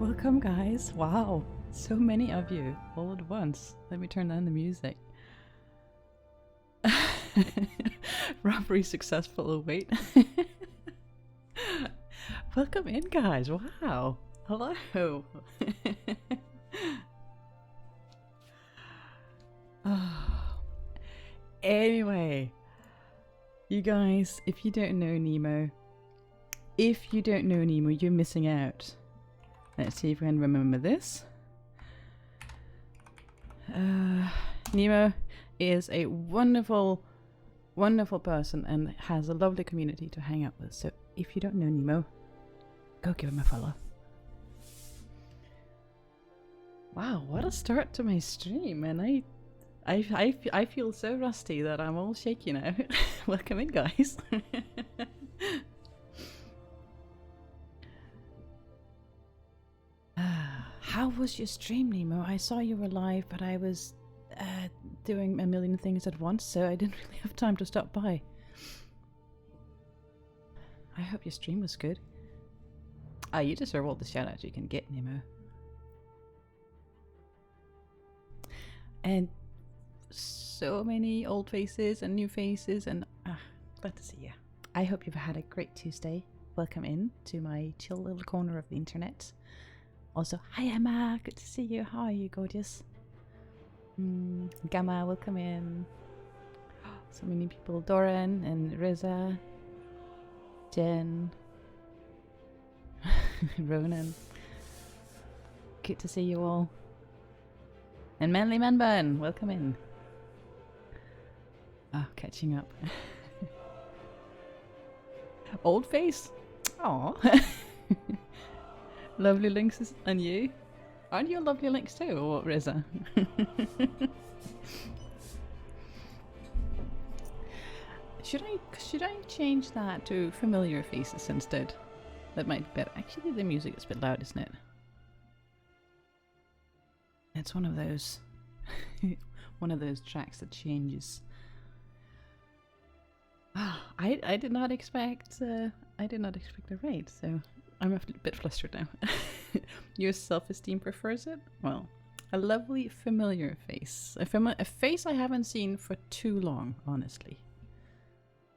Welcome, guys. Wow, so many of you all at once. Let me turn down the music. Robbery successful. Oh, wait. Welcome in, guys. Wow. Hello. Anyway, you guys, if you don't know Nemo, you're missing out. Let's see if we can remember this. Nemo is a wonderful, wonderful person and has a lovely community to hang out with. So if you don't know Nemo, go give him a follow. Wow, what a start to my stream, and I feel so rusty that I'm all shaky now. Welcome in, guys. How was your stream, Nemo? I saw you were live, but I was doing a million things at once, so I didn't really have time to stop by. I hope your stream was good. You deserve all the shout-outs you can get, Nemo. And so many old faces and new faces, and glad to see you. I hope you've had a great Tuesday. Welcome in to my chill little corner of the internet. Also, hi Emma, good to see you. How are you, gorgeous? Gamma, welcome in. So many people. Doran and Reza, Jen, Ronan. Good to see you all. And Manly Manbun, welcome in. Oh, catching up. Old face? Aww. Lovely links, and you? Aren't you a lovely links too, or what, Reza? Should I change that to familiar faces instead? That might be better. Actually, the music is a bit loud, isn't it? It's one of those tracks that changes. I did not expect a raid, so I'm a bit flustered now. Your self-esteem prefers it? Well, a lovely familiar face. A face I haven't seen for too long, honestly.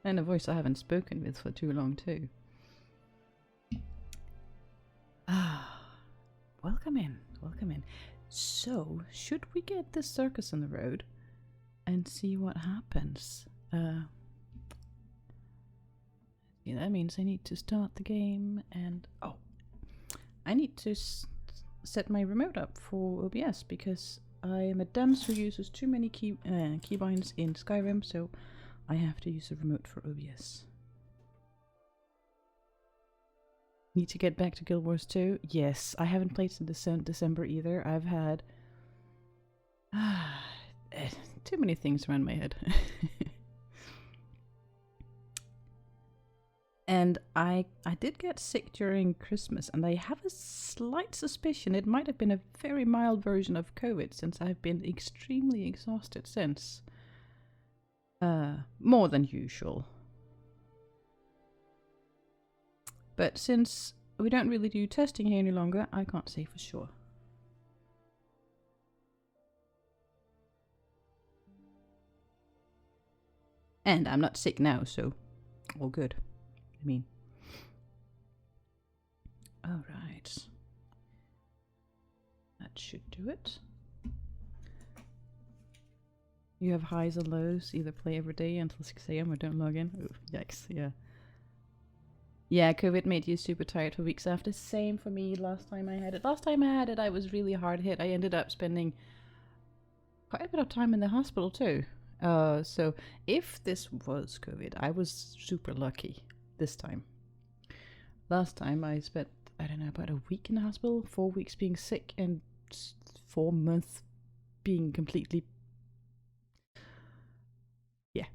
And a voice I haven't spoken with for too long, too. Welcome in, welcome in. So, should we get this circus on the road and see what happens? Yeah, that means I need to start the game, and I need to set my remote up for OBS because I am a dunce who uses too many keybinds in Skyrim, so I have to use a remote for OBS. Need to get back to Guild Wars 2? Yes, I haven't played since December either. I've had too many things around my head. And I did get sick during Christmas, and I have a slight suspicion it might have been a very mild version of COVID, since I've been extremely exhausted since. More than usual. But since we don't really do testing here any longer, I can't say for sure. And I'm not sick now, so all good. I mean. Alright. That should do it. You have highs and lows, either play every day until 6 AM or don't log in. Ooh, yikes, yeah. Yeah, COVID made you super tired for weeks after. Same for me last time I had it. Last time I had it, I was really hard hit. I ended up spending quite a bit of time in the hospital too. So if this was COVID, I was super lucky this time. Last time I spent, I don't know, about a week in the hospital, 4 weeks being sick, and 4 months being completely... Yeah.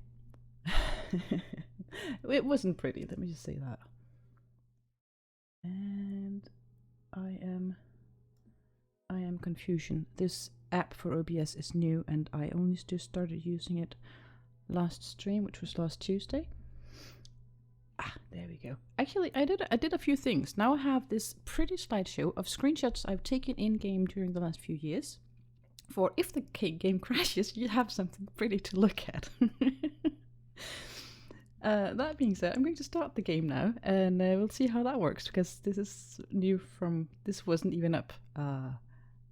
It wasn't pretty, let me just say that. And I am confusion. This app for OBS is new, and I only just started using it last stream, which was last Tuesday. Ah, there we go. Actually, I did a few things. Now I have this pretty slideshow of screenshots I've taken in game during the last few years. For if the game crashes, you have something pretty to look at. That being said, I'm going to start the game now, and we'll see how that works, because this is new this wasn't even up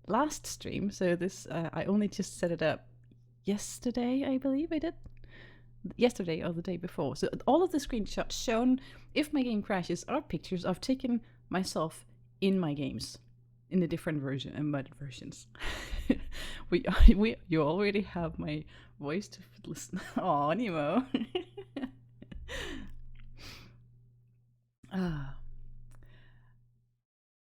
last stream, so this I only just set it up yesterday, I believe I did. Yesterday or the day before. So all of the screenshots shown, if my game crashes, are pictures I've taken myself in my games, in the different embedded versions. You already have my voice to listen. Oh, Nemo.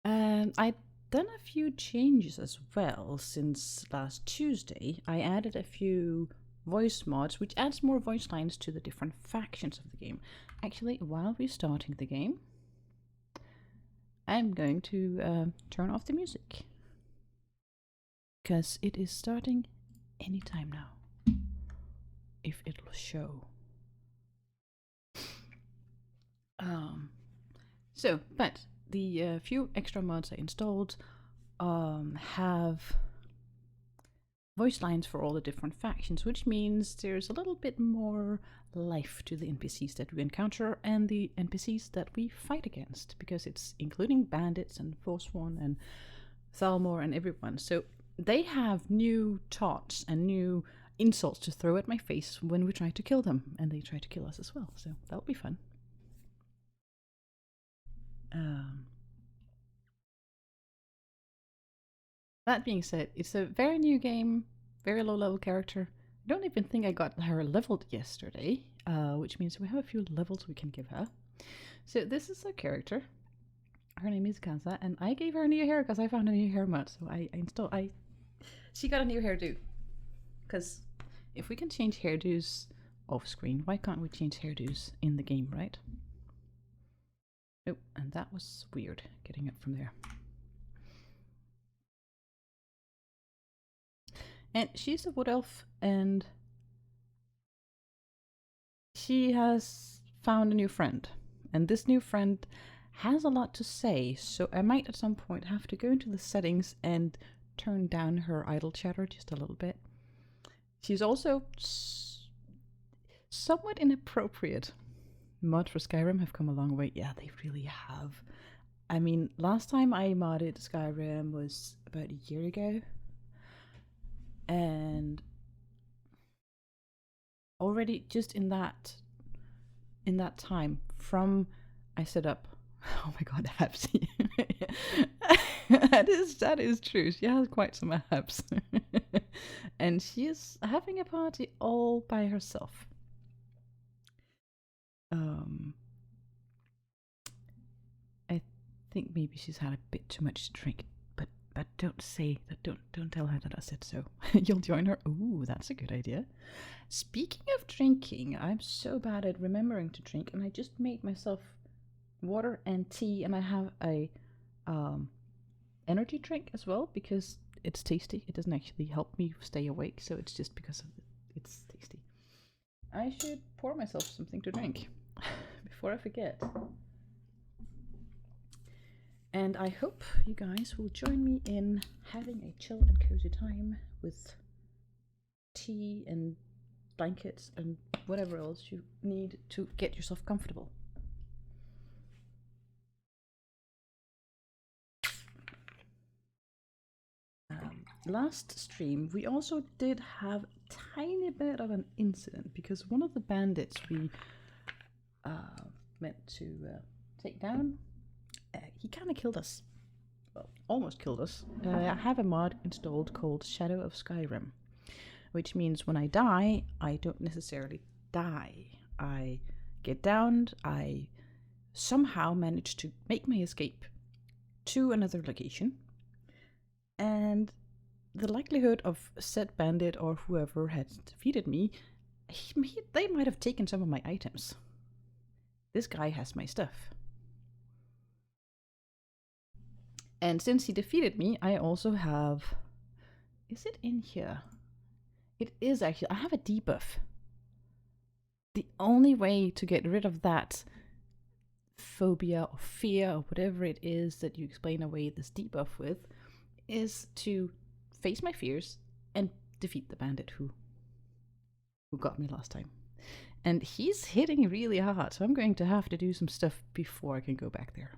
And I've done a few changes as well since last Tuesday. I added a few voice mods, which adds more voice lines to the different factions of the game. Actually, while we're starting the game, I'm going to turn off the music, because it is starting anytime now, if it'll show. But the few extra mods I installed have voice lines for all the different factions, which means there's a little bit more life to the NPCs that we encounter and the NPCs that we fight against, because it's including bandits and Forsworn and Thalmor and everyone. So they have new taunts and new insults to throw at my face when we try to kill them, and they try to kill us as well, so that'll be fun. That being said, it's a very new game, very low level character. I don't even think I got her leveled yesterday, which means we have a few levels we can give her. So this is a character. Her name is Cassa, and I gave her new hair because I found a new hair mod. So she got a new hairdo. Because if we can change hairdos off screen, why can't we change hairdos in the game, right? Oh, and that was weird, getting up from there. And she's a wood elf, and she has found a new friend. And this new friend has a lot to say, so I might at some point have to go into the settings and turn down her idle chatter just a little bit. She's also somewhat inappropriate. Mods for Skyrim have come a long way. Yeah, they really have. I mean, last time I modded Skyrim was about a year ago. And already just in that time from I set up, oh my god, apps. that is true. She has quite some apps. And she is having a party all by herself. I think maybe she's had a bit too much to drink. But don't say that. Don't tell her that I said so. You'll join her. Ooh, that's a good idea. Speaking of drinking, I'm so bad at remembering to drink, and I just made myself water and tea, and I have a energy drink as well because it's tasty. It doesn't actually help me stay awake, so it's just because of it's tasty. I should pour myself something to drink before I forget. And I hope you guys will join me in having a chill and cozy time with tea and blankets and whatever else you need to get yourself comfortable. Last stream, we also did have a tiny bit of an incident because one of the bandits we meant to take down, he kind of killed us. Well, almost killed us. I have a mod installed called Shadow of Skyrim, which means when I die, I don't necessarily die. I get downed, I somehow manage to make my escape to another location, and the likelihood of said bandit or whoever had defeated me, they might have taken some of my items. This guy has my stuff. And since he defeated me, I also have... Is it in here? It is actually. I have a debuff. The only way to get rid of that phobia or fear or whatever it is that you explain away this debuff with, is to face my fears and defeat the bandit who got me last time. And he's hitting really hard, so I'm going to have to do some stuff before I can go back there.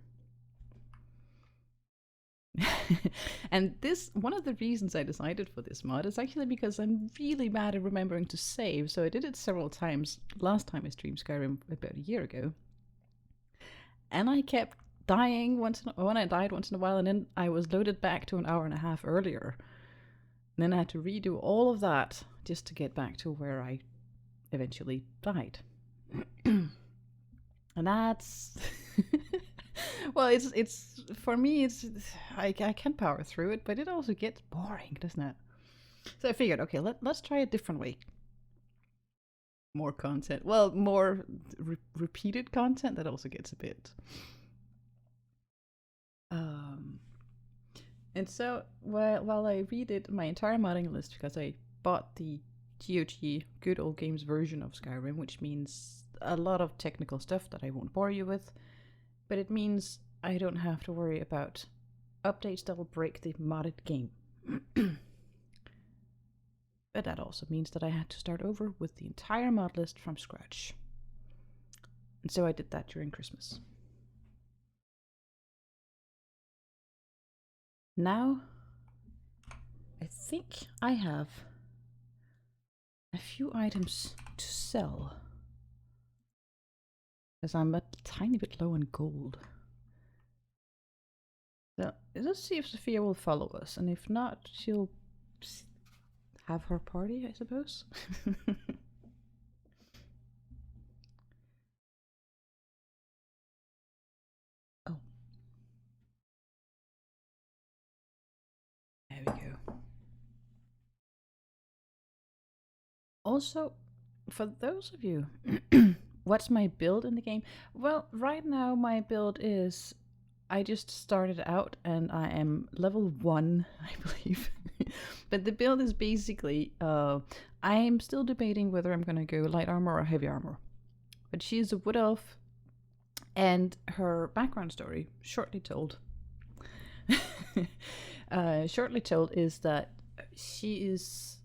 And this, one of the reasons I decided for this mod is actually because I'm really bad at remembering to save, so I did it several times last time I streamed Skyrim about a year ago. And I kept dying when I died once in a while, and then I was loaded back to an hour and a half earlier. And then I had to redo all of that just to get back to where I eventually died. And that's well, it's for me, it's I can power through it, but it also gets boring, doesn't it? So I figured, okay, let's try a different way. More content, well, more repeated content that also gets a bit and so while I redid my entire modding list, because I bought the GOG Good Old Games version of Skyrim, which means a lot of technical stuff that I won't bore you with, but it means I don't have to worry about updates that will break the modded game. But that also means that I had to start over with the entire mod list from scratch. And so I did that during Christmas. Now, I think I have a few items to sell, because I'm a tiny bit low on gold. So let's see if Sophia will follow us, and if not, she'll have her party, I suppose. Oh. There we go. Also, for those of you, what's my build in the game? Well, right now my build is, I just started out and I am level 1, I believe. But the build is basically, I'm still debating whether I'm going to go light armor or heavy armor. But she's a wood elf, and her background story, shortly told, is that she is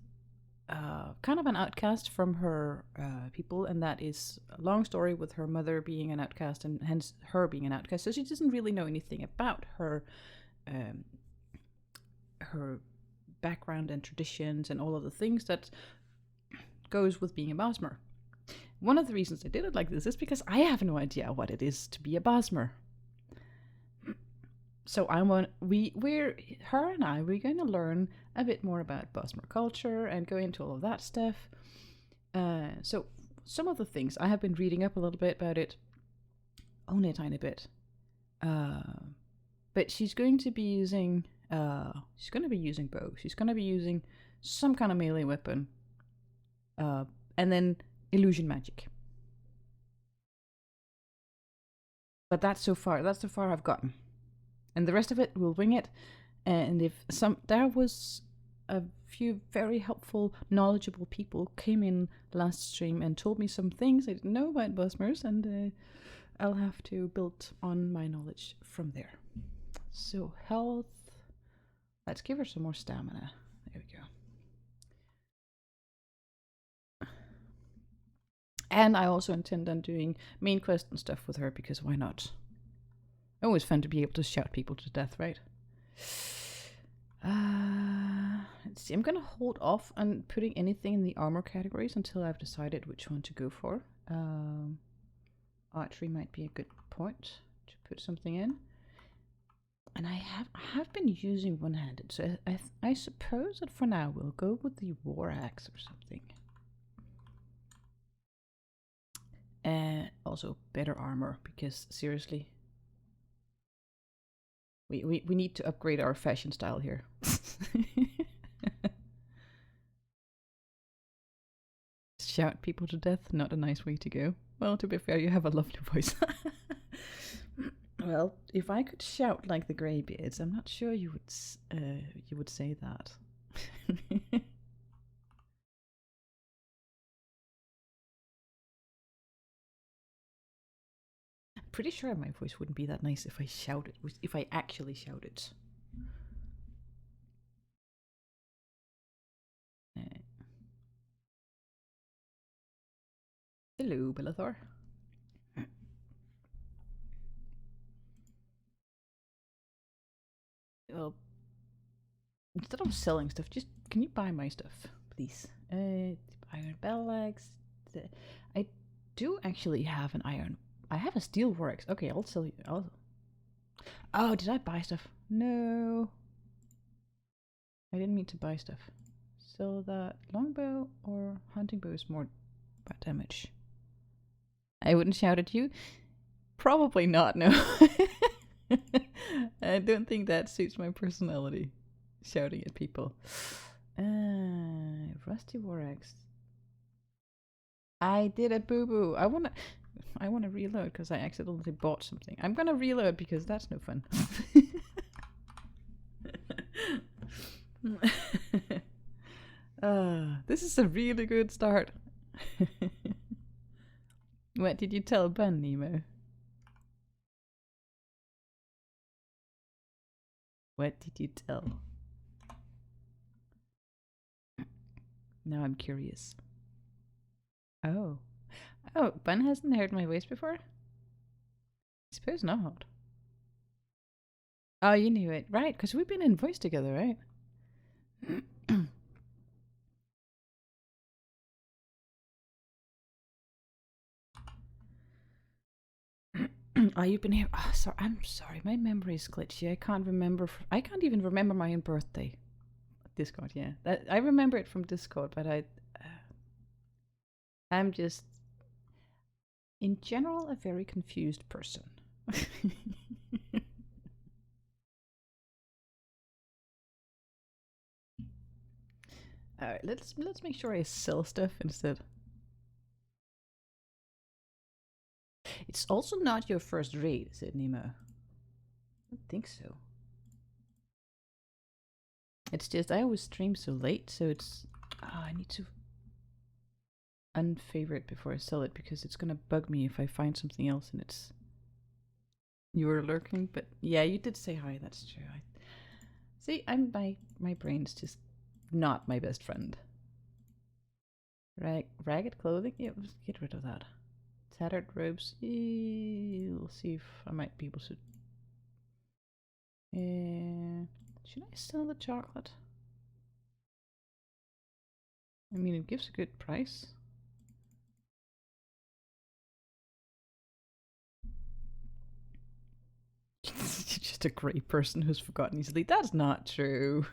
kind of an outcast from her people, and that is a long story with her mother being an outcast and hence her being an outcast. So she doesn't really know anything about her her background and traditions and all of the things that goes with being a Bosmer. One of the reasons I did it like this is because I have no idea what it is to be a Bosmer. So we're going to learn a bit more about Bosmer culture and go into all of that stuff. So some of the things I have been reading up a little bit about it, only a tiny bit. But she's going to be using bow. She's going to be using some kind of melee weapon, and then illusion magic. But that's so far I've gotten. And the rest of it, we'll wing it. And if there was a few very helpful, knowledgeable people came in last stream and told me some things I didn't know about Bosmers, and I'll have to build on my knowledge from there. So health, let's give her some more stamina. There we go. And I also intend on doing main quest and stuff with her, because why not? Always fun to be able to shout people to death, right? Let's see. I'm gonna hold off on putting anything in the armor categories until I've decided which one to go for. Archery might be a good point to put something in. And I have been using one-handed, so I suppose that for now we'll go with the war axe or something. Also better armor, because seriously, we need to upgrade our fashion style here. Shout people to death, not a nice way to go. Well, to be fair, you have a lovely voice. Well, if I could shout like the Greybeards, I'm not sure you would say that. pretty sure my voice wouldn't be that nice if I shouted, if I actually shouted. Hello, Bellathor. Well, instead of selling stuff, just can you buy my stuff, please? Iron bell legs. I do actually have an iron. I have a steel works. Okay, I'll sell you. Oh, did I buy stuff? No. I didn't mean to buy stuff. So that longbow or hunting bow is more bad damage. I wouldn't shout at you. Probably not, no. I don't think that suits my personality. Shouting at people. Rusty war axe. I did a boo-boo. I wanna reload because I accidentally bought something. I'm gonna reload because that's no fun. This is a really good start. What did you tell Ben, Nemo? What did you tell? Now I'm curious. Oh. Oh, Ben hasn't heard my voice before? I suppose not. Oh, you knew it. Right, because we've been in voice together, right? Oh, you've been here. Oh, sorry. I'm sorry. My memory is glitchy. I can't remember. I can't even remember my own birthday. Discord, yeah. I remember it from Discord, but I'm just, in general, a very confused person. Alright, let's make sure I sell stuff instead. It's also not your first raid, is it, Nemo? I don't think so. It's just I always stream so late, so it's I need to unfavorite before I sell it because it's gonna bug me if I find something else and it's you were lurking. But yeah, you did say hi. That's true. See, my brain's just not my best friend. Ragged clothing? Yeah, let's get rid of that. Tattered robes. We'll see if I might be able to. Should I sell the chocolate? I mean, it gives a good price. You're just a great person who's forgotten easily. That's not true.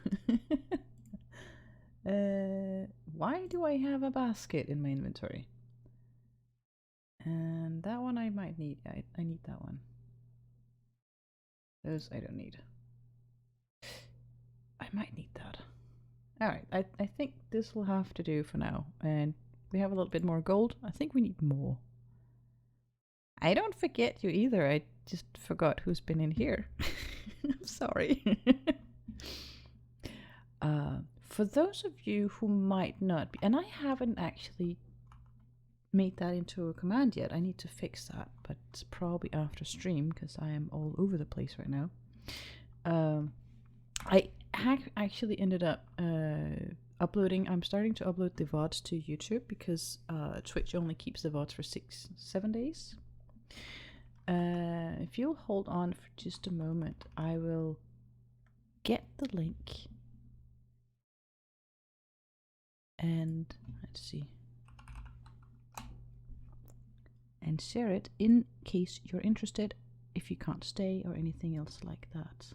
Why do I have a basket in my inventory? And that one I might need. I need that one. Those I don't need. I might need that. Alright, I think this will have to do for now. And we have a little bit more gold. I think we need more. I don't forget you either. I just forgot who's been in here. I'm sorry. For those of you who might not be, and I haven't actually made that into a command yet. I need to fix that, but it's probably after stream because I am all over the place right now. I actually ended up uploading. I'm starting to upload the VODs to YouTube because Twitch only keeps the VODs for 6-7 days. If you'll hold on for just a moment, I will get the link and let's see, and share it in case you're interested, if you can't stay or anything else like that.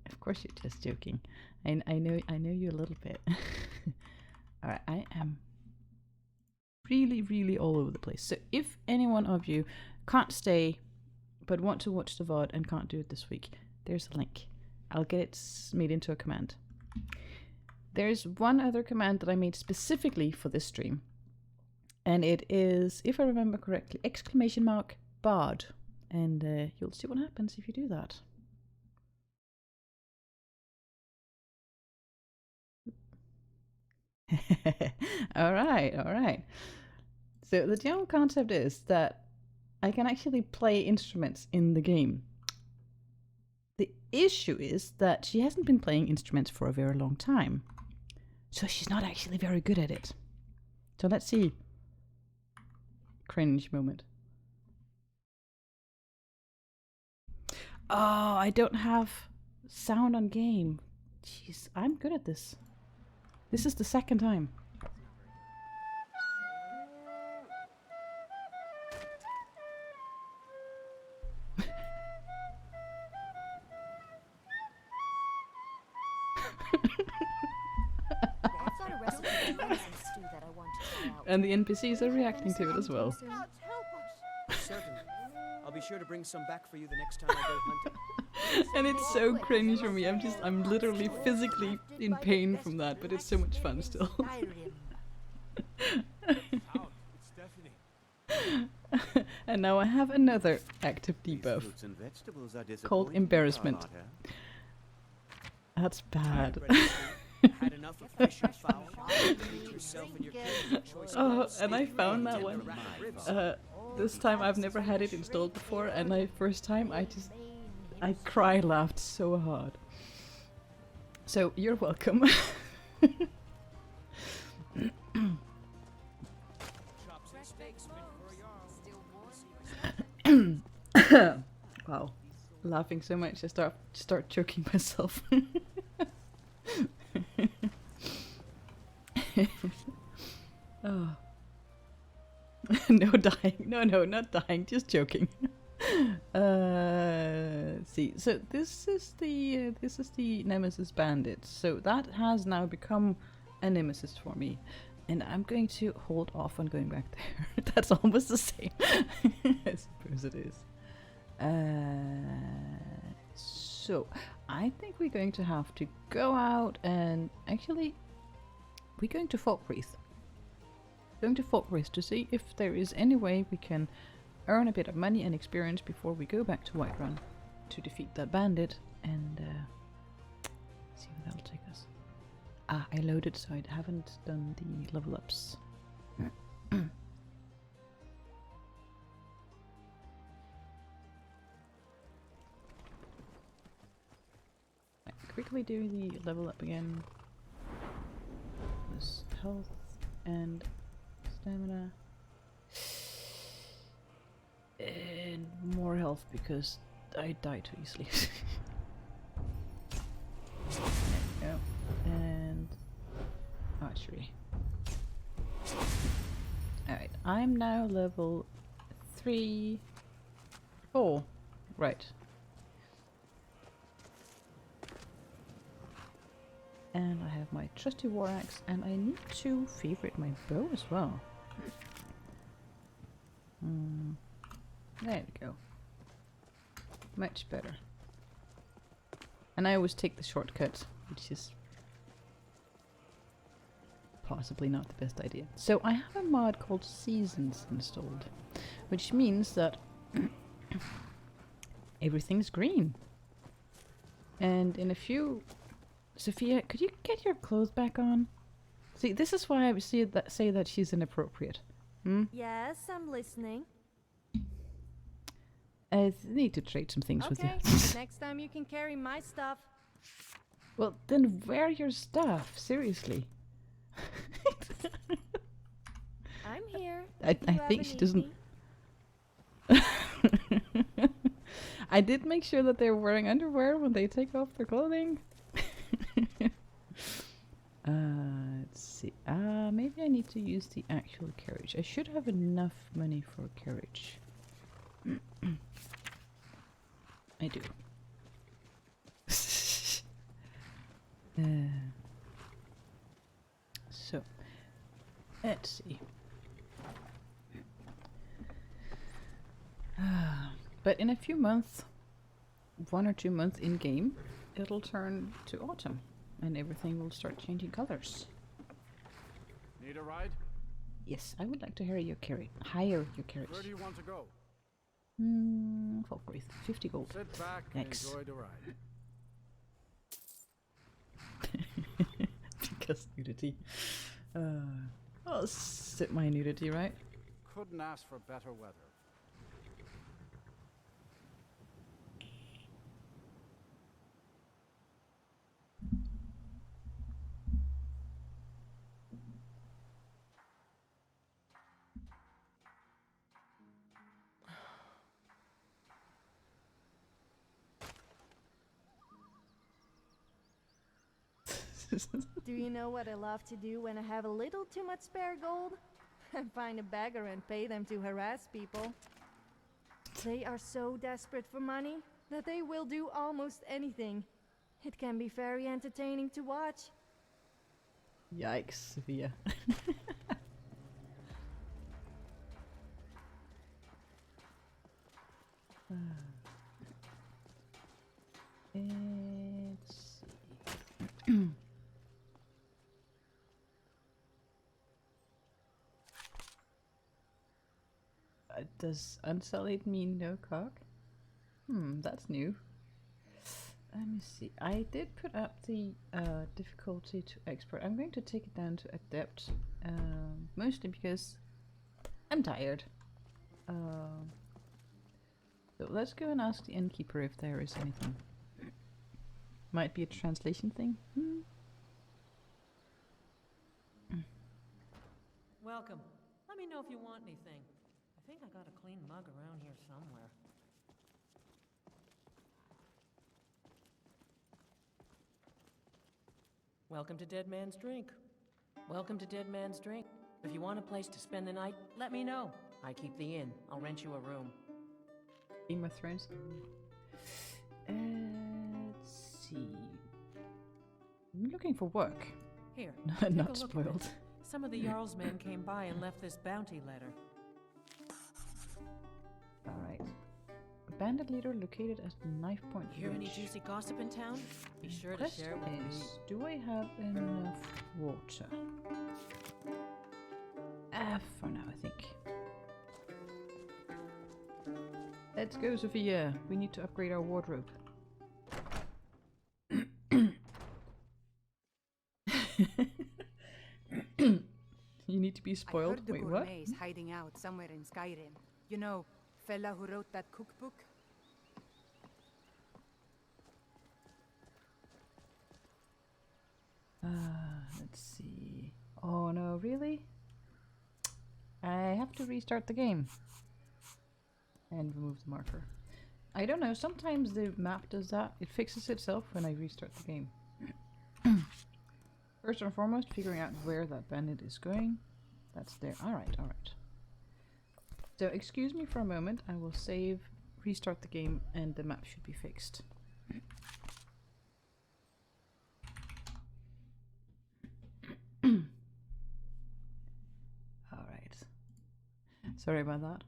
Of course you're just joking. I know you a little bit. Alright, I am really all over the place. So if any one of you can't stay but want to watch the VOD and can't do it this week, there's a link. I'll get it made into a command. There's one other command that I made specifically for this stream. And it is, if I remember correctly, !bard. And you'll see what happens if you do that. All right, all right. So the general concept is that I can actually play instruments in the game. The issue is that she hasn't been playing instruments for a very long time. So she's not actually very good at it. So let's see. Cringe moment. Oh, I don't have sound on game. Jeez, I'm good at this. This is the second time. And the NPCs are reacting to it as well. Certainly. I'll be sure to bring some back for you the next time I go hunting. And it's so cringe for me. I'm literally physically in pain from that, but it's so much fun still. And now I have another active debuff called embarrassment. That's bad. Had enough of fish and fowl. Oh, and I found that one. This time I've never had it installed before, and first time I cry laughed so hard. So you're welcome. Wow, laughing so much I start choking myself. Oh. No dying. No, not dying. Just joking. See, so this is the Nemesis bandit. So that has now become a nemesis for me, and I'm going to hold off on going back there. That's almost the same. I suppose it is. So I think we're going to have to go out and actually we're going to Falkreath. Going to Falkreath to see if there is any way we can earn a bit of money and experience before we go back to Whiterun to defeat that bandit and see where that'll take us. Ah, I loaded, so I haven't done the level ups. Quickly do the level up again. This health and stamina. And more health because I die too easily. There we go. And archery. Alright, I'm now level 3. 4. Right. And I have my trusty war axe, and I need to favorite my bow as well. There we go. Much better. And I always take the shortcut, which is possibly not the best idea. So I have a mod called Seasons installed, which means that everything's green. And in a few... Sophia, could you get your clothes back on? See, this is why I say that she's inappropriate. Yes, I'm listening. I need to trade some things with you. Next time you can carry my stuff. Well, then wear your stuff. Seriously. I'm here. I think she doesn't... I did make sure that they're wearing underwear when they take off their clothing. Let's see. Maybe I need to use the actual carriage. I should have enough money for a carriage. I do. So, let's see. But in a few months, 1 or 2 months in game, it'll turn to autumn and everything will start changing colors. Need a ride? Yes, I would like to hire your carriage. Where do you want to go? Falkreath, 50 gold. Sit back and enjoy the ride. Because nudity. I'll sit my nudity, right? Couldn't ask for better weather. Do you know what I love to do when I have a little too much spare gold? Find a beggar and pay them to harass people. They are so desperate for money that they will do almost anything. It can be very entertaining to watch. Yikes, Sophia. Let's see. Does unsullied mean no cock? That's new. Let me see. I did put up the difficulty to expert. I'm going to take it down to adept, mostly because I'm tired. So let's go and ask the innkeeper if there is anything. Might be a translation thing. Welcome. Let me know if you want anything. I think I got a clean mug around here somewhere. Welcome to Dead Man's Drink. Welcome to Dead Man's Drink. If you want a place to spend the night, let me know. I keep the inn. I'll rent you a room. Game of Thrones. Let's see. I'm looking for work. Here, Not take a look at spoiled. this. Some of the Jarl's men came by and left this bounty letter. Alright. Bandit leader located at Knife Point Hear any Ridge. juicy gossip in town? Be sure to Question share it with me. is, do I have enough water? For now, I think. Let's go, Sophia. We need to upgrade our wardrobe. You need to be I spoiled. heard the Wait, what? gourmet is hiding out somewhere in Skyrim. You know, fella who wrote that cookbook? Let's see. Oh no, really? I have to restart the game. And remove the marker. I don't know, sometimes the map does that. It fixes itself when I restart the game. First and foremost, figuring out where that bandit is going. That's there. Alright, alright. So excuse me for a moment. I will save, restart the game, and the map should be fixed. Alright. Sorry about that.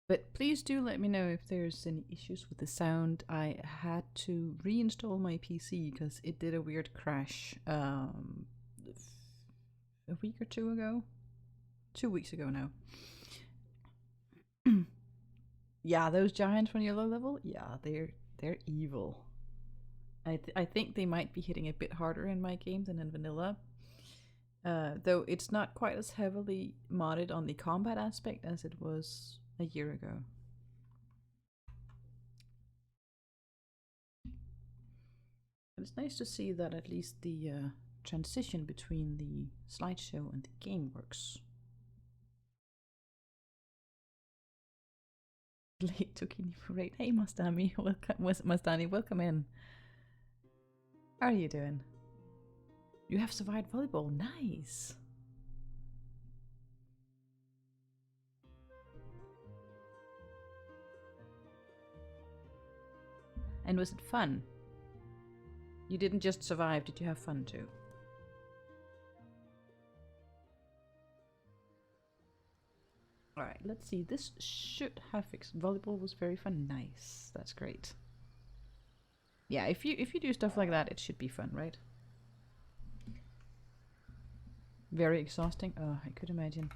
But please do let me know if there's any issues with the sound. I had to reinstall my PC because it did a weird crash a week or two ago. 2 weeks ago now. Yeah, those giants from your low level, yeah, they're evil. I think they might be hitting a bit harder in my game than in vanilla. Though it's not quite as heavily modded on the combat aspect as it was a year ago. But it's nice to see that at least the transition between the slideshow and the game works. Late Zucchini Parade. Hey Mastani, welcome in. How are you doing? You have survived volleyball, nice! And was it fun? You didn't just survive, did you have fun too? Alright, let's see. This should have fixed. Volleyball was very fun. Nice. That's great. Yeah, if you do stuff like that, it should be fun, right? Very exhausting. Oh, I could imagine.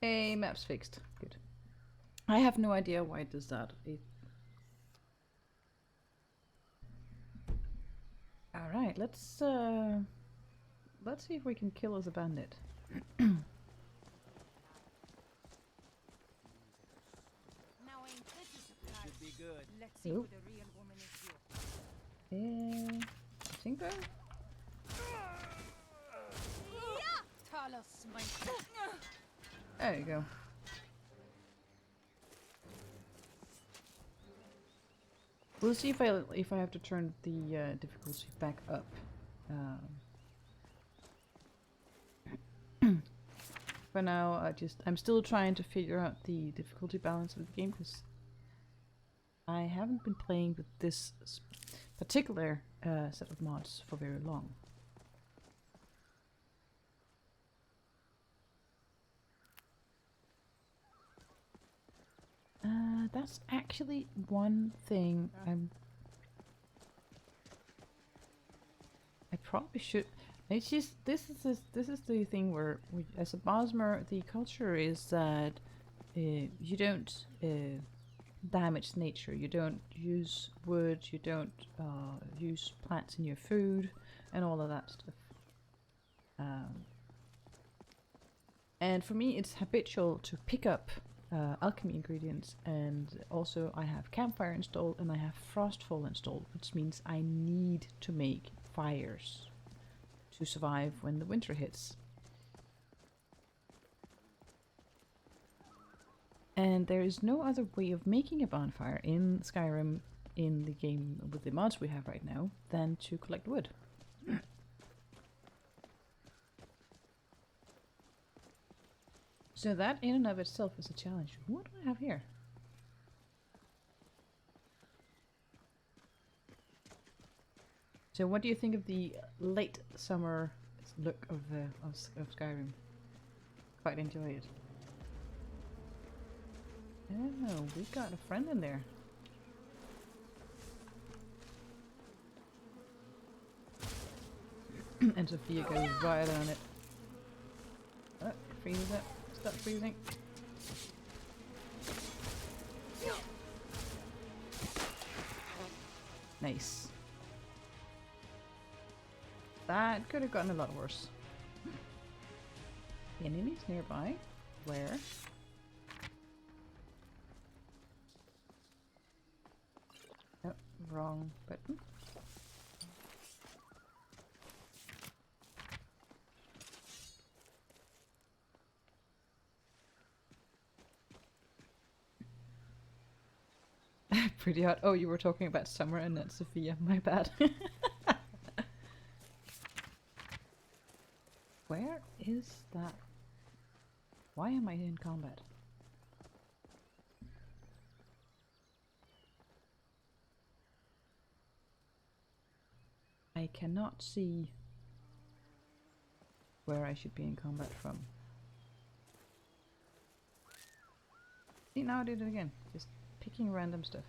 Hey, map's fixed. Good. I have no idea why it does that. All right, let's see if we can kill us a bandit. Now ain't this a surprise? Should be good. Let's see Oop. who the real woman is here. I think so. Talos, my There you go. We'll see if I have to turn the difficulty back up. For now, I'm still trying to figure out the difficulty balance of the game because I haven't been playing with this particular set of mods for very long. That's actually one thing I probably should. It's just this is the thing where as a Bosmer, the culture is that you don't damage nature. You don't use wood. You don't use plants in your food and all of that stuff. And for me, it's habitual to pick up alchemy ingredients, and also I have campfire installed and I have frostfall installed, which means I need to make fires to survive when the winter hits. And there is no other way of making a bonfire in Skyrim, in the game with the mods we have right now, than to collect wood. So that in and of itself is a challenge. What do I have here? So what do you think of the late summer look of Skyrim? Quite enjoy it. Oh, we got a friend in there. And Sophia goes right on it. Oh, freezes it. Stop freezing. Nice. That could have gotten a lot worse. Enemies nearby? Where? Oh, wrong button. Pretty hot. Oh, you were talking about summer and not Sophia. My bad. Where is that? Why am I in combat? I cannot see where I should be in combat from. See, now I did it again. Just picking random stuff.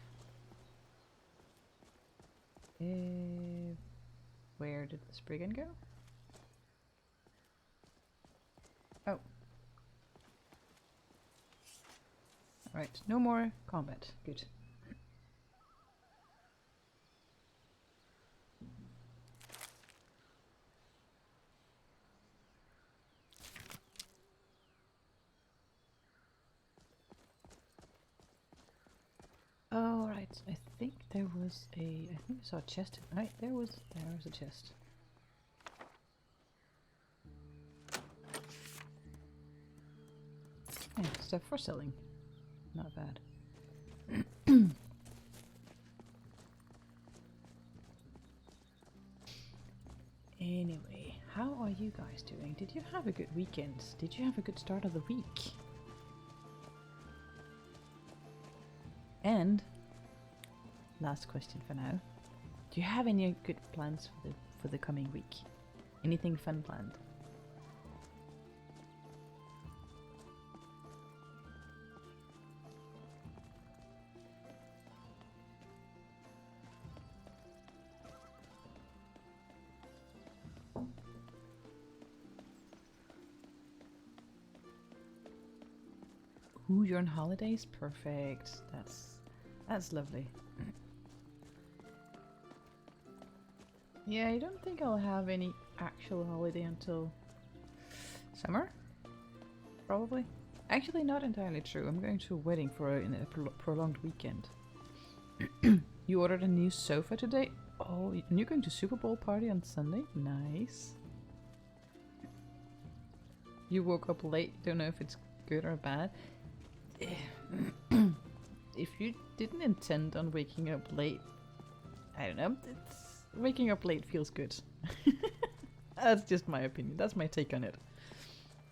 Where did the Spriggan go? Oh. Alright, no more combat. Good. Oh, right. I think there was a. I think I saw a chest. Right, there was a chest. Yeah, stuff for selling. Not bad. Anyway, how are you guys doing? Did you have a good weekend? Did you have a good start of the week? And last question for now. Do you have any good plans for the coming week? Anything fun planned? Ooh, you're on holidays? Perfect. That's lovely. Yeah, I don't think I'll have any actual holiday until summer. Probably. Actually, not entirely true. I'm going to a wedding for a prolonged weekend. You ordered a new sofa today? Oh, and you're going to Super Bowl party on Sunday? Nice. You woke up late. Don't know if it's good or bad. If you didn't intend on waking up late, I don't know. Waking up late feels good. That's just my opinion. That's my take on it.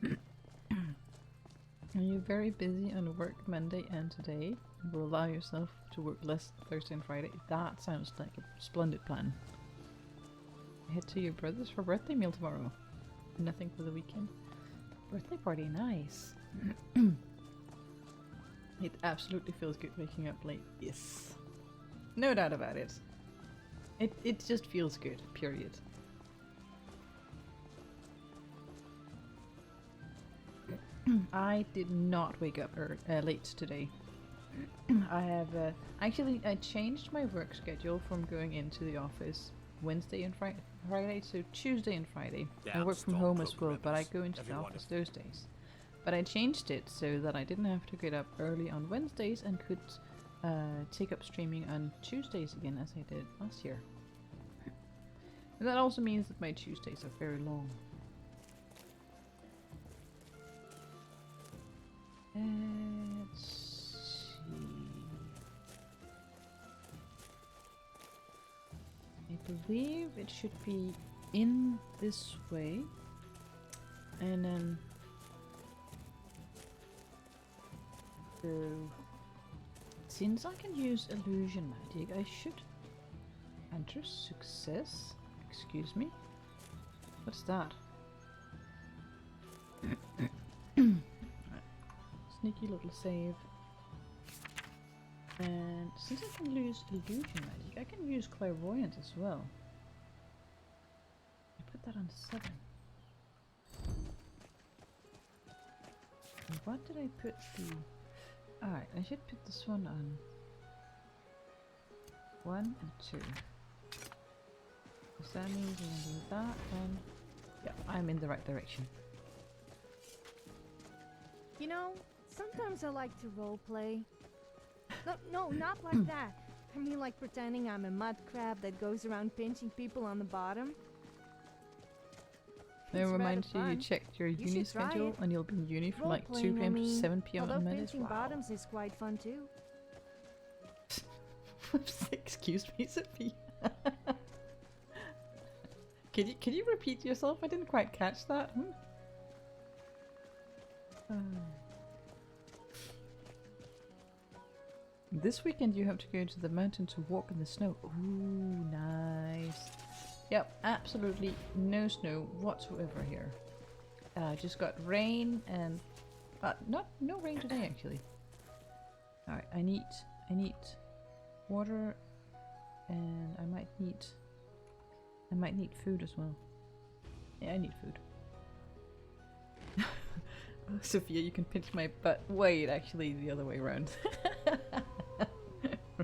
Are you very busy on work Monday and today? And will allow yourself to work less Thursday and Friday? That sounds like a splendid plan. Head to your brother's for birthday meal tomorrow. Nothing for the weekend. Birthday party, nice. It absolutely feels good waking up late. Yes. No doubt about it. It just feels good, period. I did not wake up late today. I have actually I changed my work schedule from going into the office Wednesday and Friday to Tuesday and Friday. I work from home as well, but I go into the office those days. But I changed it so that I didn't have to get up early on Wednesdays and could take up streaming on Tuesdays again as I did last year. And that also means that my Tuesdays are very long. Let's see. I believe it should be in this way. And then since I can use illusion magic, I should enter success. Excuse me. What's that? Sneaky little save. And since I can use illusion magic, I can use clairvoyance as well. I put that on 7. And what did I put the... Alright, I should put this one on 1 and 2. So that means I'm going to do that, and yeah, I'm in the right direction. You know, sometimes I like to roleplay. No, not like that. I mean like pretending I'm a mud crab that goes around pinching people on the bottom. It reminds you, you fun. checked your You uni should try schedule it. and you'll be in uni from like 2 Role-playing, p.m. I to mean, 7 p.m. on although Mondays. pinching Wow. bottoms is quite fun too. Excuse me, Sophie. Can you repeat yourself? I didn't quite catch that. This weekend you have to go to the mountain to walk in the snow. Ooh, nice. Yep, absolutely no snow whatsoever here. Just got rain and no rain today actually. All right, I need water, and I might need food as well. Yeah, I need food. Oh, Sophia, you can pinch my butt. Wait, actually, the other way around.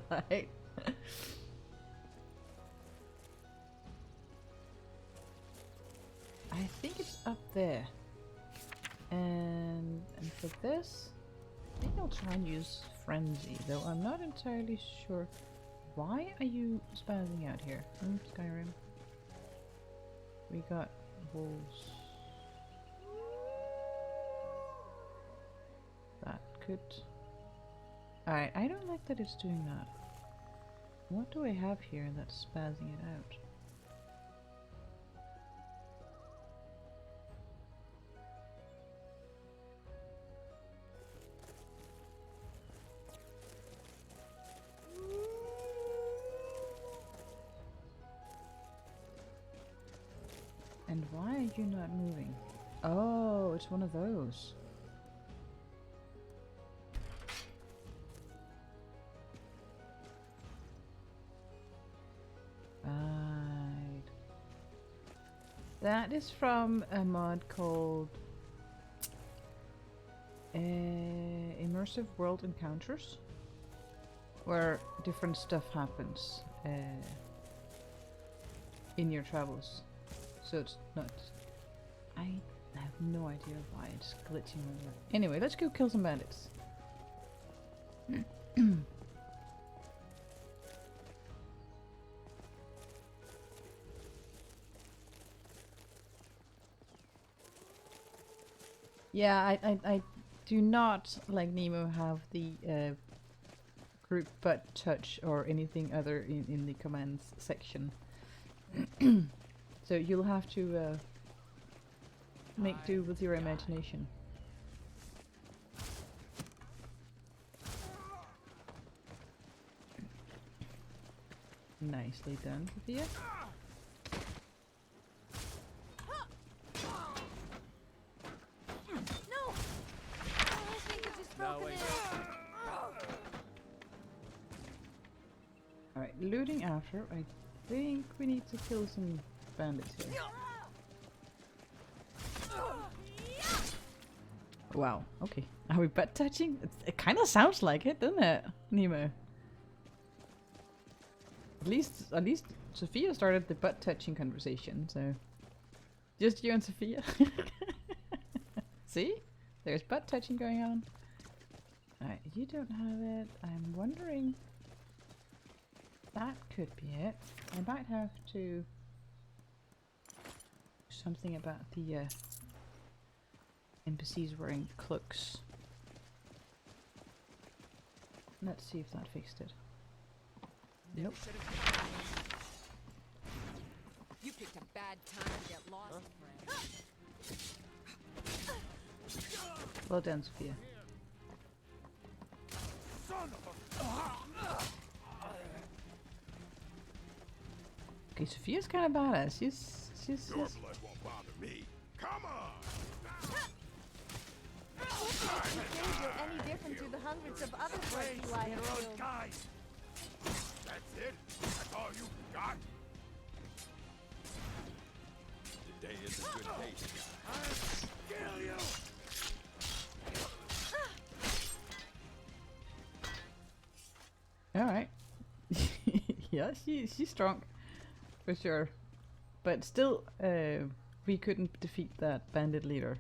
Right. I think it's up there. And for this, I think I'll try and use Frenzy, though I'm not entirely sure. Why are you spazzing out here? Skyrim. We got wolves. That could... Alright, I don't like that it's doing that. What do I have here that's spazzing it out? And why are you not moving? Oh, it's one of those. Right. That is from a mod called immersive world encounters where different stuff happens in your travels. So it's not... I have no idea why it's glitching like that. Anyway, let's go kill some bandits. Yeah, I do not, like Nemo, have the group butt touch or anything other in the commands section. So you'll have to make do with your imagination. Nicely done, Sophia. Alright, looting after. I think we need to kill some bandits here. Wow, okay. Are we butt touching? It kind of sounds like it, doesn't it, Nemo? At least Sophia started the butt touching conversation, so just you and Sophia. See? There's butt touching going on. Alright, you don't have it. I'm wondering. That could be it. I might have to do something about the NPCs wearing cloaks. Let's see if that fixed it. Nope. You picked a bad time to get lost, friend. Well done, Sophia. Okay, Sophia's kind of badass. She's Your blood won't bother me. Come on! You're any different to the hundreds of other people I have killed. Guys! That's it? That's all you got? Today is a good day to die. I'll kill you! alright. Yeah, she's strong. For sure. But still, we couldn't defeat that bandit leader.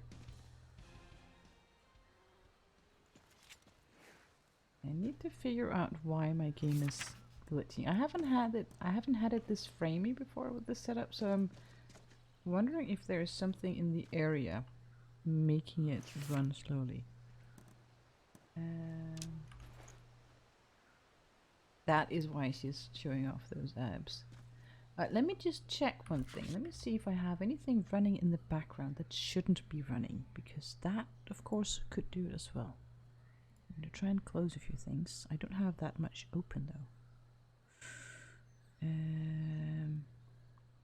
I need to figure out why my game is glitching. I haven't had it this framey before with this setup, so I'm wondering if there is something in the area making it run slowly. That is why she's showing off those abs. Let me just check one thing. Let me see if I have anything running in the background that shouldn't be running, because that, of course, could do it as well. I'm going to try and close a few things. I don't have that much open, though.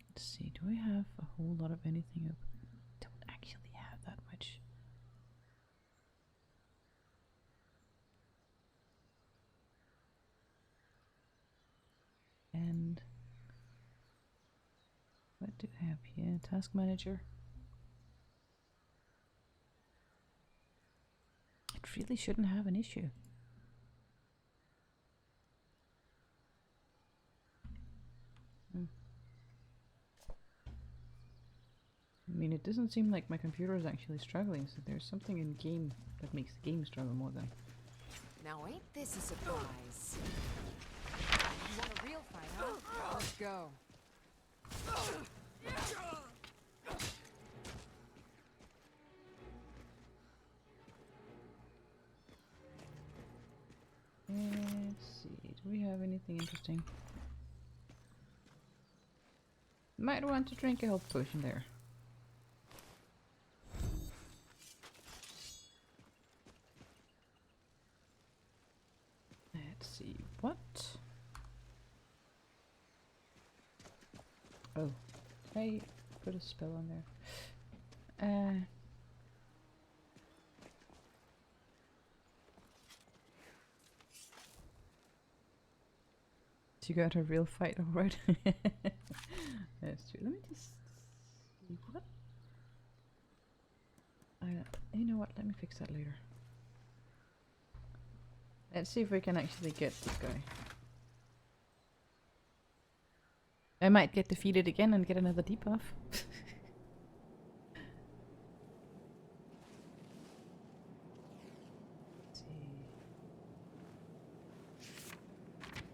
Let's see. Do I have a whole lot of anything open? I don't actually have that much. And what do I have here? Task manager. It really shouldn't have an issue. I mean, it doesn't seem like my computer is actually struggling, so there's something in game that makes the game struggle more than. Now ain't this a surprise? You want a real fight, huh? Let's go. Let's see, do we have anything interesting? Might want to drink a health potion there. Let's see, what? Oh, I put a spell on there. You got a real fight, alright? That's true. Let me just see what. You know what? Let me fix that later. Let's see if we can actually get this guy. I might get defeated again and get another debuff.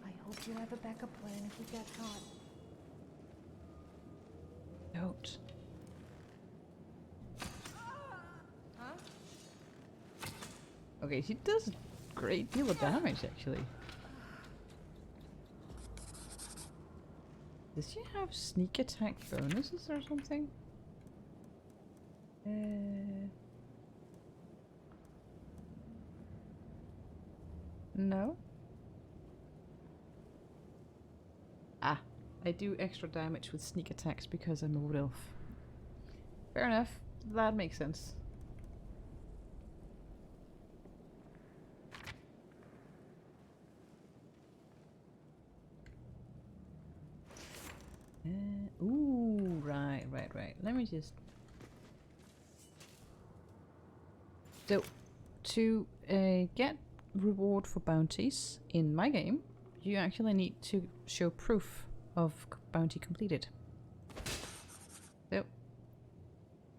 I hope you have a backup plan if we get caught. Don't. Huh? Okay, she does a great deal of damage actually. Does she have sneak attack bonuses or something? No. Ah, I do extra damage with sneak attacks because I'm a wood elf. Fair enough. That makes sense. Ooh, right. Let me just... So, to get reward for bounties in my game, you actually need to show proof of bounty completed. So,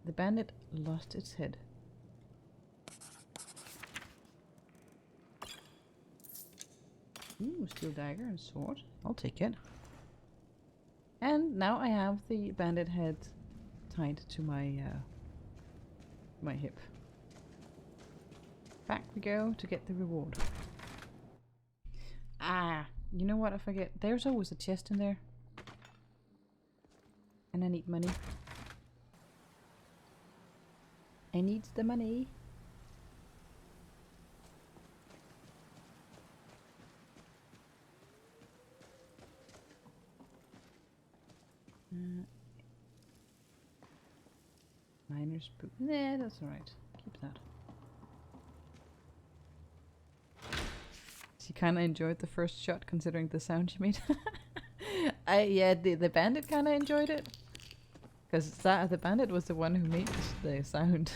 the bandit lost its head. Ooh, steel dagger and sword. I'll take it. And now I have the bandit head tied to my my hip. Back we go to get the reward. Ah, you know what I forget? There's always a chest in there. And I need money. I need the money. Miner's boot. Nah, that's alright. Keep that. She kinda enjoyed the first shot considering the sound she made. Yeah, the bandit kinda enjoyed it. Because the bandit was the one who made the sound.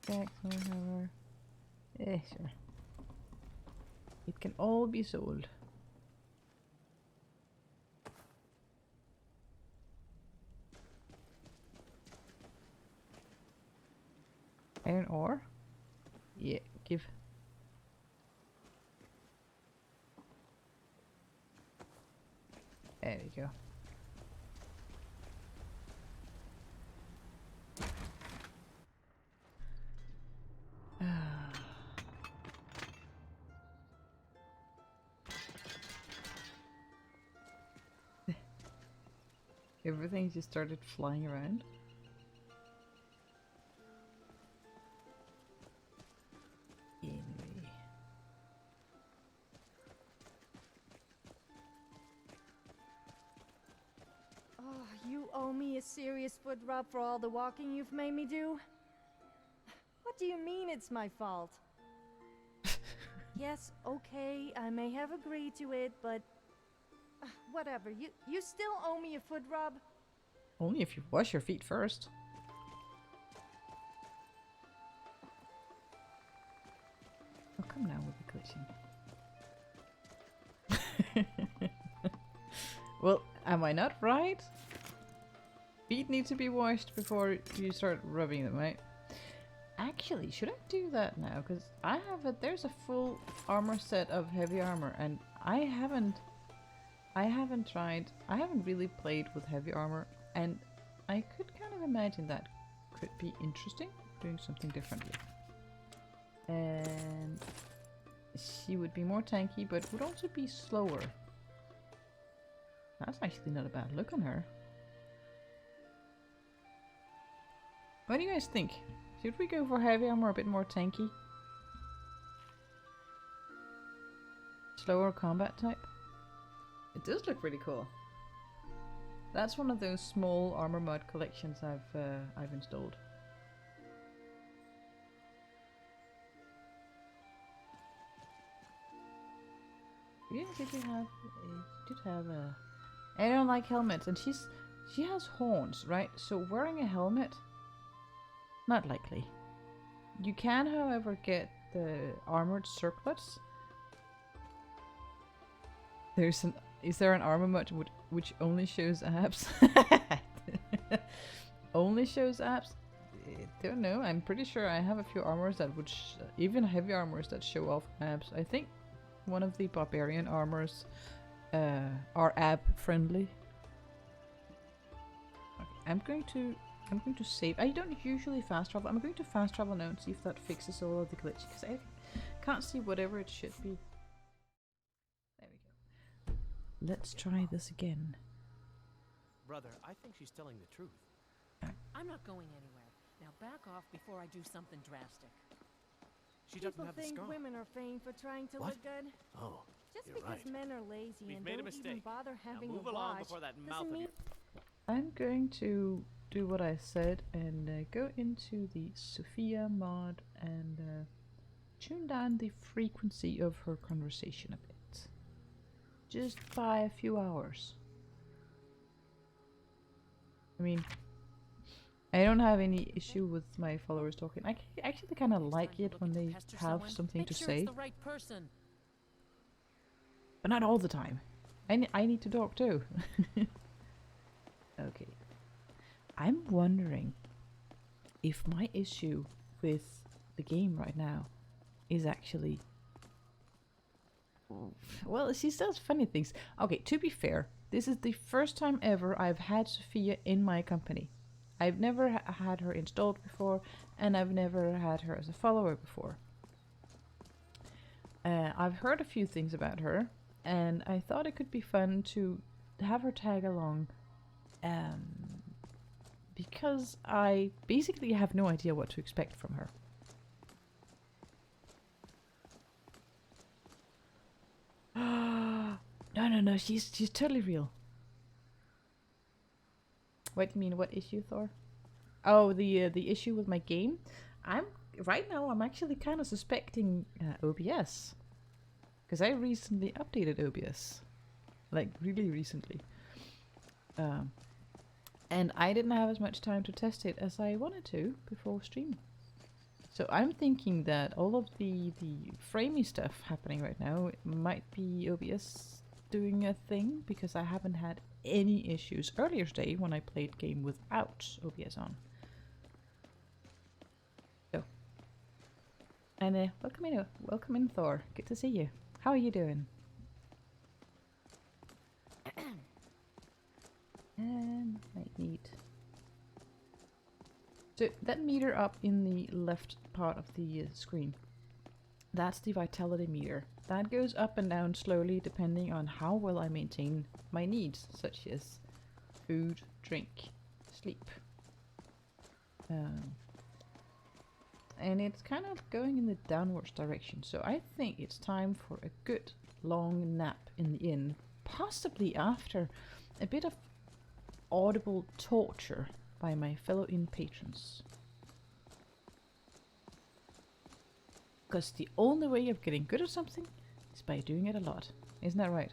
However. Sure. It can all be sold. Iron ore? Yeah, give. There we go. Everything just started flying around. Anyway. Oh, you owe me a serious foot rub for all the walking you've made me do. What do you mean it's my fault? Yes, okay, I may have agreed to it, but whatever. You still owe me a foot rub. Only if you wash your feet first. Oh, come now with the glitching. Well, am I not right? Feet need to be washed before you start rubbing them, right? Actually, should I do that now? Because I have there's a full armor set of heavy armor, and I haven't really played with heavy armor, and I could kind of imagine that could be interesting, doing something differently. And she would be more tanky, but would also be slower. That's actually not a bad look on her. What do you guys think? Should we go for heavy armor, a bit more tanky? Slower combat type? It does look pretty cool. That's one of those small armor mod collections I've installed. Yeah, did you have? Did have a. I don't like helmets, and she has horns, right? So wearing a helmet, not likely. You can, however, get the armored circlets. Is there an armor mod which only shows abs? Only shows abs? Don't know. I'm pretty sure I have a few armors that would, even heavy armors that show off abs. I think one of the barbarian armors are ab friendly. Okay, I'm going to save. I don't usually fast travel. I'm going to fast travel now and see if that fixes all of the glitch, because I can't see whatever it should be. There we go. Let's try this again. Brother, I think she's telling the truth. I'm not going anywhere. Now back off before I do something drastic. She doesn't People have the think scar. women are famed for trying to What? look good. Oh, Just you're because right. men are lazy We've and made a don't even mistake. bother having move a along watch before that doesn't mouth of mean I'm going to do what I said and go into the Sophia mod and tune down the frequency of her conversation a bit. Just by a few hours. I mean, I don't have any issue with my followers talking. I actually kind of like it when they have something to say. The right person. But not all the time. I need to talk too. Okay. I'm wondering if my issue with the game right now is actually... Well, she does funny things. Okay, to be fair, this is the first time ever I've had Sophia in my company. I've never had her installed before, and I've never had her as a follower before. I've heard a few things about her, and I thought it could be fun to have her tag along, because I basically have no idea what to expect from her. No, she's totally real. What do you mean, what issue, Thor? Oh, the issue with my game? Right now I'm actually kind of suspecting OBS. Because I recently updated OBS. Like, really recently. And I didn't have as much time to test it as I wanted to before stream. So I'm thinking that all of the framey stuff happening right now might be OBS doing a thing, because I haven't had any issues earlier today when I played game without OBS on. So, and welcome in, Thor. Good to see you. How are you doing? And might need. So that meter up in the left part of the screen, that's the vitality meter. That goes up and down slowly depending on how well I maintain my needs, such as food, drink, sleep. And it's kind of going in the downwards direction, so I think it's time for a good long nap in the inn, possibly after a bit of audible torture by my fellow inn patrons. Because the only way of getting good at something is by doing it a lot. Isn't that right?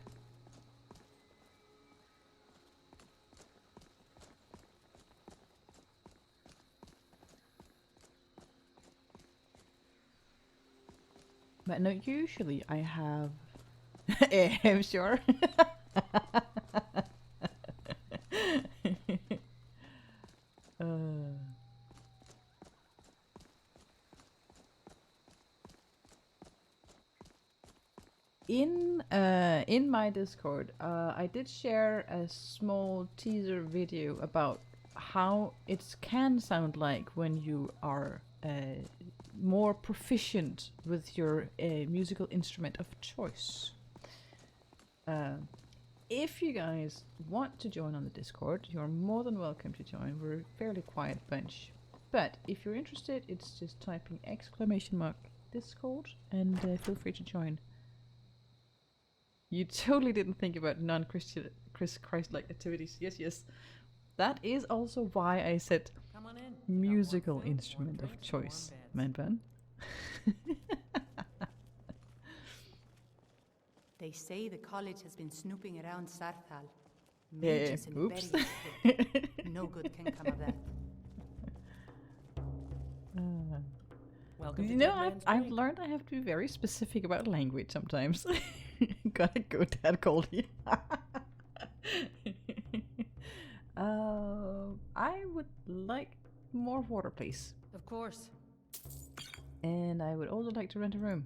But no, usually I have... I'm sure. In my Discord, I did share a small teaser video about how it can sound like when you are more proficient with your musical instrument of choice. If you guys want to join on the Discord, you're more than welcome to join. We're a fairly quiet bunch. But if you're interested, it's just typing !Discord and feel free to join. You totally didn't think about non-Christian, Christ-like activities. Yes, yes. That is also why I said Come on in. musical Got warm food, instrument warm of drinks, warm choice, beds. man bun. They say the college has been snooping around Sarthal. Yeah, Mages and oops. berries. No good can come of that. Welcome You to know, Dead Man's I've Drink. learned I have to be very specific about language sometimes. Gotta go that Goldie. I would like more water, please. Of course. And I would also like to rent a room.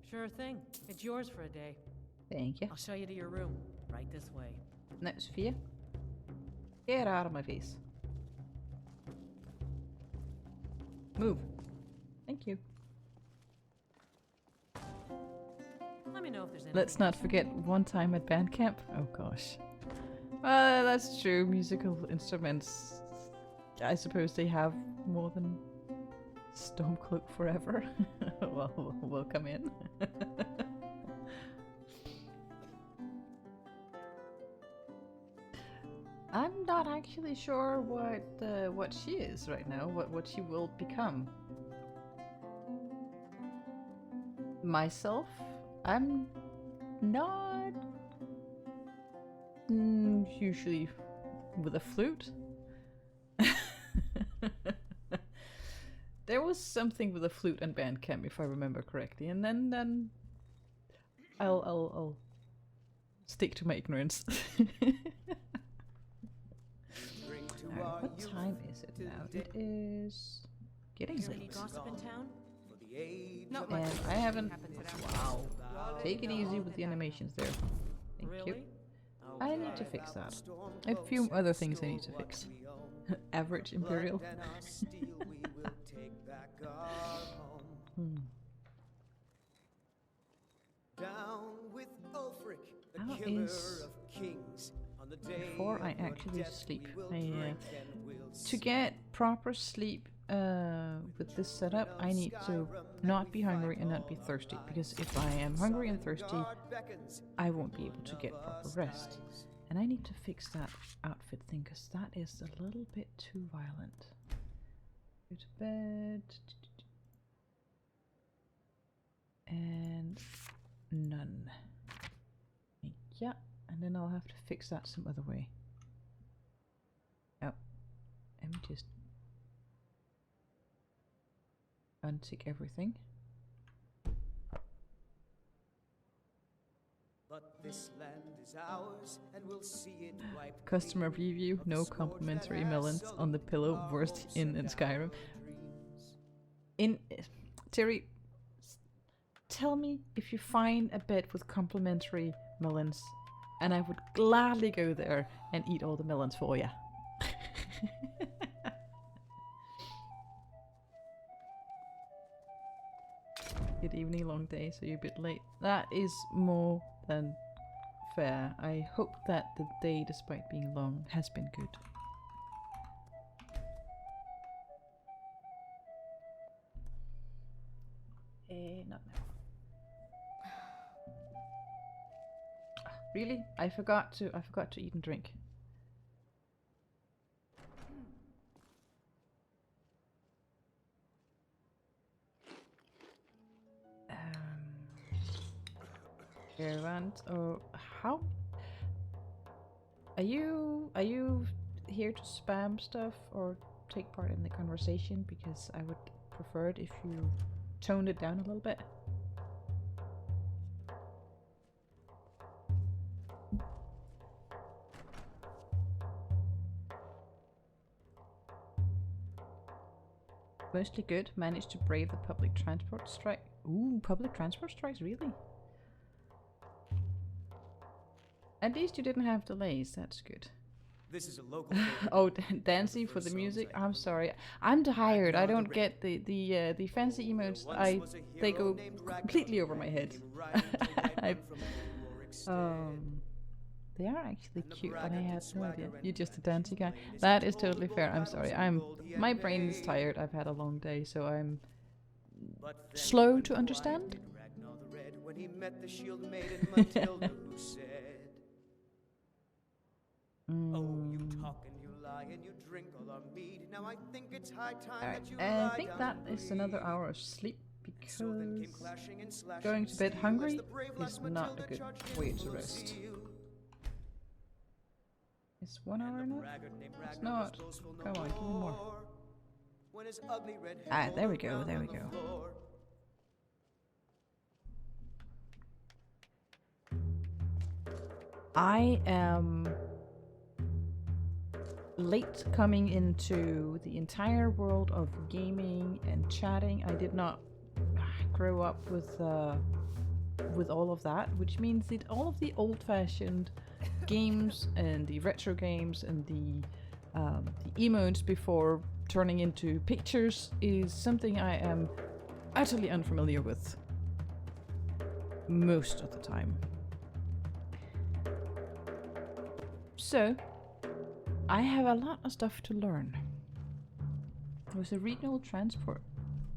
Sure thing. It's yours for a day. Thank you. I'll show you to your room. Right this way. No, Sophia. Get out of my face. Move. Thank you. Let me know if there's anything. Let's not forget one time at band camp. Oh gosh. That's true. Musical instruments. I suppose they have more than Stormcloak forever. Well, we'll come in. I'm not actually sure what she is right now. What she will become. Myself, I'm not usually with a flute. There was something with a flute and band camp, if I remember correctly, and then I'll stick to my ignorance. Alright, what time is it now? It is getting Hear any late. gossip in town? Not And much I haven't. happens at our Wow. Take it easy with the animations there. Thank you. Really? I need to fix that. A few other things I need to fix. Average Imperial. Down with Ulfric, the How killer is- of kings. On the day Before I of our actually death, sleep, we will I, drink and we'll to sing. get proper sleep with this setup, I need to not be hungry and not be thirsty. Because if I am hungry and thirsty, I won't be able to get proper rest. And I need to fix that outfit thing, because that is a little bit too violent. Go to bed. And none. Yeah, and then I'll have to fix that some other way. Oh, let me just untick everything. But this land is ours, and we'll see it wipe Customer clean review, of no the swords complimentary that have melons on the sullied pillow, our worst hopes in and Skyrim. our dreams. In Terry, tell me if you find a bed with complimentary melons, and I would gladly go there and eat all the melons for you. Good evening, long day, so you're a bit late. That is more than fair. I hope that the day, despite being long, has been good. Not now. Really? I forgot to eat and drink. Gervant, or how? Are you here to spam stuff or take part in the conversation? Because I would prefer it if you toned it down a little bit. Mostly good. Managed to brave the public transport strike. Ooh, public transport strikes, really? At least you didn't have delays. That's good. This is a local Oh, Dancy for the music. I'm sorry. I'm tired. I don't get the fancy emotes. They go completely over my head. They are actually cute, and I had no idea. You're just a dancing guy. That is totally fair. I'm sorry. My brain is tired. I've had a long day, so I'm slow to understand. When he met the shield maiden Matilda, who said, "Oh, you talk and you lie and you drink all our mead. Now I think it's high time that you I lie think down that and is another breathe." hour of sleep, because So then came clashing and slashing going to bed steel hungry as the brave is lass not a Matilda good charged in way to full of rest. zeal. Is 1 hour And the enough? braggart named It's Ragnar was not. boastful no Come on, give me more. when his ugly red Ah, hair there we rolled go, around there on we the go. floor. I am late coming into the entire world of gaming and chatting. I did not grow up with all of that, which means that all of the old-fashioned games and the retro games and the emotes before turning into pictures is something I am utterly unfamiliar with most of the time. So, I have a lot of stuff to learn. There's a regional transport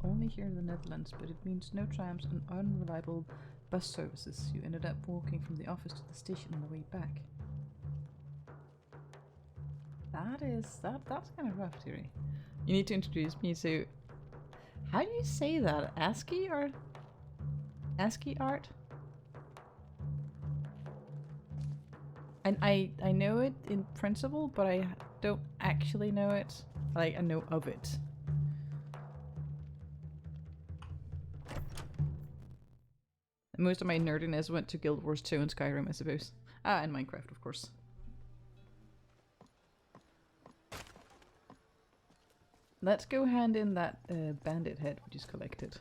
only here in the Netherlands, but it means no trams and unreliable bus services. You ended up walking from the office to the station on the way back. That's kind of rough, Thierry. You need to introduce me to... How do you say that? ASCII or... ASCII art? And I know it in principle, but I don't actually know it. Like, I know of it. Most of my nerdiness went to Guild Wars 2 and Skyrim, I suppose. Ah, and Minecraft, of course. Let's go hand in that bandit head we just collected.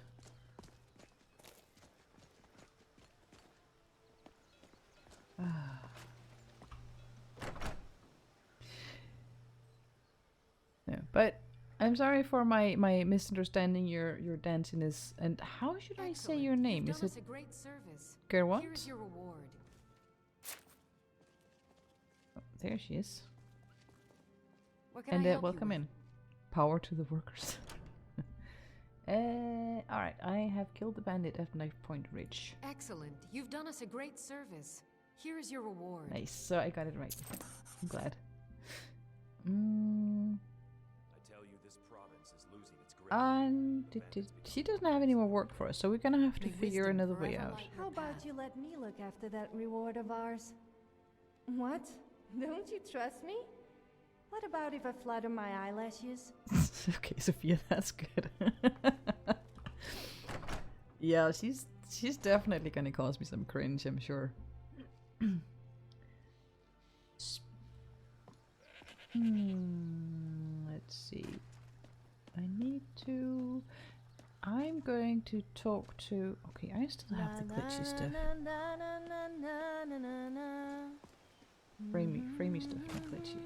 No, but I'm sorry for my misunderstanding your danciness. And how should I say your name? You've Is done it us a great service. Gerwant? Here's your reward. Oh, there she is. What can And I help welcome you in. Power to the workers. Alright, I have killed the bandit at Knife Point Ridge. with? Excellent. You've done us a great service. Here is your reward. Nice, so I got it right. I'm glad. I tell you, this province is losing its grip. She doesn't have any more work for us, so we're gonna have to May figure wisdom another way forever out. light your How about path. you let me look after that reward of ours? What? Don't you trust me? What about if I flutter my eyelashes? Okay, Sophia, that's good. Yeah, she's definitely gonna cause me some cringe, I'm sure. Let's see. I'm going to talk to... Okay, I still have the glitchy stuff. Framey stuff, not glitchy.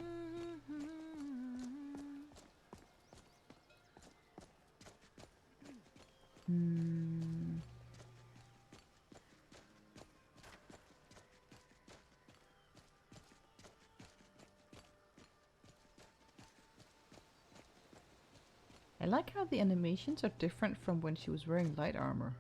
I like how the animations are different from when she was wearing light armor.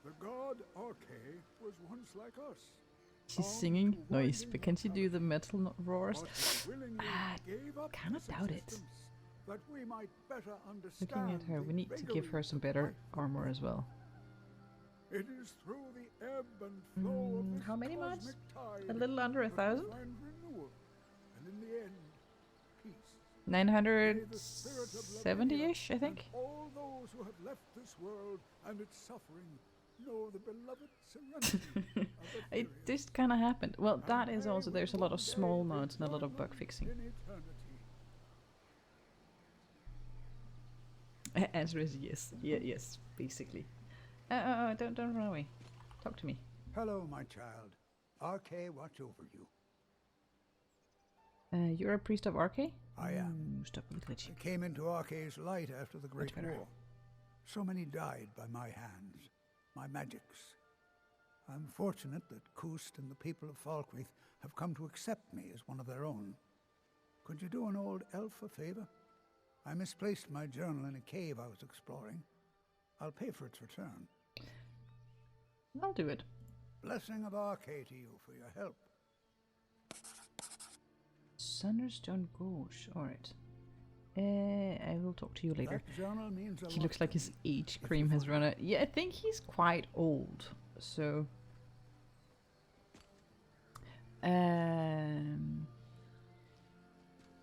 The god Arche was once like us. She's singing? Nice, but can she do the metal roars? But willingly gave up Kinda this doubt it. existence that we might better understand Looking at her, we the need to give her vagaries some of better life. armor as well. It is through the ebb and flow of this How many mods? cosmic tide A little under that we 1,000? find renewal, and in the end, peace. May the spirit of 970-ish, I Lavinia think. and all those who have left this world and its suffering know the beloved serenity of It Etheria. just kind of happened. Well, And that is may also, we there's a lot one of day small mods and a lot of rejoin bug them fixing. in eternity. Answer is yes. Yeah, yes, basically. Don't run away. Talk to me. Hello, my child. Arche watch over you. You're a priest of Arche? I am. Ooh, stop with glitchy. I came into Arche's light after the Great better. War. So many died by my hands, my magics. I'm fortunate that Kust and the people of Falkreath have come to accept me as one of their own. Could you do an old elf a favor? I misplaced my journal in a cave I was exploring. I'll pay for its return. I'll do it. Blessing of Arche to you for your help. Sunderstone Gauche. Alright. I will talk to you later. That journal means a He lot looks to like his me. age If cream you has find run out. Yeah, I think he's quite old. So...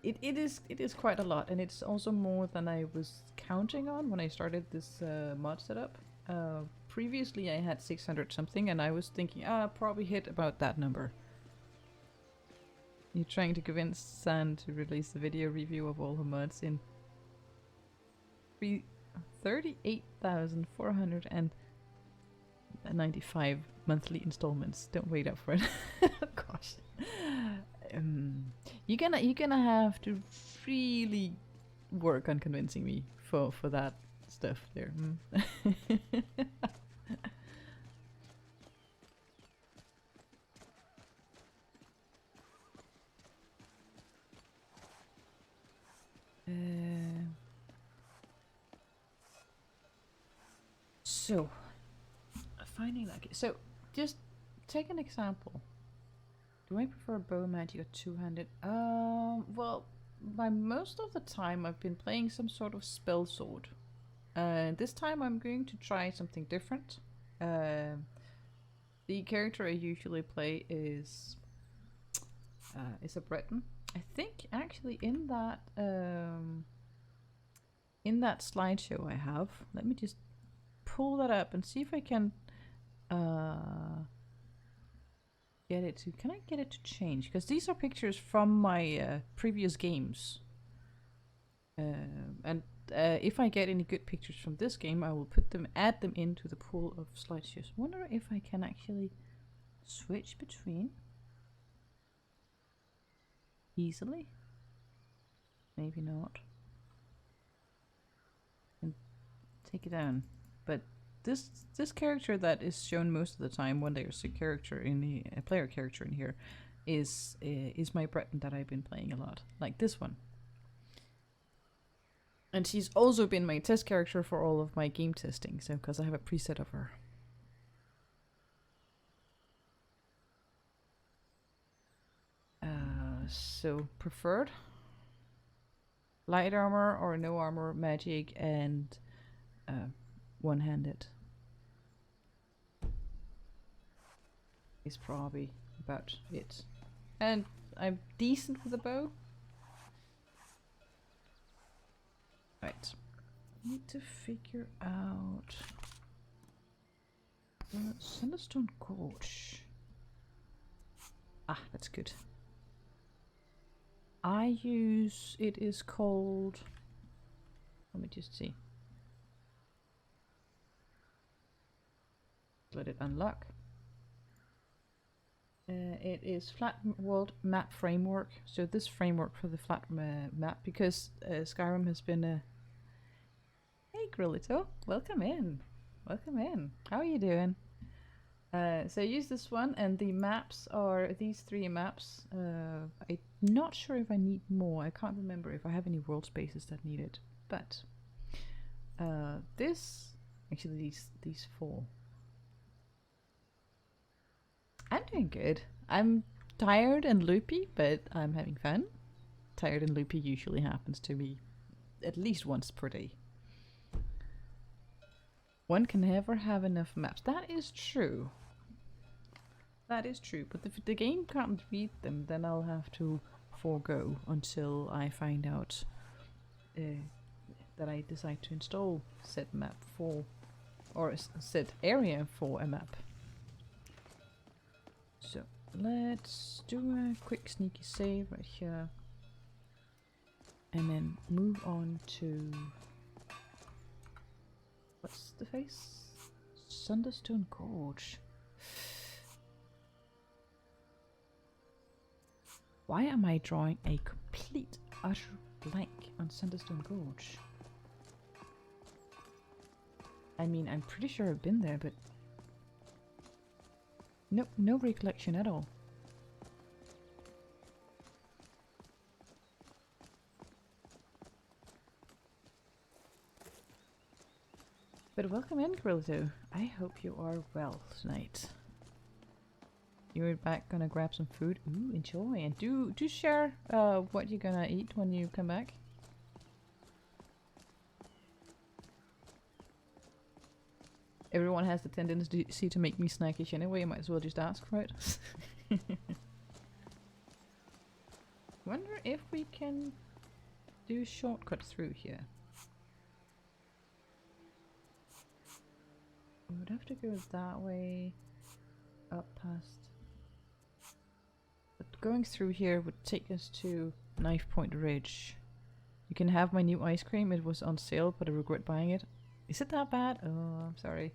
It is quite a lot, and it's also more than I was counting on when I started this mod setup. Previously I had 600 something, and I was thinking, I'll probably hit about that number. You're trying to convince San to release a video review of all her mods in 38,495 monthly installments. Don't wait up for it. Gosh. You're gonna have to really work on convincing me for that stuff there. So, finding lucky. So, just take an example. Do I prefer bow magic or two-handed? Well, by most of the time I've been playing some sort of spell sword. This time I'm going to try something different. The character I usually play is a Breton. I think actually in that slideshow I have, let me just pull that up and see if I can get it to. Can I get it to change? Because these are pictures from my previous games, and if I get any good pictures from this game, I will add them into the pool of slideshows. Wonder if I can actually switch between easily. Maybe not. And take it down. But this character that is shown most of the time when there's a character in a player character in here is my Breton that I've been playing a lot, like this one. And she's also been my test character for all of my game testing, so because I have a preset of her. So preferred light armor or no armor magic and one-handed is probably about it. And I'm decent with a bow. Right. Need to figure out Thunderstone Gorge. Ah, that's good. It is called, let me just see. Let it unlock. It is Flat World Map Framework. So this framework for the flat map, because Skyrim has been a... Hey Grillito, welcome in. Welcome in. How are you doing? So I use this one, and the maps are these 3 maps. I'm not sure if I need more. I can't remember if I have any world spaces that need it. But actually these 4. I'm doing good. I'm tired and loopy, but I'm having fun. Tired and loopy usually happens to me at least once per day. One can never have enough maps. That is true. That is true, but if the game can't read them, then I'll have to forego until I find out that I decide to install said map for, or said area for a map. So let's do a quick sneaky save right here, and then move on to, what's the face? Thunderstone Gorge. Why am I drawing a complete utter blank on Thunderstone Gorge? I mean, I'm pretty sure I've been there, but no recollection at all. But welcome in, Grillito. I hope you are well tonight. You're back, gonna grab some food. Ooh, enjoy, and do share what you're gonna eat when you come back. Everyone has the tendency to make me snackish anyway. I might as well just ask for it. Wonder if we can do shortcuts through here. We would have to go that way, up past. But going through here would take us to Knife Point Ridge. You can have my new ice cream. It was on sale, but I regret buying it. Is it that bad? Oh, I'm sorry.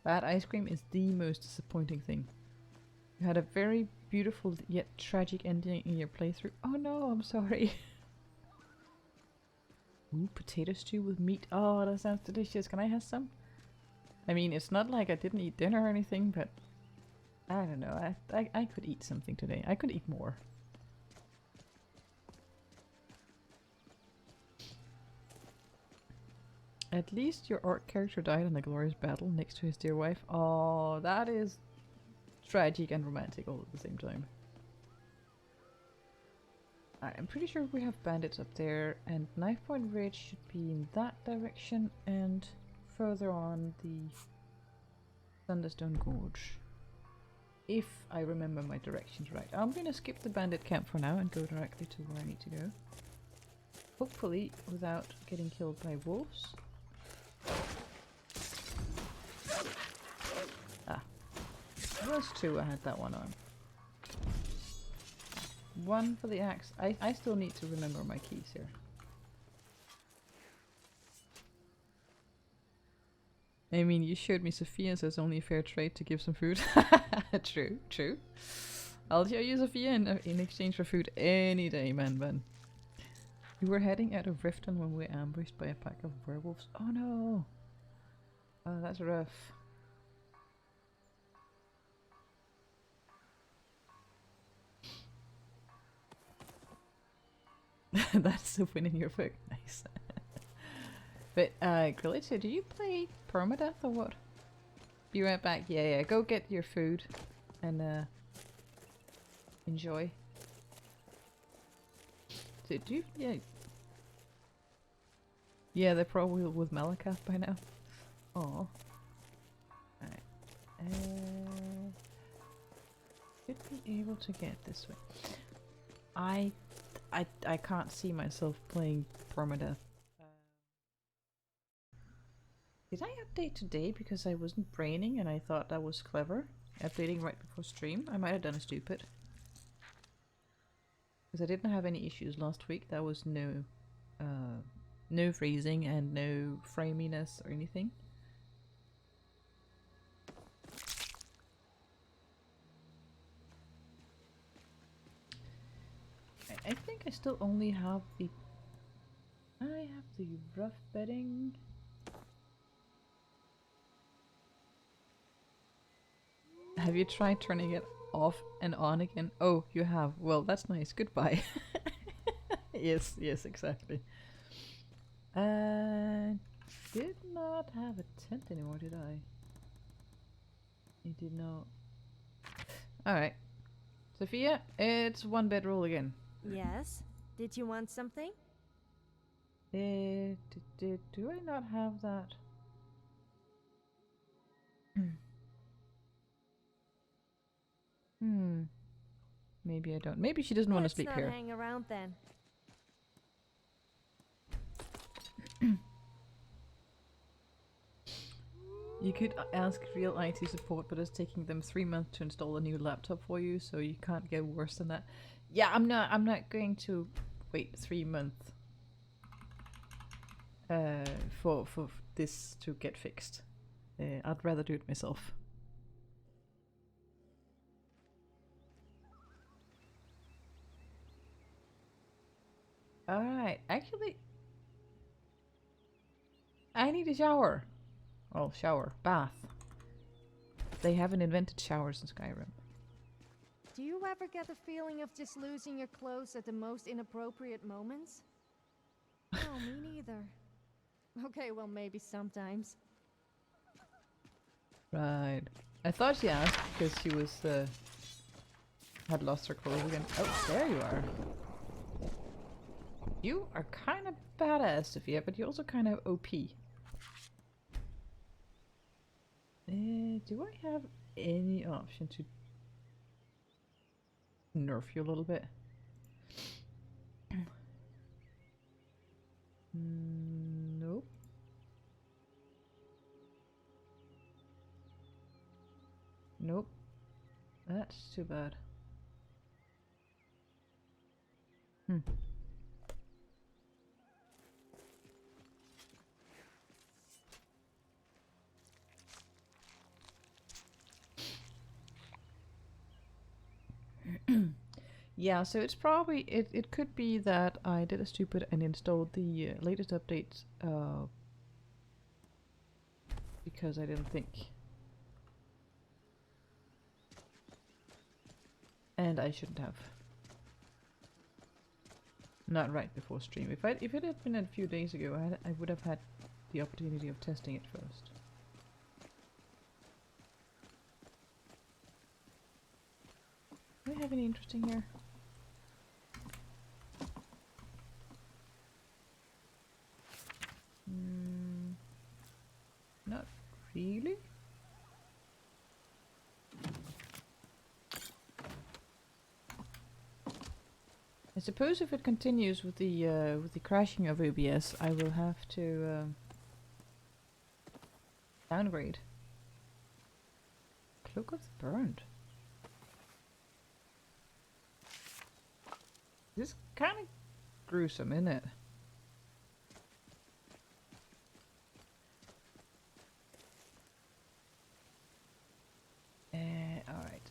Bad ice cream is the most disappointing thing. You had a very beautiful yet tragic ending in your playthrough. Oh no, I'm sorry. Ooh, potato stew with meat. Oh, that sounds delicious. Can I have some? I mean, it's not like I didn't eat dinner or anything, but I don't know. I could eat something today. I could eat more. At least your orc character died in a glorious battle next to his dear wife. Oh, that is tragic and romantic all at the same time. I'm pretty sure we have bandits up there, and Knife Point Ridge should be in that direction, and further on the Thunderstone Gorge. If I remember my directions right. I'm gonna skip the bandit camp for now and go directly to where I need to go. Hopefully without getting killed by wolves. Ah. Those two I had that one on. One for the axe. I still need to remember my keys here. I mean, you showed me Sophia, so it's only a fair trade to give some food. True, true. I'll show you Sophia in exchange for food any day, man. We were heading out of Riften when we were ambushed by a pack of werewolves. Oh no! Oh, that's rough. That's the win in your book. Nice. But, Grillitza, do you play permadeath or what? Be right back. Yeah, go get your food and, enjoy. So, do you, yeah. Yeah, they're probably with Malakath by now. Aw. Alright. Should be able to get this way. I can't see myself playing permadeath. Did I update today because I wasn't braining and I thought that was clever? Updating right before stream? I might have done a stupid. Because I didn't have any issues last week. There was no freezing and no framiness or anything. I think I still only have the... I have the rough bedding. Have you tried turning it off and on again? Oh, you have. Well, that's nice. Goodbye. Yes, exactly. Did not have a tent anymore, did I? You did not. Alright. Sophia, it's one bed rule again. Yes? Did you want something? Do I not have that? Maybe I don't. Maybe she doesn't want to sleep here. Let's not hang around then. You could ask real IT support, but it's taking them 3 months to install a new laptop for you, so you can't get worse than that. Yeah, I'm not going to wait 3 months for this to get fixed. I'd rather do it myself. Alright, actually I need a shower. Well, shower. Bath. They haven't invented showers in Skyrim. Do you ever get the feeling of just losing your clothes at the most inappropriate moments? No, me neither. Okay, well maybe sometimes. Right. I thought she asked because she was had lost her clothes again. Oh, there you are. You are kind of badass, Sophia, but you're also kind of OP. Do I have any option to nerf you a little bit? Nope. Nope. That's too bad. Yeah, so it's probably it could be that I did a stupid and installed the latest update because I didn't think. And I shouldn't have. Not right before stream. If it had been a few days ago, I would have had the opportunity of testing it first. Do we have any interesting here? Not really. I suppose if it continues with the crashing of OBS, I will have to downgrade. Cloak of the Burned. This is kind of gruesome, isn't it? Alright.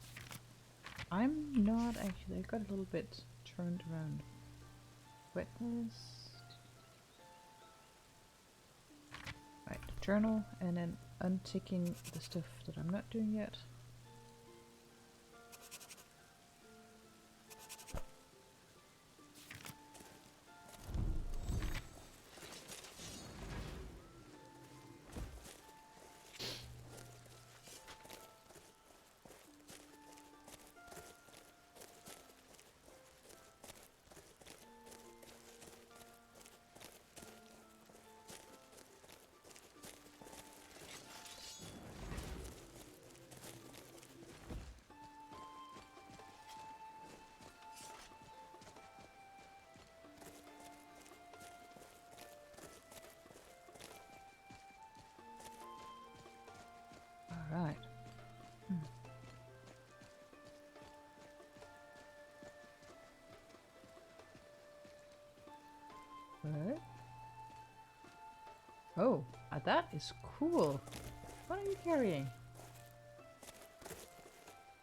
I'm not actually, I got a little bit turned around. Witness. Right, journal, and then unticking the stuff that I'm not doing yet. Alright. What? Oh, that is cool. What are you carrying?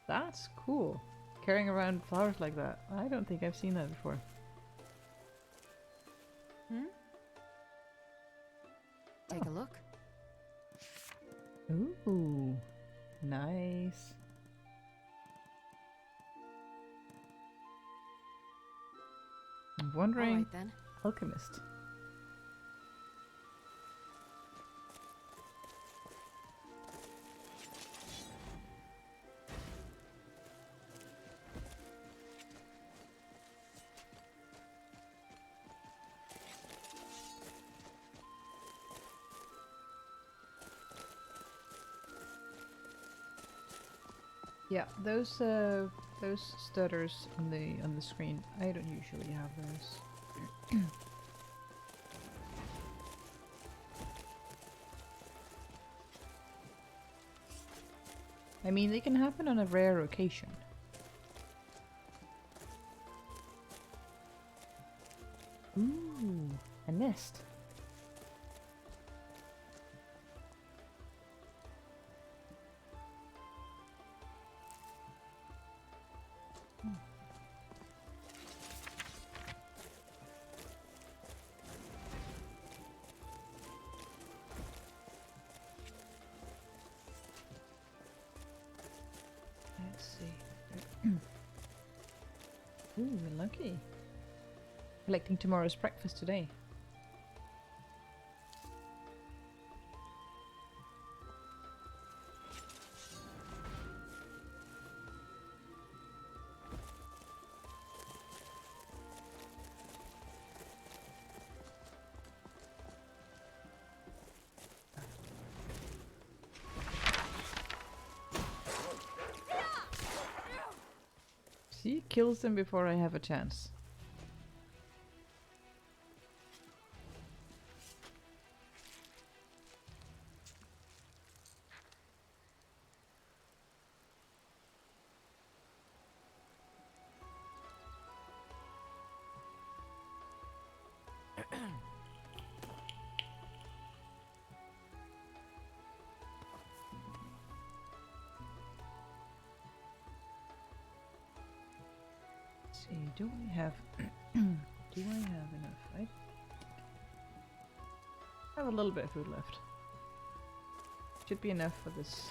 That's cool. Carrying around flowers like that. I don't think I've seen that before. Take a look. Ooh, nice. I'm wondering, All right then. alchemist. Yeah, those stutters on the screen. I don't usually have those. I mean, they can happen on a rare occasion. Ooh, a nest. Let's see. Ooh, lucky. Collecting tomorrow's breakfast today. See, kills them before I have a chance. see, do I have do I have enough? I have a little bit of food left. Should be enough for this.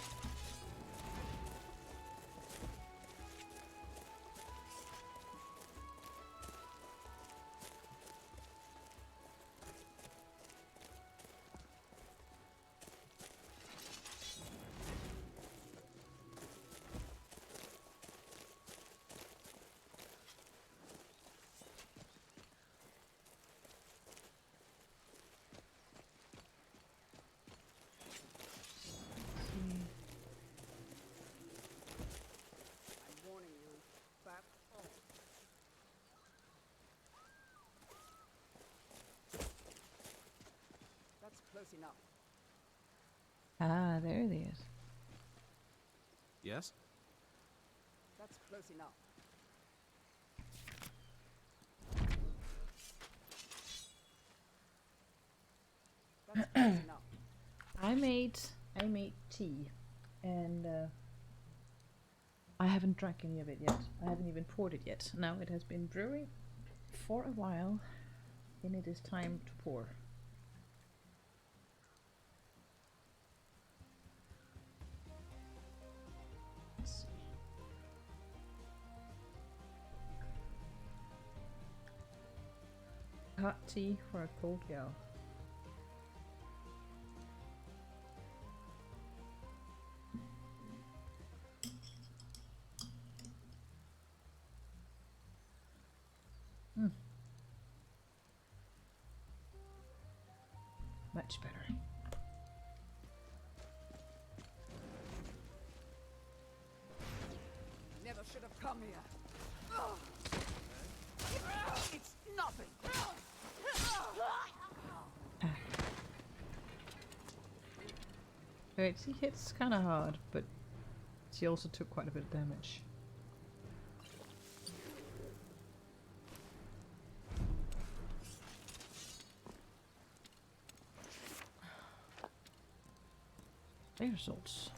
Close enough. Ah, there it is. Yes? That's close enough. That's close enough. I made tea, and I haven't drank any of it yet. I haven't even poured it yet. Now it has been brewing for a while, and it is time to pour. Let's see. Hot tea for a cold gal. Much better. Never should have come here. It's nothing. Right, he hits kind of hard, but she also took quite a bit of damage. Air salts.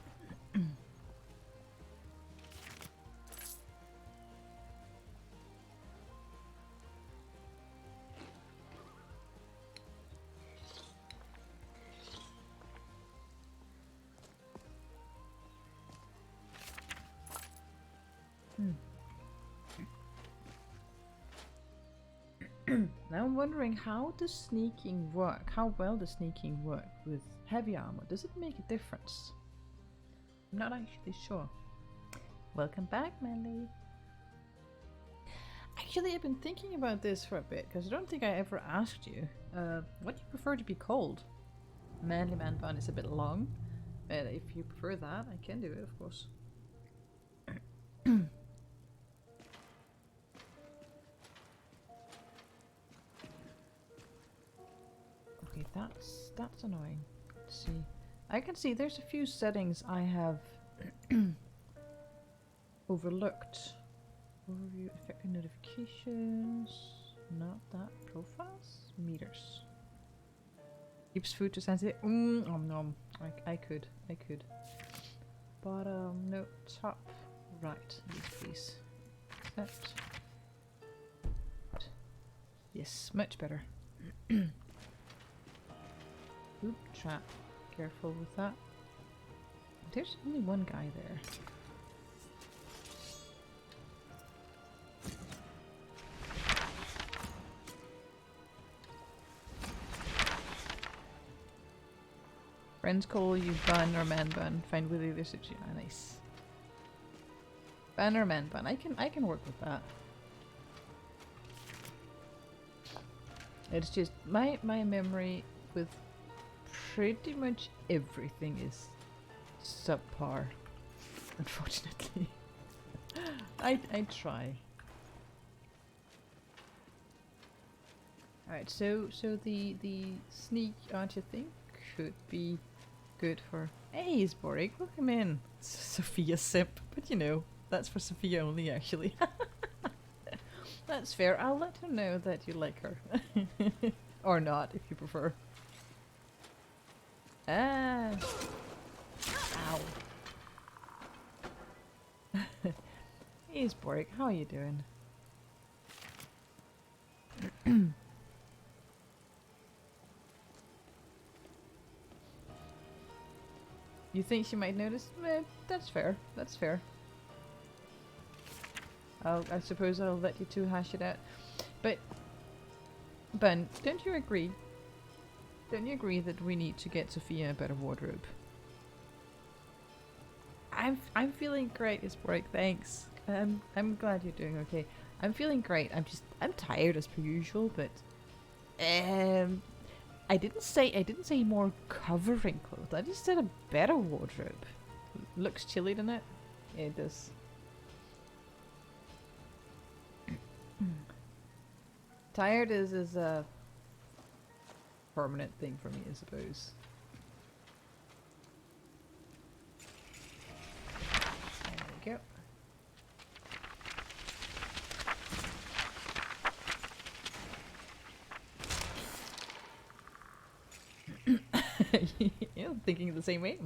Now I'm wondering, how does sneaking work? How well does sneaking work with heavy armor? Does it make a difference? I'm not actually sure. Welcome back, Manly. Actually, I've been thinking about this for a bit, because I don't think I ever asked you. What do you prefer to be called? Manly Man Bun is a bit long, but if you prefer that, I can do it, of course. Okay, that's annoying. Let's see. I can see there's a few settings I have overlooked. Overview, effective notifications. Not that. Profiles? Meters. Keeps food to sensitive. Nom. I could. Bottom, no, top, right. Yes, please. Set. Yes, much better. Oop, trap. Careful with that. There's only one guy there. Friends call you Bun or Man Bun. Find with either suits you. Ah, nice. Bun or Man Bun. I can work with that. It's just my memory with pretty much everything is subpar, unfortunately. I try. Alright, so the sneak archer thing could be good for... Hey, Sborg, welcome in. Sophia simp, but you know, that's for Sophia only, actually. That's fair. I'll let her know that you like her. Or not, if you prefer. Ah. Ow. Hey, Sborg, how are you doing? You think she might notice? That's fair. That's fair. I suppose I'll let you two hash it out. But, Ben, don't you agree? Don't you agree that we need to get Sophia a better wardrobe? I'm feeling great, Isbrook, thanks. I'm glad you're doing okay. I'm feeling great. I'm tired as per usual, but I didn't say more covering clothes. I just said a better wardrobe. Looks chilly, doesn't it? Yeah, it does. Tired is a permanent thing for me, I suppose. There we go. You're thinking the same way.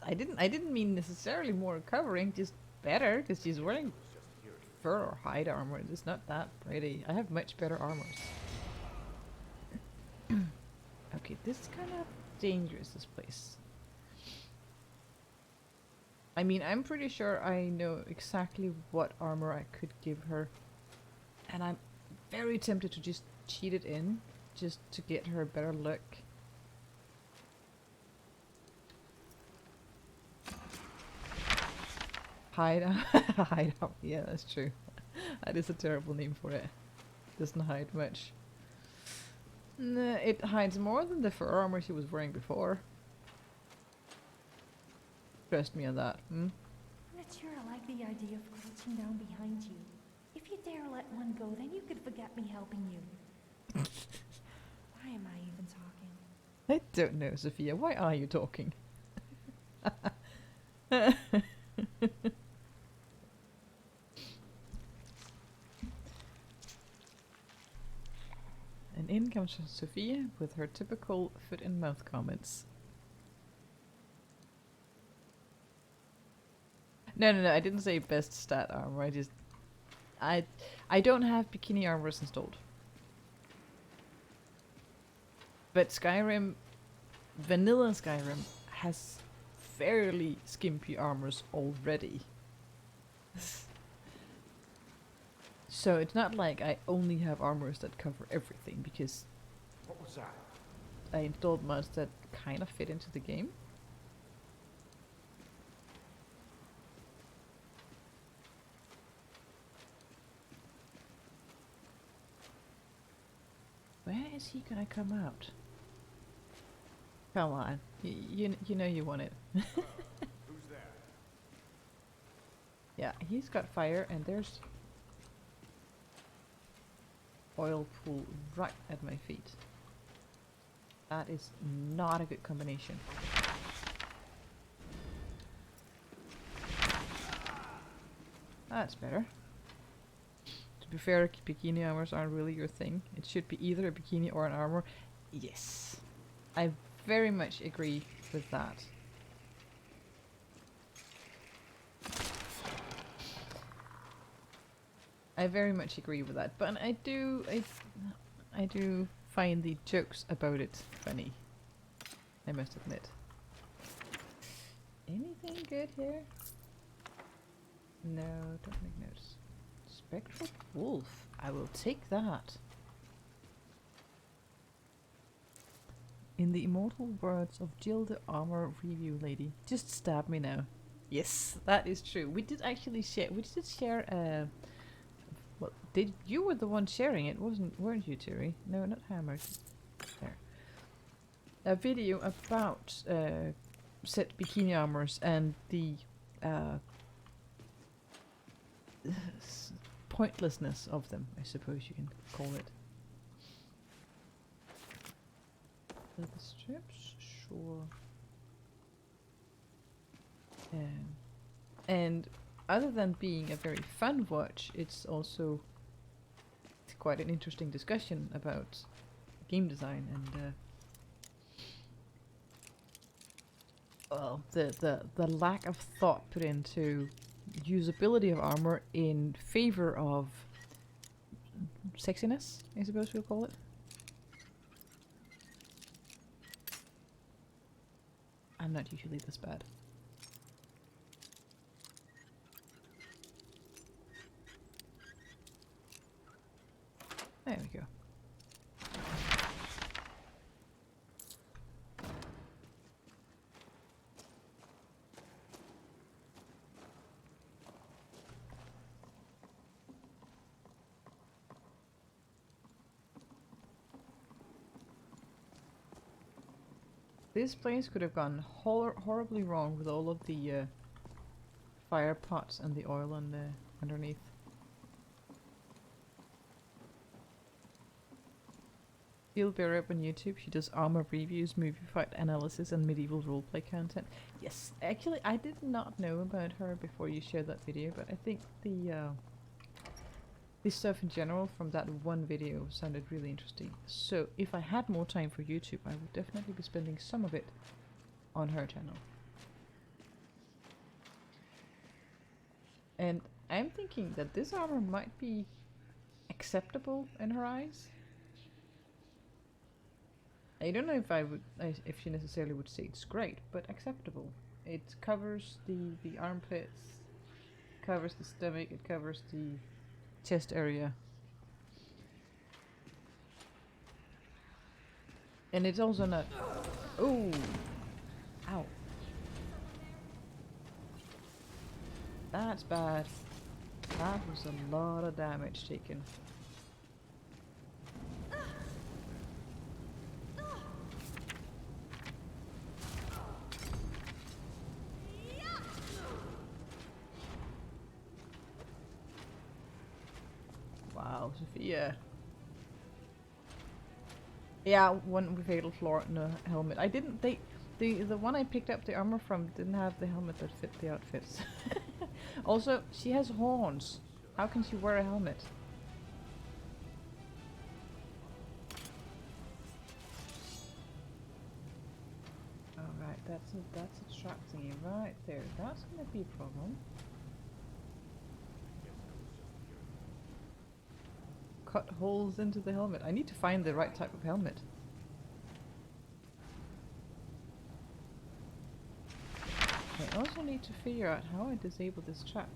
I didn't mean necessarily more covering, just better, because she's wearing fur or hide armor. It's not that pretty. I have much better armors. Okay, this is kind of dangerous, this place. I mean, I'm pretty sure I know exactly what armor I could give her, and I'm very tempted to just cheat it in, just to get her a better look. Hide hide up. Yeah, that's true. That is a terrible name for it. Doesn't hide much. Nah, it hides more than the fur armor she was wearing before. Trust me on that. I'm not sure I like the idea of crouching down behind you. If you dare let one go, then you could forget me helping you. Why am I even talking? I don't know, Sophia. Why are you talking? And in comes Sophia with her typical foot and mouth comments. No, I didn't say best stat armor. I don't have bikini armors installed. But Skyrim, vanilla Skyrim, has fairly skimpy armors already. So it's not like I only have armors that cover everything, because What was that? I installed mods that kind of fit into the game. Where is he gonna come out? Come on, you know you want it. Who's there? Yeah, he's got fire, and there's oil pool right at my feet. That is not a good combination. That's better. To be fair, bikini armors aren't really your thing. It should be either a bikini or an armor. Yes, I very much agree with that. I very much agree with that, but I do find the jokes about it funny, I must admit. Anything good here? No, don't make notes. Spectral Wolf, I will take that. In the immortal words of Jill the Armor Review Lady, just stab me now. Yes, that is true. We did actually share. We did share. Well, you were the one sharing it, weren't you, Terry? No, not Hammered. There. A video about set bikini armors and the pointlessness of them, I suppose you can call it. Leather strips, sure. And other than being a very fun watch, it's also quite an interesting discussion about game design and well, the lack of thought put into usability of armor in favor of sexiness, I suppose we'll call it. I'm not usually this bad. There we go. This place could have gone horribly wrong with all of the fire pots and the oil on the underneath. Feel Bear up on YouTube. She does armor reviews, movie fight analysis, and medieval roleplay content. Yes, actually, I did not know about her before you shared that video, but I think the stuff in general from that one video sounded really interesting. So if I had more time for YouTube, I would definitely be spending some of it on her channel. And I'm thinking that this armor might be acceptable in her eyes. I don't know if if she necessarily would say it's great, but acceptable. It covers the armpits, covers the stomach, it covers the chest area. And it's also not... Oh! Ow. That's bad. That was a lot of damage taken. Wow, Sophia. Yeah, one with fatal flaw and a helmet. I didn't. The one I picked up the armor from didn't have the helmet that fit the outfits. Also, she has horns. How can she wear a helmet? Alright, that's a trap thingy right there. That's gonna be a problem. Cut holes into the helmet. I need to find the right type of helmet. I also need to figure out how I disable this trap.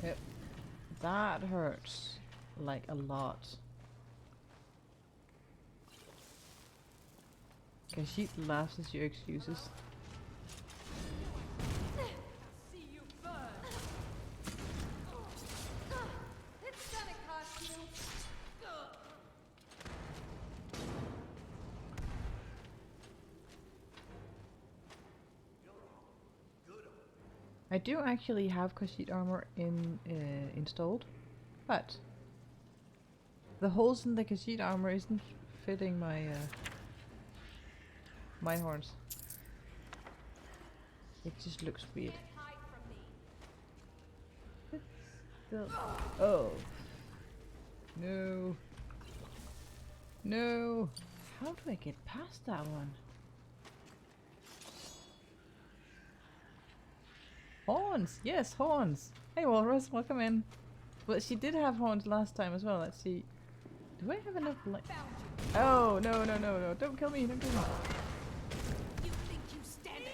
Yep. That hurts. Like a lot. Okay, she laughs at your excuses. I do actually have Khajiit armor installed, but the holes in the Khajiit armor isn't fitting my my horns. It just looks weird. It's still... Oh no, no! How do I get past that one? Horns! Yes, horns! Hey Walrus, welcome in. Well, she did have horns last time as well. Let's see. Do I have enough light? Oh, no, no, no, no. Don't kill me, don't kill me. You think you stand a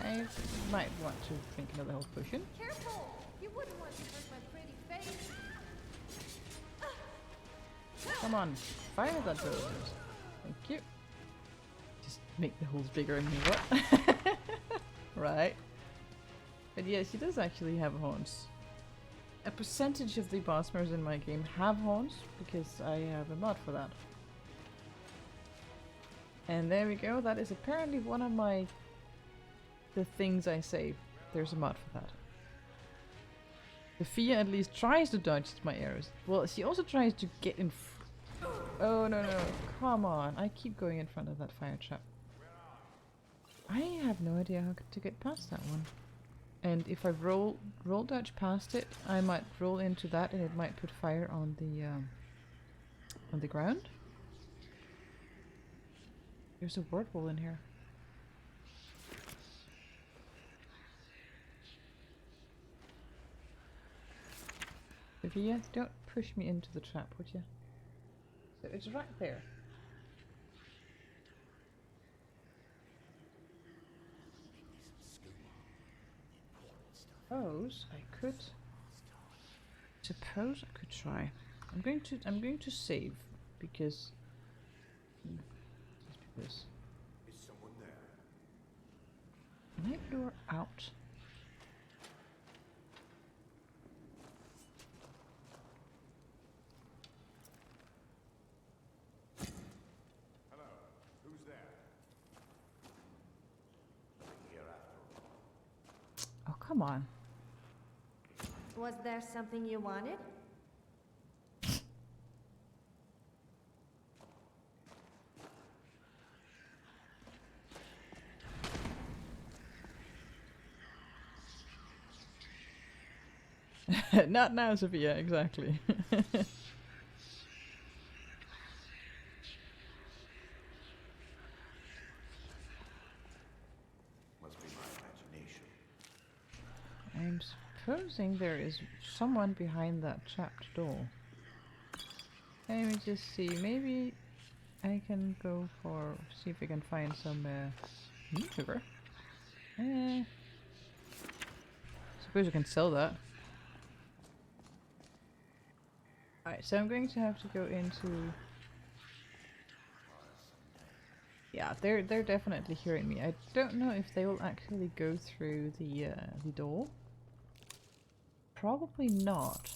chance? I might want to drink another health potion. Careful! You wouldn't want to hurt my pretty face. Come on, fire that bulldozer. Thank you. Just make the holes bigger and what? Right. But yeah, she does actually have horns. A percentage of the boss members in my game have horns, because I have a mod for that. And there we go, that is apparently one of the things I save. There's a mod for that. Sophia at least tries to dodge my arrows. Well, she also tries to get in Oh no no, come on, I keep going in front of that fire trap. I have no idea how to get past that one. And if I roll dodge past it, I might roll into that and it might put fire on the ground. There's a word wall in here. Sophia, don't push me into the trap, would you? So it's right there. Suppose I could try. I'm going to save because Is someone there? night door out. Hello, who's there? Nothing here after all. Oh, come on. Was there something you wanted? Not now, Sophia, exactly. Must be my imagination. I'm supposing there is someone behind that trapped door. Let me just see, maybe I can go for, see if I can find some sugar. Suppose I can sell that. Alright, so I'm going to have to go into... Yeah, they're definitely hearing me. I don't know if they will actually go through the door. Probably not.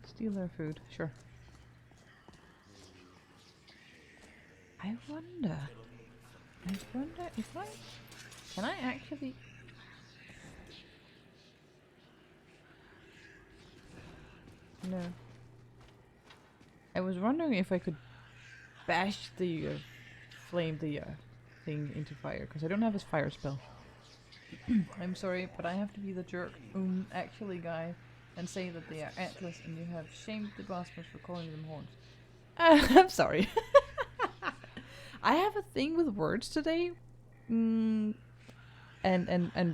Steal their food, sure. I wonder if I... Can I actually... No. I was wondering if I could bash the flame, the thing into fire, because I don't have his fire spell. I'm sorry, but I have to be the jerk, actually guy, and say that they are atlas and you have shamed the bastards for calling them horns. I'm sorry. I have a thing with words today. And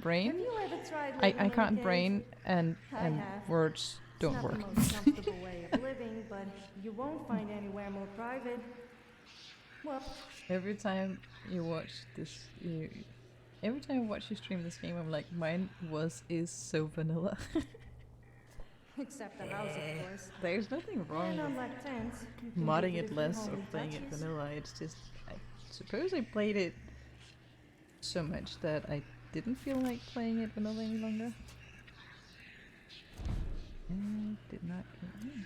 brain. Have you ever tried I living in a can't cave? and I have. words don't It's work. not the most comfortable way of living, but you won't find anywhere more private. Well, Every time you watch this, every time I watch you stream this game, I'm like, mine is so vanilla. except the house, of course. There's nothing wrong And with unlike tents, you can modding give it a few less or homely playing it touches. vanilla. It's just, I suppose I played it so much that I didn't feel like playing it vanilla any longer. Did not kill me.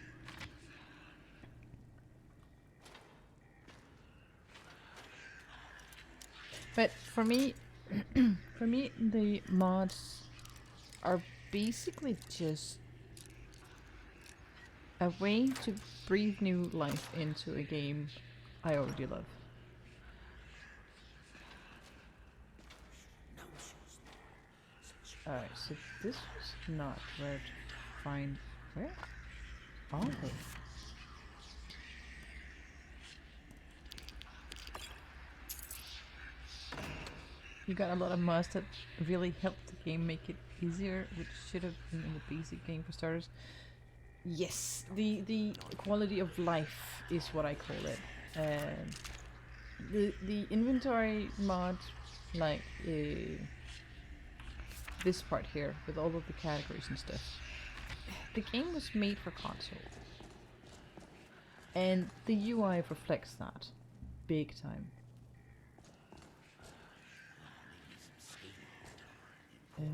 But for me, the mods are basically just a way to breathe new life into a game I already love. Alright, so this was not where to find... Where are they? You got a lot of mods that really helped the game make it easier, which should have been in the basic game for starters. Yes, the quality of life is what I call it. The inventory mod, like this part here with all of the categories and stuff. The game was made for console, and the UI reflects that big time. Oh,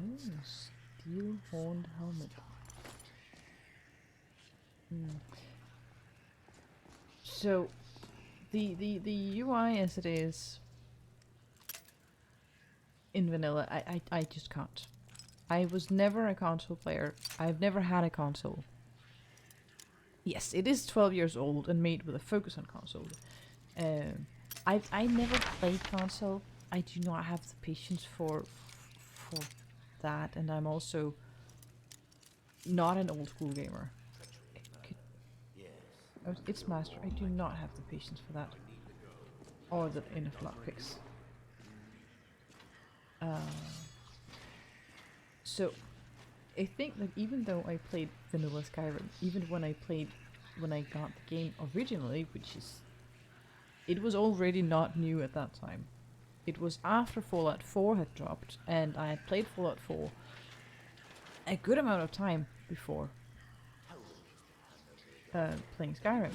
steel horned helmet. So, the UI as it is in vanilla, I just can't. I was never a console player. I've never had a console. Yes, it is 12 years old and made with a focus on console. I never played console. I do not have the patience for that, and I'm also not an old school gamer. It's master. I do not have the patience for that, or the enough lockpicks. So I think that even though I played vanilla Skyrim, even when I got the game originally, it was already not new at that time. It was after Fallout 4 had dropped, and I had played Fallout 4 a good amount of time before playing Skyrim.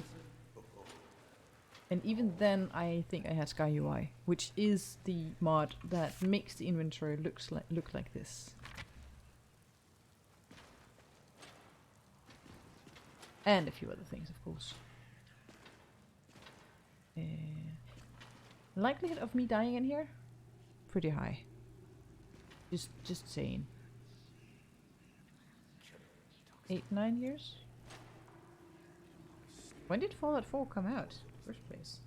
And even then, I think I had Sky UI, which is the mod that makes the inventory look like this. And a few other things, of course. Likelihood of me dying in here? Pretty high. Just saying. 8-9 years? When did Fallout 4 come out? First place.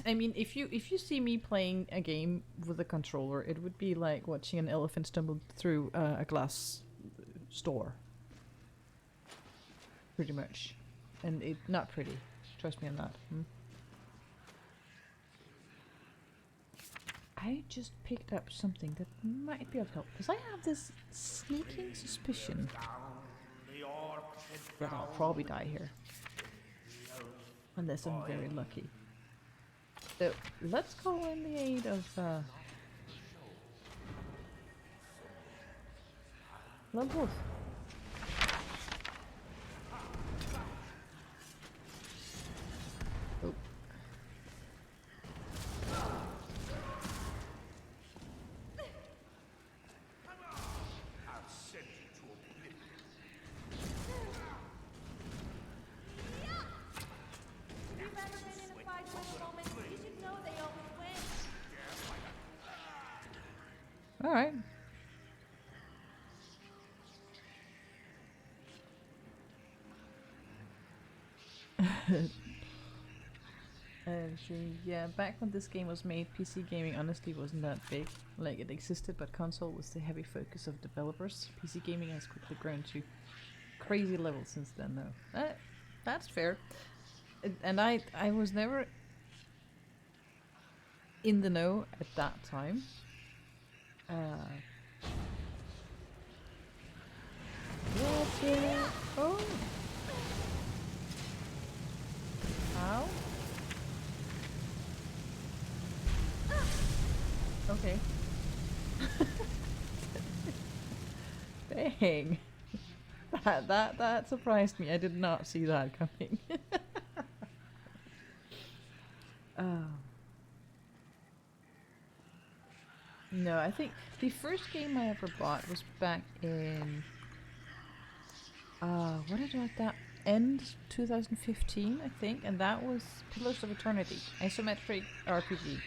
I mean, if you see me playing a game with a controller, it would be like watching an elephant stumble through a glass store. Pretty much. And it's not pretty. Trust me on that. I just picked up something that might be of help, because I have this sneaking suspicion that I'll probably die here. Unless I'm very lucky. So, let's call in the aid of, Love Wolf. Oh. Alright. Yeah, back when this game was made, PC gaming honestly wasn't that big. Like, it existed, but console was the heavy focus of developers. PC gaming has quickly grown to crazy levels since then, though. That's fair. And I was never in the know at that time. Oh! Ow! Okay. Dang. That surprised me. I did not see that coming. No, I think the first game I ever bought was back in what did that end 2015, I think, and that was Pillars of Eternity, isometric RPG.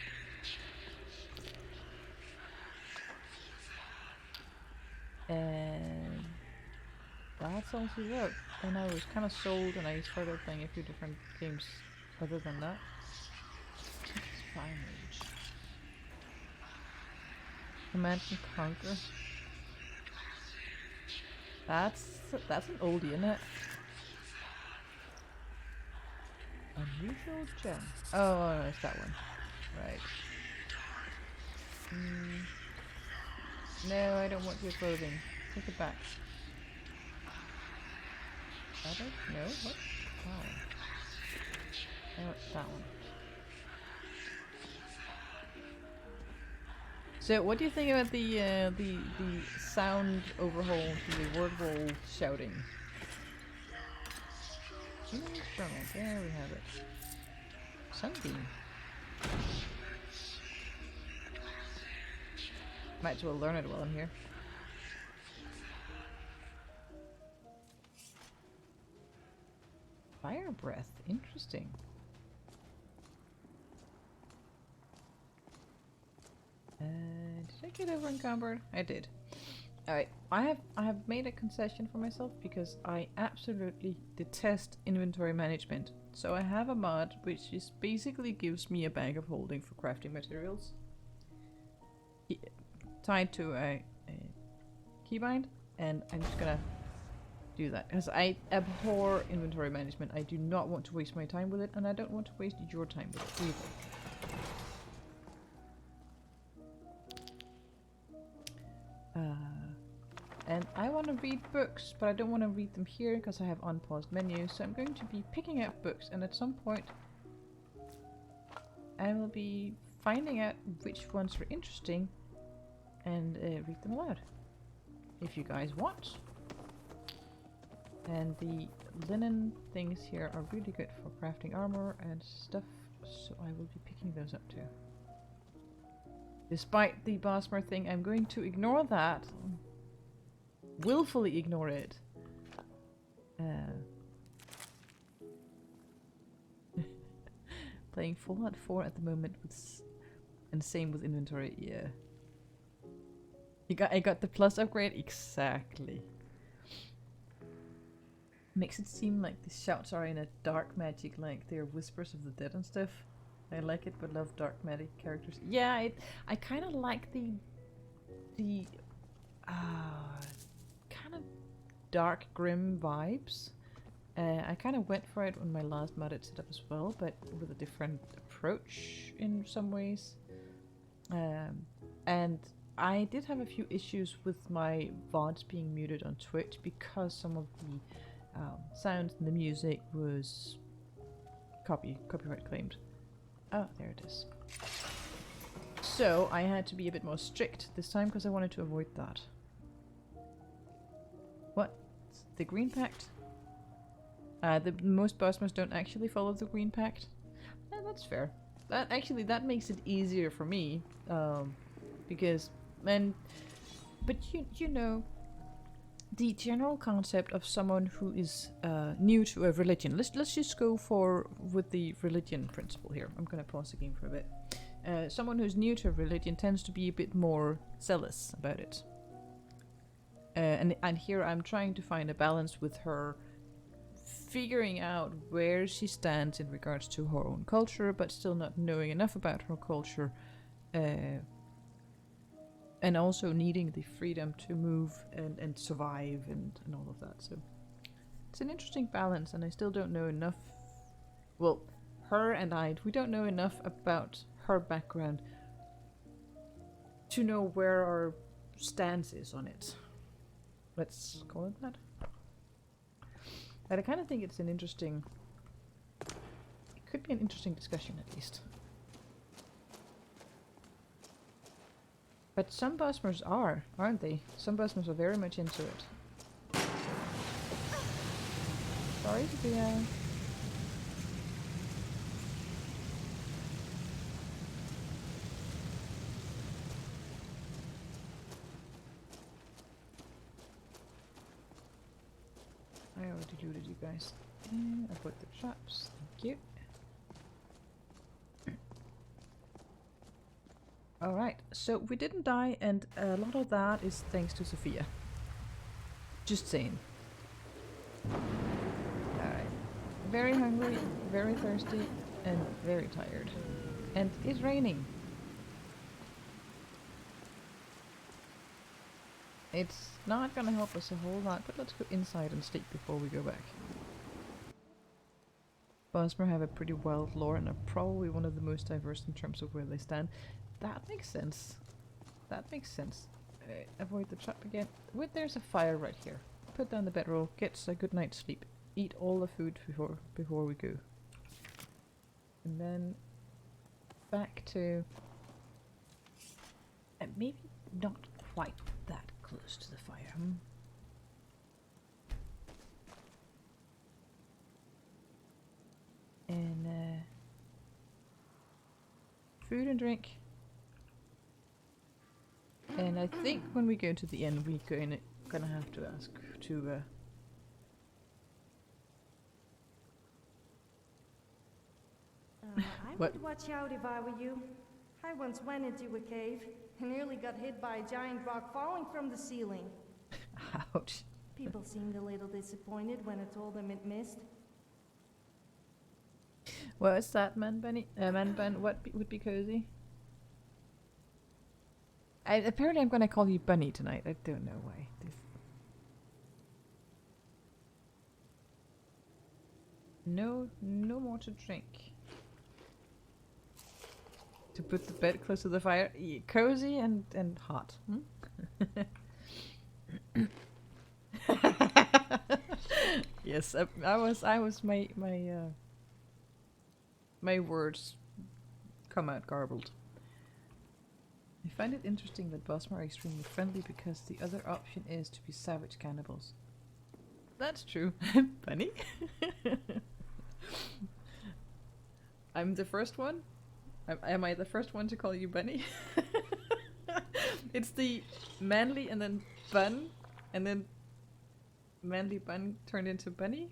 And that's all she wrote. And I was kind of sold, and I started playing a few different games other than that. It's fine. Command and Conquer. That's an oldie, isn't it? Unusual gem. Oh, no, it's that one. Right. No, I don't want your clothing. Take it back. I don't know. What? Why? Oh, it's that one. So, what do you think about the sound overhaul to the word wall shouting? There we have it. Sunbeam. Might as well learn it while I'm here. Fire breath. Interesting. Did I get over encumbered? I did. Alright, I have made a concession for myself because I absolutely detest inventory management. So I have a mod which just basically gives me a bag of holding for crafting materials. Tied to a keybind, and I'm just gonna do that because I abhor inventory management. I do not want to waste my time with it, and I don't want to waste your time with it either. And I want to read books, but I don't want to read them here because I have unpaused menus. So I'm going to be picking up books, and at some point I will be finding out which ones are interesting and read them aloud, if you guys want. And the linen things here are really good for crafting armor and stuff, so I will be picking those up too. Despite the Bosmer thing, I'm going to ignore that. Willfully ignore it. Playing Fallout 4 at the moment with and same with inventory, yeah. I got the plus upgrade, exactly. Makes it seem like the shouts are in a dark magic, like they're whispers of the dead and stuff. I like it, but love dark magic characters. Yeah, I kind of like the kind of dark, grim vibes. I kind of went for it on my last modded setup as well, but with a different approach in some ways. And I did have a few issues with my VODs being muted on Twitch because some of the sounds and the music was copyright claimed. Oh, there it is. So I had to be a bit more strict this time because I wanted to avoid that. What? The Green Pact? The most Bosmers don't actually follow the Green Pact. That's fair. That makes it easier for me, because but you know, the general concept of someone who is new to a religion. Let's just go with the religion principle here. I'm gonna pause the game for a bit. Someone who's new to a religion tends to be a bit more zealous about it. And here I'm trying to find a balance with her figuring out where she stands in regards to her own culture, but still not knowing enough about her culture, and also needing the freedom to move and survive and all of that. So it's an interesting balance, and I still don't know enough. Well, we don't know enough about her background to know where our stance is on it. Let's call it that. But I kind of think it's an interesting... It could be an interesting discussion, at least. But some Bosmers are, aren't they? Some Bosmers are very much into it. Sorry to be I already looted you guys. And I put the traps. Thank you. Alright, so we didn't die, and a lot of that is thanks to Sophia. Just saying. Alright. Very hungry, very thirsty, and very tired. And it's raining. It's not gonna help us a whole lot, but let's go inside and sleep before we go back. Bosmer have a pretty wild lore and are probably one of the most diverse in terms of where they stand. That makes sense. That makes sense. Avoid the trap again. Wait, there's a fire right here. Put down the bedroll, get a good night's sleep. Eat all the food before we go. And then back to... maybe not quite that close to the fire. And food and drink. And I think when we go to the end, we're gonna have to ask to I What? would watch out if I were you. I once went into a cave and nearly got hit by a giant rock falling from the ceiling. ouch. People seemed a little disappointed when I told them it missed. What is that, man bun? What would be cozy? Apparently I'm gonna call you Bunny tonight. I don't know why. No more to drink. To put the bed close to the fire. Cozy and hot. Yes, I was my words come out garbled. I find it interesting that Bosmer are extremely friendly because the other option is to be savage cannibals. That's true. Bunny? I'm the first one? Am I the first one to call you Bunny? It's the manly and then bun, and then manly bun turned into Bunny?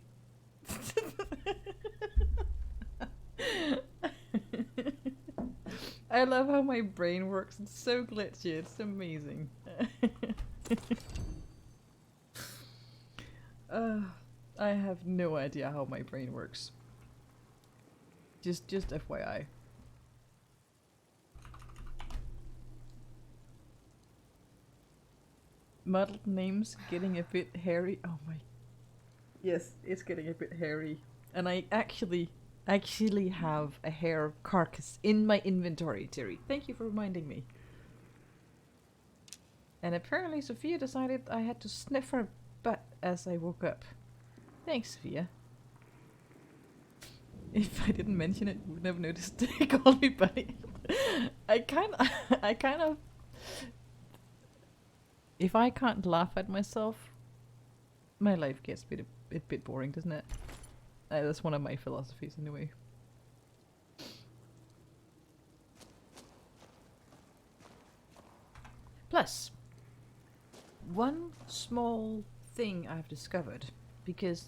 I love how my brain works. It's so glitchy. It's amazing. I have no idea how my brain works. Just FYI. Muddled names getting a bit hairy. Oh my. Yes, it's getting a bit hairy. And I actually have a hair carcass in my inventory, Terry. Thank you for reminding me. And apparently Sophia decided I had to sniff her butt as I woke up. Thanks, Sophia. If I didn't mention it, you would never noticed they called me Bunny. I kind of... If I can't laugh at myself, my life gets a bit boring, doesn't it? That's one of my philosophies anyway. Plus, one small thing I've discovered, because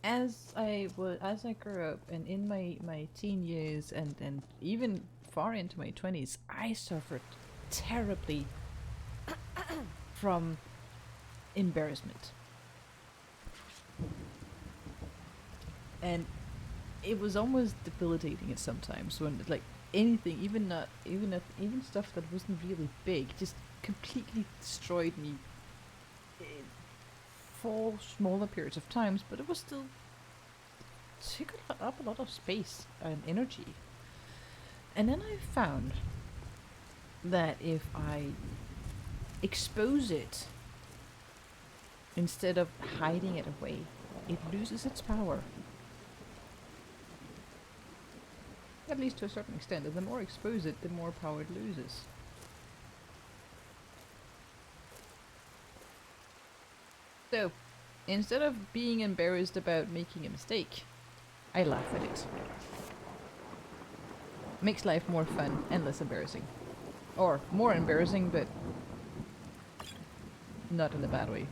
as I grew up and in my teen years and even far into my 20s, I suffered terribly from embarrassment. And it was almost debilitating at sometimes when like anything, even stuff that wasn't really big, just completely destroyed me for smaller periods of times, but it was still took up a lot of space and energy. And then I found that if I expose it instead of hiding it away, it loses its power. At least to a certain extent, and the more expose it, the more power it loses. So, instead of being embarrassed about making a mistake, I laugh at it. Makes life more fun and less embarrassing. Or more embarrassing, but not in a bad way.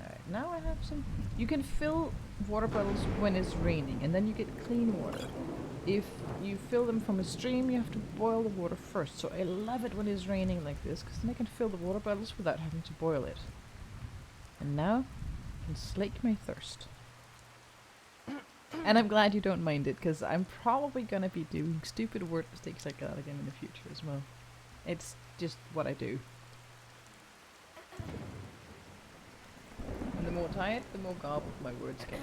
Alright, now I have some... You can fill water bottles when it's raining, and then you get clean water. If you fill them from a stream, you have to boil the water first. So I love it when it's raining like this, because then I can fill the water bottles without having to boil it. And now, I can slake my thirst. And I'm glad you don't mind it, because I'm probably gonna be doing stupid word mistakes like that again in the future as well. It's just what I do. And the more tired, the more garbled my words get.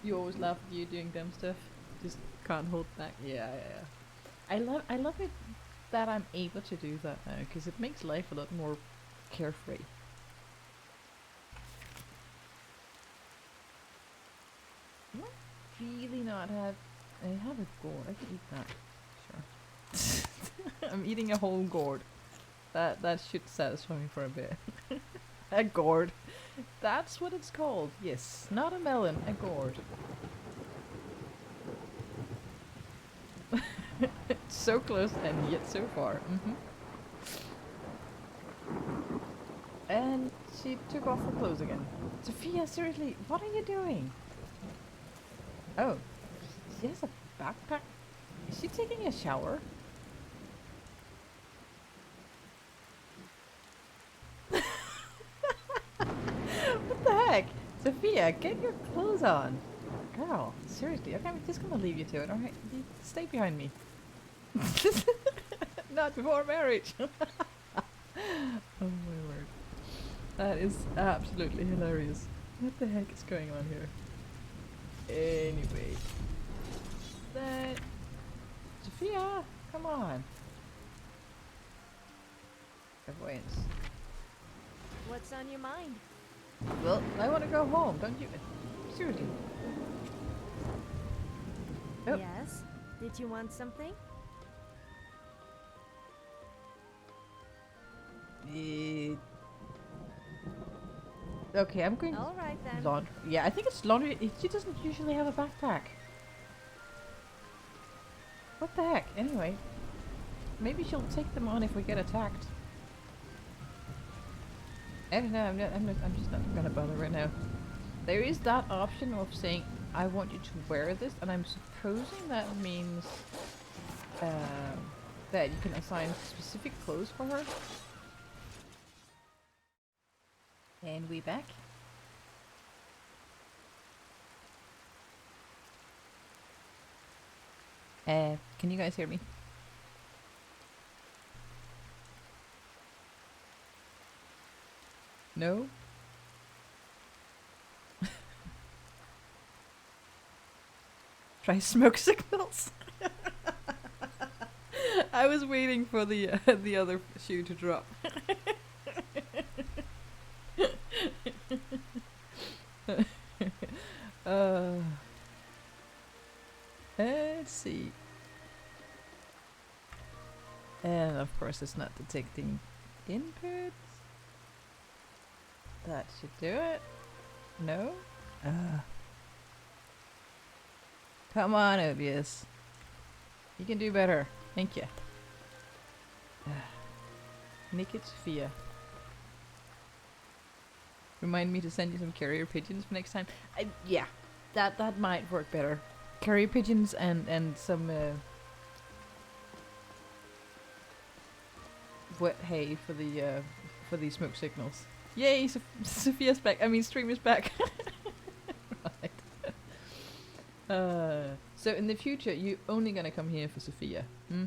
You always laugh at you doing dumb stuff. Just can't hold back. Yeah. I love it that I'm able to do that now, because it makes life a lot more carefree. Do I really not have... I have a gourd. I can eat that. Sure. I'm eating a whole gourd. That should satisfy me for a bit. A gourd. That's what it's called. Yes, not a melon, a gourd. So close and yet so far. And she took off her clothes again. Sophia, seriously, what are you doing? Oh, she has a backpack. Is she taking a shower? What the heck? Sophia, get your clothes on. Girl, seriously, okay, I'm just gonna leave you to it, alright? Stay behind me. Not before marriage. Oh my word. That is absolutely hilarious. What the heck is going on here? Anyway. Sophia, come on. Avoidance. What's on your mind? Well, I want to go home, don't you? Seriously. Oh. Yes? Did you want something? Okay, I'm going. All right then. Laundry. Yeah, I think it's laundry. She doesn't usually have a backpack. What the heck? Anyway, maybe she'll take them on if we get attacked. I don't know. I'm just not gonna bother right now. There is that option of saying, "I want you to wear this," and I'm supposing that means that you can assign specific clothes for her. And we back. Can you guys hear me? No? Try smoke signals. I was waiting for the other shoe to drop. Let's see. And of course it's not detecting inputs. That should do it. No? Come on, OBS. You can do better. Thank you. Naked Sophia. Remind me to send you some carrier pigeons for next time. Yeah, that might work better. Carrier pigeons and some wet hay for the smoke signals. Yay! Sophia's back. I mean, stream is back. Right. So in the future, you're only gonna come here for Sophia. Hmm?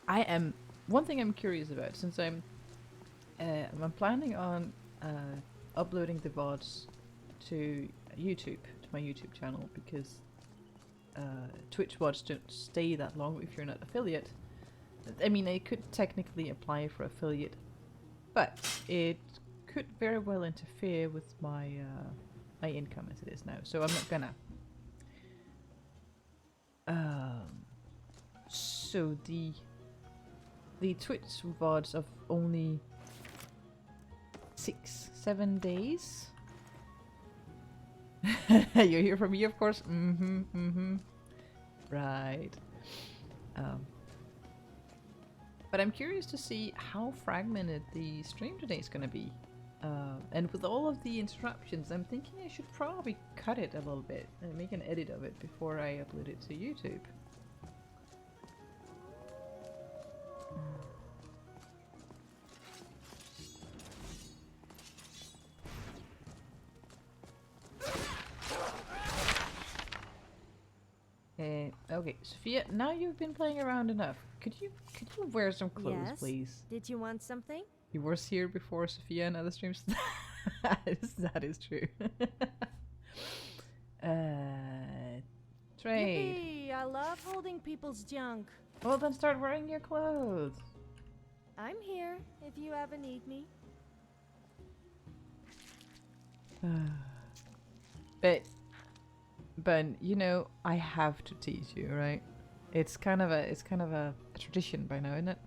I am. One thing I'm curious about, since I'm planning on uploading the VODs to YouTube, to my YouTube channel, because Twitch VODs don't stay that long if you're not affiliate. I mean, I could technically apply for affiliate, but it could very well interfere with my my income as it is now. So I'm not gonna. So the Twitch VODs of only 6-7 days. You hear from me, of course. Right. But I'm curious to see how fragmented the stream today is going to be. And with all of the interruptions, I'm thinking I should probably cut it a little bit and make an edit of it before I upload it to YouTube. Okay, Sophia, now you've been playing around enough. Could you wear some clothes, Yes? please? Did you want something? You were here before Sophia and other streams. That is true. Trade. Yippee! I love holding people's junk. Well, then start wearing your clothes. I'm here if you ever need me. But you know, I have to tease you, right? It's kind of a tradition by now, isn't it?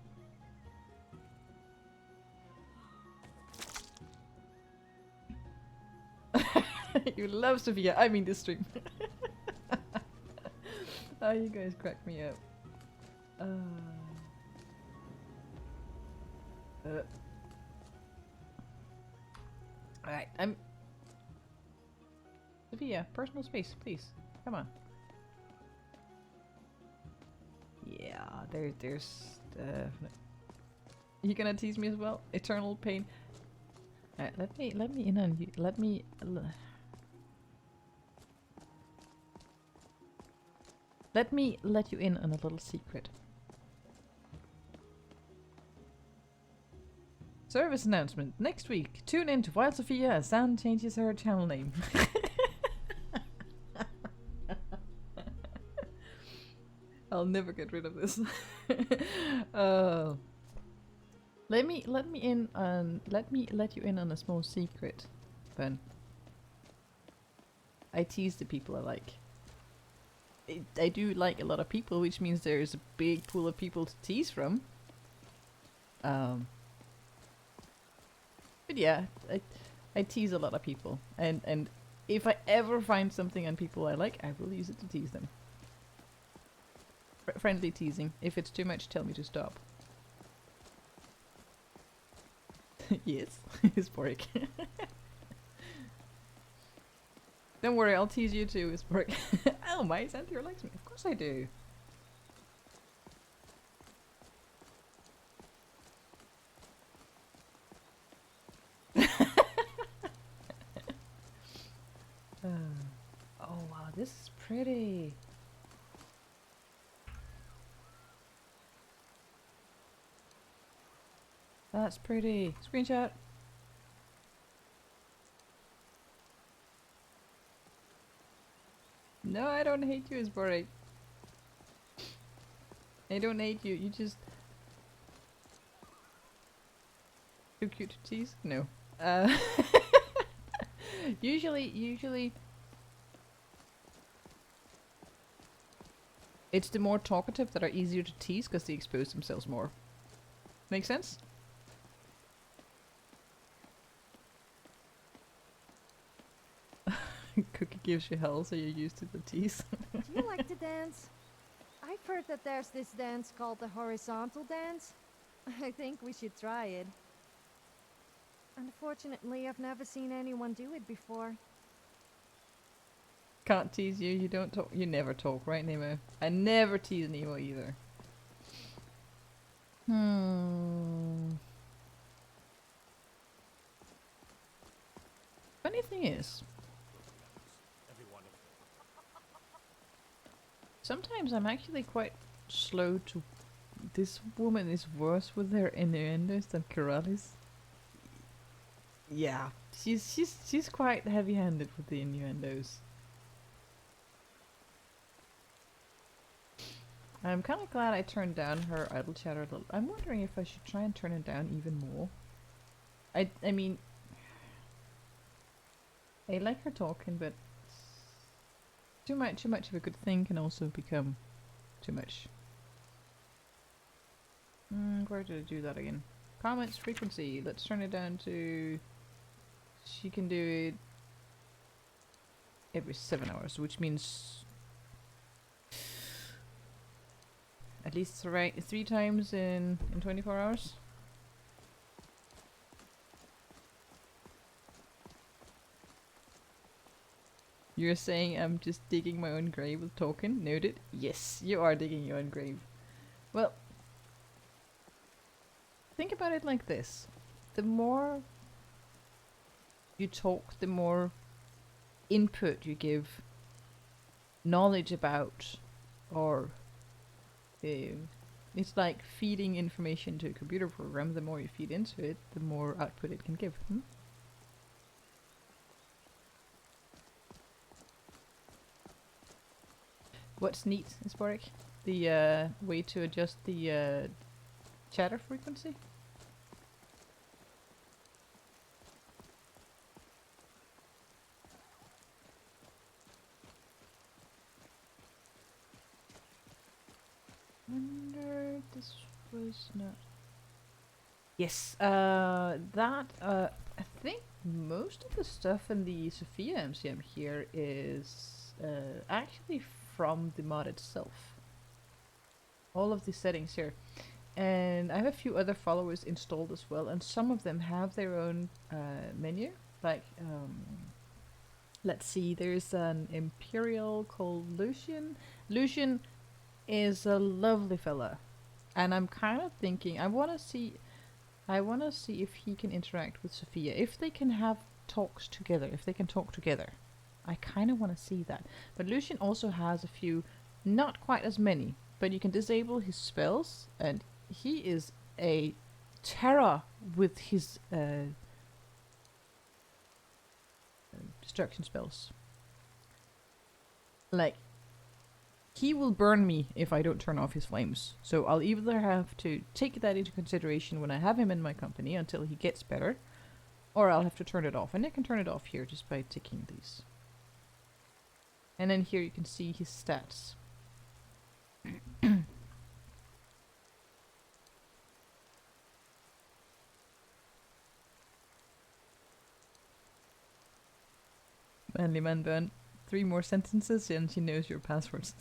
You love Sophia. I mean, this stream. Oh, you guys crack me up. Alright, I'm... Sophia, personal space, please. Come on. Yeah, there's... You gonna tease me as well? Eternal pain. Alright, let me in on you. Let me let you in on a little secret. Service announcement. Next week, tune in to Wild Sophia as Zan changes her channel name. I'll never get rid of this. uh, let me let you in on a small secret, Ben. I tease the people I like. I do like a lot of people, which means there's a big pool of people to tease from. But yeah, I tease a lot of people, and if I ever find something on people I like, I will use it to tease them. Friendly teasing. If it's too much, tell me to stop. Yes, Spork. Don't worry, I'll tease you too, Spork. Oh, my Xanthier likes me. Of course I do. Oh wow, this is pretty. That's pretty. Screenshot. No, I don't hate you, Isboric. I don't hate you. You just too cute to tease. No. Usually, it's the more talkative that are easier to tease because they expose themselves more. Make sense? Cookie gives you hell, so you're used to the tease. Do you like to dance? I've heard that there's this dance called the horizontal dance. I think we should try it. Unfortunately, I've never seen anyone do it before. Can't tease you, you don't talk, you never talk, right Nemo? I never tease Nemo either. Funny thing is, sometimes I'm actually quite slow to... This woman is worse with her innuendos than Keralis. Yeah, she's quite heavy-handed with the innuendos. I'm kind of glad I turned down her idle chatter a little. I'm wondering if I should try and turn it down even more. I mean, I like her talking, but too much of a good thing can also become too much. Where did I do that again? Comments frequency. Let's turn it down to... She can do it every 7 hours, which means at least three times in 24 hours. You're saying I'm just digging my own grave with talking? Noted. Yes, you are digging your own grave. Well, think about it like this. The more you talk, the more input you give, knowledge about, or it's like feeding information to a computer program. The more you feed into it, the more output it can give. What's neat, Spork? The way to adjust the chatter frequency? Wonder if this was not... Yes, I think most of the stuff in the Sophia MCM here is actually from the mod itself. All of the settings here. And I have a few other followers installed as well, and some of them have their own menu. Like, let's see, there's an Imperial called Lucian. Lucian is a lovely fella, and I'm kind of thinking I want to see if he can interact with Sophia, if they can have talks together, if they can talk together. I kind of want to see that. But Lucian also has a few, not quite as many, but you can disable his spells, and he is a terror with his destruction spells. Like, he will burn me if I don't turn off his flames. So I'll either have to take that into consideration when I have him in my company until he gets better, or I'll have to turn it off. And I can turn it off here just by ticking these. And then here you can see his stats. Manly man burn. 3 more sentences and she knows your passwords.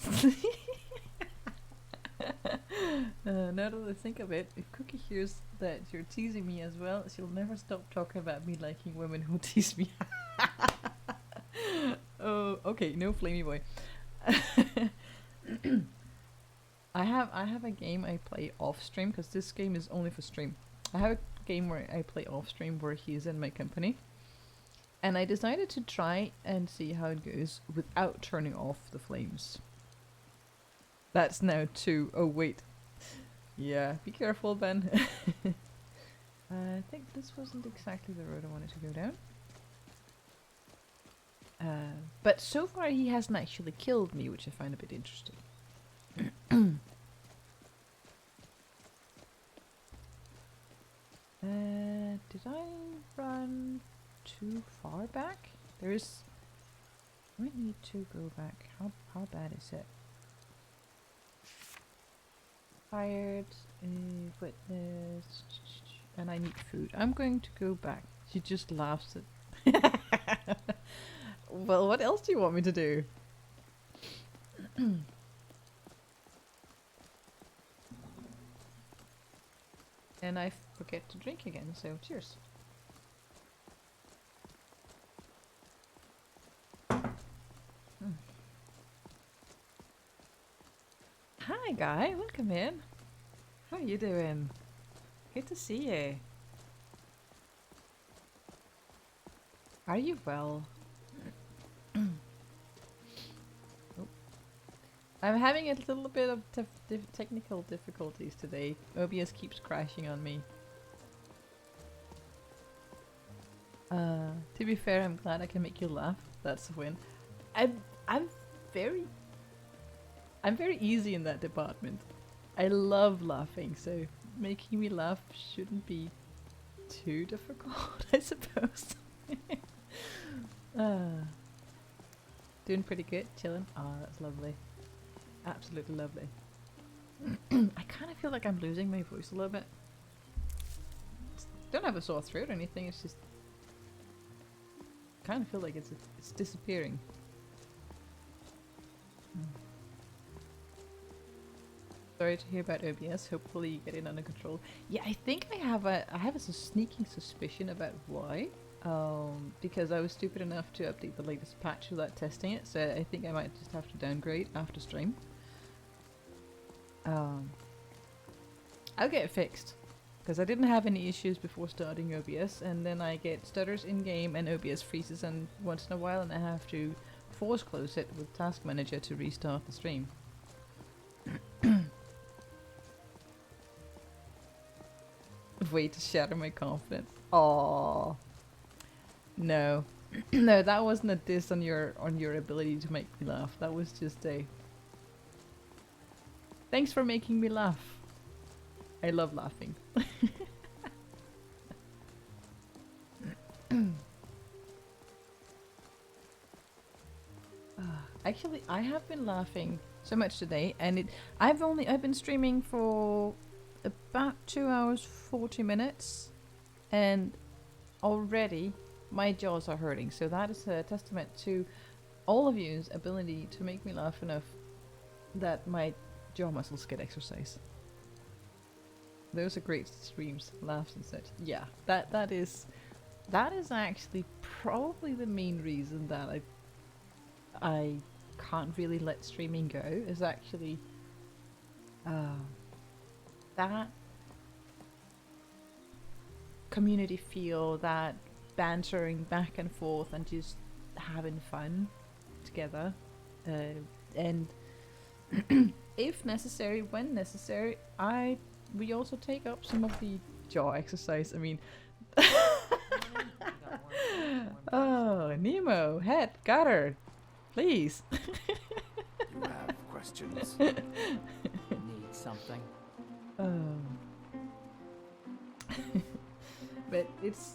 Now that I think of it, if Cookie hears that you're teasing me as well, she'll never stop talking about me liking women who tease me. Oh, okay, no flamey boy. I have a game I play off stream, because this game is only for stream. I have a game where I play off stream where he's in my company. And I decided to try and see how it goes without turning off the flames. That's now 2. Oh wait. Yeah, be careful, Ben. I think this wasn't exactly the road I wanted to go down. But so far he hasn't actually killed me, which I find a bit interesting. Did I run too far back? There is... I might need to go back. How bad is it? Tired, witness, and I need food. I'm going to go back. She just laughs at... Well, what else do you want me to do? And I forget to drink again, so cheers. Hi guy, welcome in. How are you doing? Good to see you. Are you well? Oh. I'm having a little bit of technical difficulties today. OBS keeps crashing on me. To be fair, I'm glad I can make you laugh. That's a win. I'm very easy in that department. I love laughing, so making me laugh shouldn't be too difficult, I suppose. Doing pretty good, chilling. Oh, that's lovely. Absolutely lovely. I kind of feel like I'm losing my voice a little bit. Don't have a sore throat or anything, it's just... kind of feel like it's disappearing. Sorry to hear about OBS. Hopefully you get it under control. Yeah, I think I have a sneaking suspicion about why. Because I was stupid enough to update the latest patch without testing it, so I think I might just have to downgrade after stream. I'll get it fixed, because I didn't have any issues before starting OBS, and then I get stutters in game and OBS freezes and once in a while, and I have to force close it with Task Manager to restart the stream. Way to shatter my confidence. Aww. No. No, that wasn't a diss on your ability to make me laugh. That was just a... Thanks for making me laugh. I love laughing. Actually, I have been laughing so much today, and I've been streaming for about 2 hours 40 minutes, and already my jaws are hurting. So that is a testament to all of you's ability to make me laugh enough that my jaw muscles get exercise. Those are great streams, laughs and such. Yeah, that is actually probably the main reason that I can't really let streaming go, is actually that community feel, that bantering back and forth and just having fun together, and if necessary, when necessary, we also take up some of the jaw exercise. I mean, oh, Nemo, head, got her, please. You have questions. Need something. But it's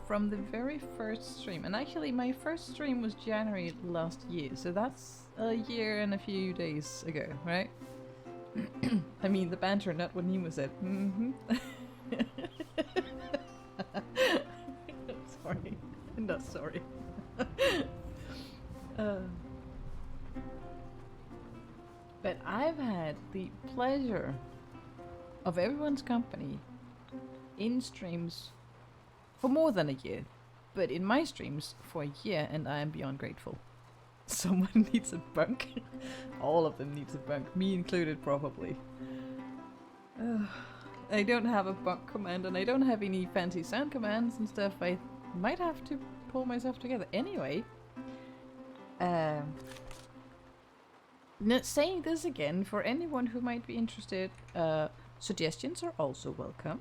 from the very first stream, and actually my first stream was January last year, so that's a year and a few days ago, right? I mean the banter, not what Nemo said. Sorry, not sorry. But I've had the pleasure of everyone's company in streams for more than a year, but in my streams for a year, and I am beyond grateful. Someone needs a bunk. All of them needs a bunk, me included probably. I don't have a bunk command, and I don't have any fancy sound commands and stuff. I might have to pull myself together. Anyway, saying this again, for anyone who might be interested, suggestions are also welcome.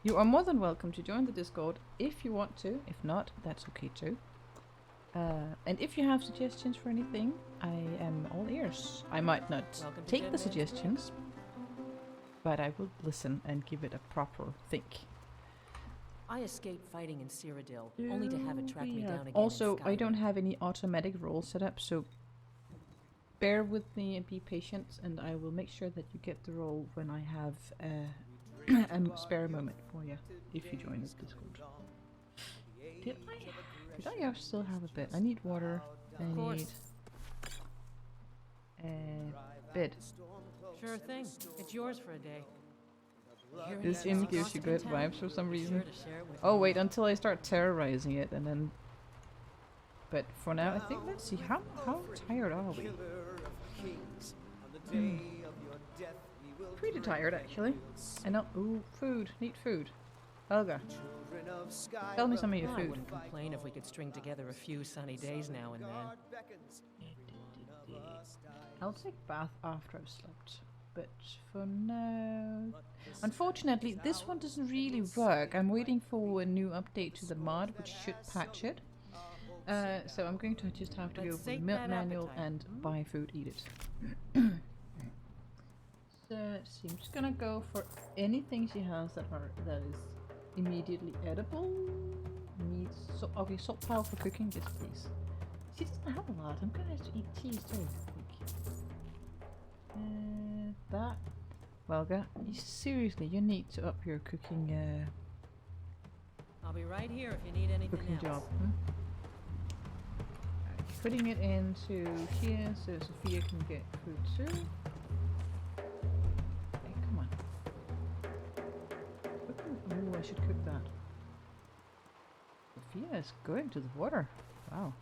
You are more than welcome to join the Discord if you want to. If not, that's okay too. And if you have suggestions for anything, I am all ears. I might not take the suggestions, but I will listen and give it a proper think. I escaped fighting in Cyrodiil, only to have it track me down again. Also, in I don't Skyrim. have any automatic roll set up, so bear with me and be patient, and I will make sure that you get the roll when I have a spare moment for you, if you join this Discord. Did I still have a bit? I need water. I need bed. Sure thing. It's yours for a day. This inn gives you good vibes for some Be reason. sure to share it with Oh me. wait, until I start terrorizing it, and then. But for now, I think let's see how tired are we? Pretty tired actually. And ooh, food. Need food. Helga, tell me some of your I food. wouldn't complain if we could string together a few sunny days now and then. I'll take bath after I've slept. But for now... Unfortunately, this one doesn't really work. I'm waiting for a new update to the mod, which should patch it. So I'm going to just have to go for the milk manual and buy food, eat it. So let's see, I'm just gonna go for anything she has that is immediately edible. Okay, salt powder for cooking, yes please. She doesn't have a lot. I'm gonna have to eat cheese too, I think. That. Welga, seriously, you need to up your cooking I'll be right here if you need anything cooking else. job. Putting it into here so Sophia can get food too. Hey, come on. Oh, I should cook that. Sophia is going to the water. Wow.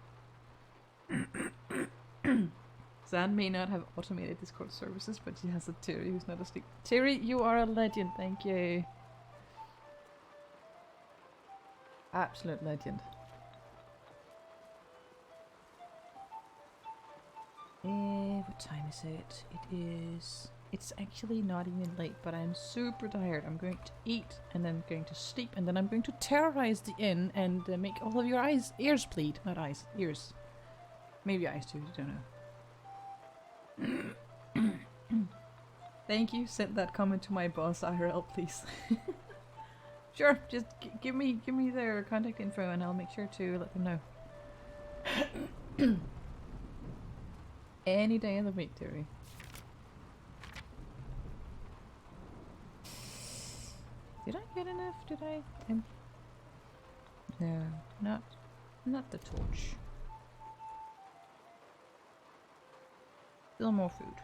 Zan may not have automated Discord services, but she has a Terry who's not asleep. Terry, you are a legend, thank you. Absolute legend. What time is it? It's actually not even late, but I'm super tired. I'm going to eat, and then going to sleep, and then I'm going to terrorize the inn and make all of your ears bleed. Not eyes, ears. Maybe eyes too, I don't know. Thank you. Send that comment to my boss IRL, please. Sure, just give me their contact info, and I'll make sure to let them know. Any day of the week, Terry. Did I get enough? Did I? No, not the torch. Still more food.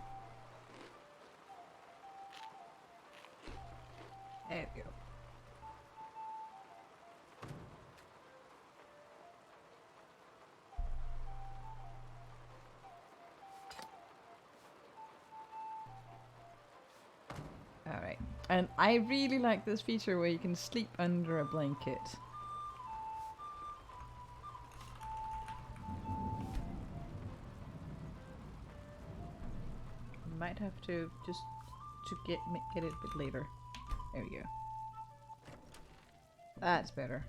There we go. Alright. And I really like this feature where you can sleep under a blanket. Might have to just get it a bit later. There we go. That's better.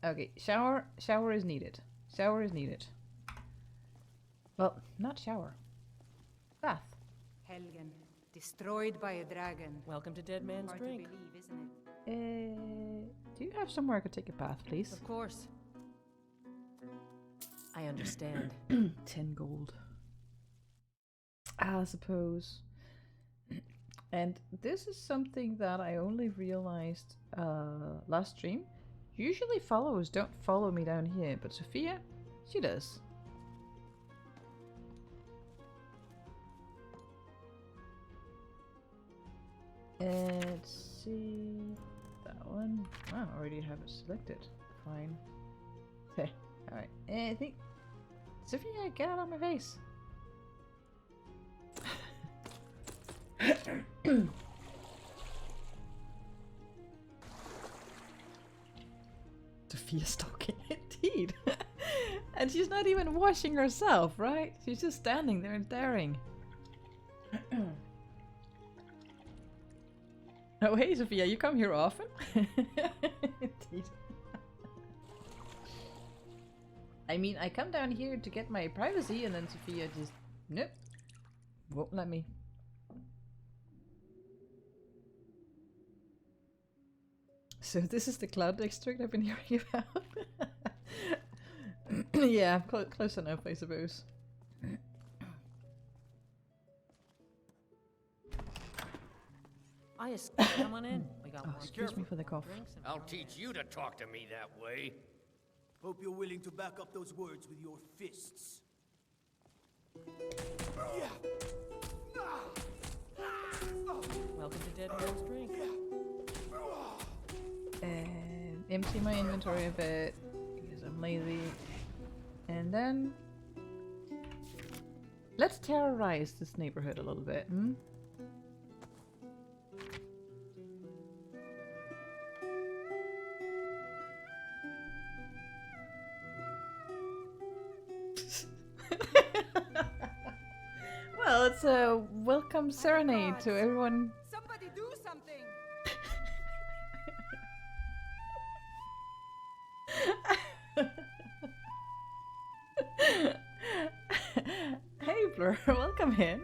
Okay, shower. Shower is needed. Shower is needed. Well, not shower. Bath. Helgen, destroyed by a dragon. Welcome to Dead Man's Hard to Drink. believe, isn't it? Do you have somewhere I could take a bath, please? Of course. I understand. 10 gold. I suppose. And this is something that I only realized last stream. Usually followers don't follow me down here, but Sophia, she does. Let's see that one. Oh, I already have it selected. Fine. Okay, alright. I think Sophia, get out of my face. Sophia's talking indeed. And she's not even washing herself, right? She's just standing there and staring. Oh, hey Sophia, you come here often? Indeed. I mean, I come down here to get my privacy and then Sophia just, nope, won't let me. So this is the cloud district I've been hearing about? Yeah, close enough, I suppose. Come on in. We got Oh, more excuse me for the cough. drinks and I'll teach you to talk to me that way. Hope you're willing to back up those words with your fists. Welcome to Dead Man's Drink. And empty my inventory a bit because I'm lazy. And then let's terrorize this neighborhood a little bit, hmm? Well, it's a welcome serenade to everyone. Somebody do something! Hey Blur, welcome in.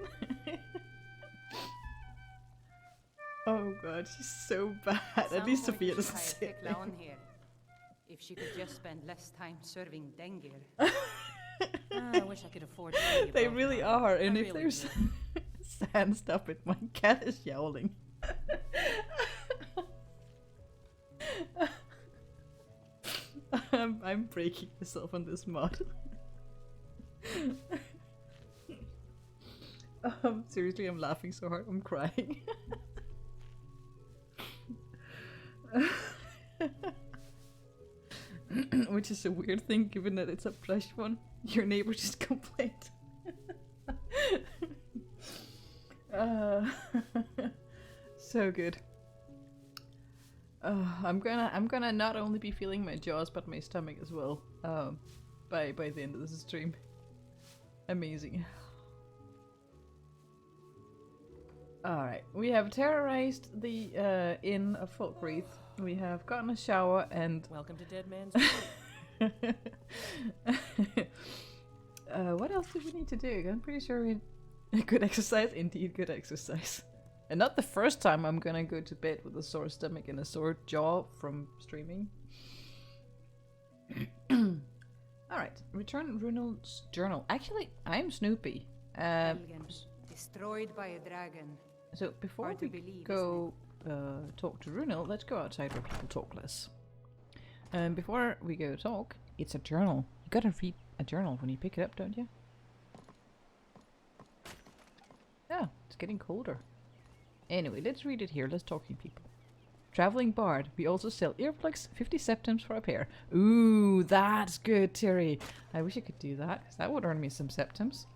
Oh god, she's so bad. At least Some Sophia point doesn't you say should it. try a clown here. If she could just spend less time serving Dengir. I wish I could afford to pay you They both really now. are, and I if really there's do. sand stuff, it my cat is yowling. I'm breaking myself on this mod. Seriously, I'm laughing so hard, I'm crying. Which is a weird thing given that it's a plush one. Your neighbor just complained. So good. I'm gonna not only be feeling my jaws but my stomach as well. By the end of this stream. Amazing. Alright, we have terrorized the inn of Folkreath. We have gotten a shower and Welcome to Dead Man's Drink. what else do we need to do? I'm pretty sure we good exercise, indeed good exercise. And not the first time I'm gonna go to bed with a sore stomach and a sore jaw from streaming. Alright, return Runel's journal. Actually, I'm Snoopy. Helgen, destroyed by a dragon. So before Hard to we believe, go talk to Runel, let's go outside where people talk less. Before we go talk, it's a journal. You gotta read a journal when you pick it up, don't you? Yeah, it's getting colder. Anyway, let's read it here. Let's talking people. Traveling Bard. We also sell earplugs, 50 septims for a pair. Ooh, that's good, Terry. I wish I could do that, because that would earn me some septims.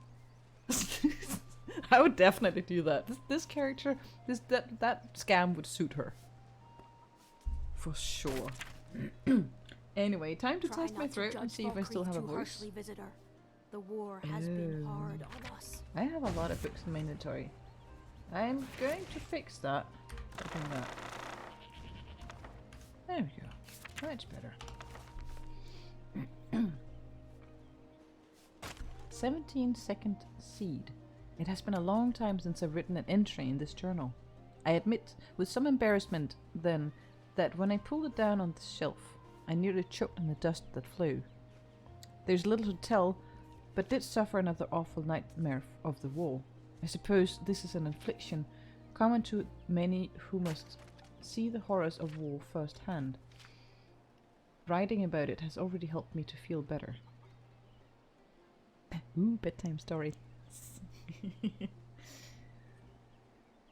I would definitely do that. This character, that scam would suit her. For sure. Anyway, time to test my throat and see if I still have a voice. Visitor. The war has been hard on us. I have a lot of books in my inventory. I'm going to fix that. Open that. There we go. Much better. 17-second seed. It has been a long time since I've written an entry in this journal. I admit, with some embarrassment, then, that when I pulled it down on the shelf, I nearly choked on the dust that flew. There's little to tell, but did suffer another awful nightmare of the war. I suppose this is an affliction common to many who must see the horrors of war firsthand. Writing about it has already helped me to feel better. Ooh, bedtime story.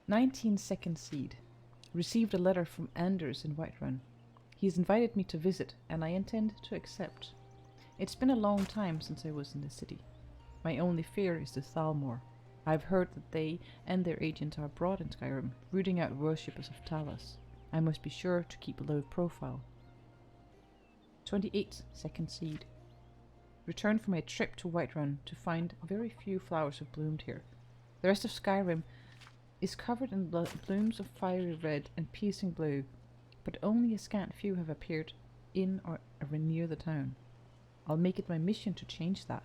19-second seed. Received a letter from Anders in Whiterun. He's invited me to visit, and I intend to accept. It's been a long time since I was in the city. My only fear is the Thalmor. I've heard that they and their agents are abroad in Skyrim, rooting out worshippers of Talos. I must be sure to keep a low profile. 28-second seed. Returned from a trip to Whiterun to find very few flowers have bloomed here. The rest of Skyrim is covered in blooms of fiery red and piercing blue, but only a scant few have appeared in or near the town. I'll make it my mission to change that.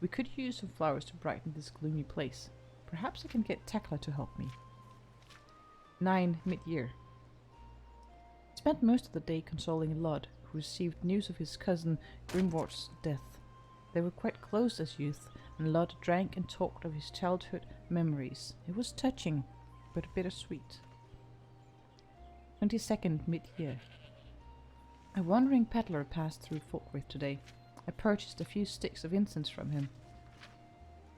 We could use some flowers to brighten this gloomy place. Perhaps I can get Tekla to help me. 9. Mid-year. Spent most of the day consoling Lod, who received news of his cousin Grimward's death. They were quite close as youth, and Lod drank and talked of his childhood memories. It was touching, but bittersweet. 22nd mid-year. A wandering peddler passed through Falkreath today. I purchased a few sticks of incense from him.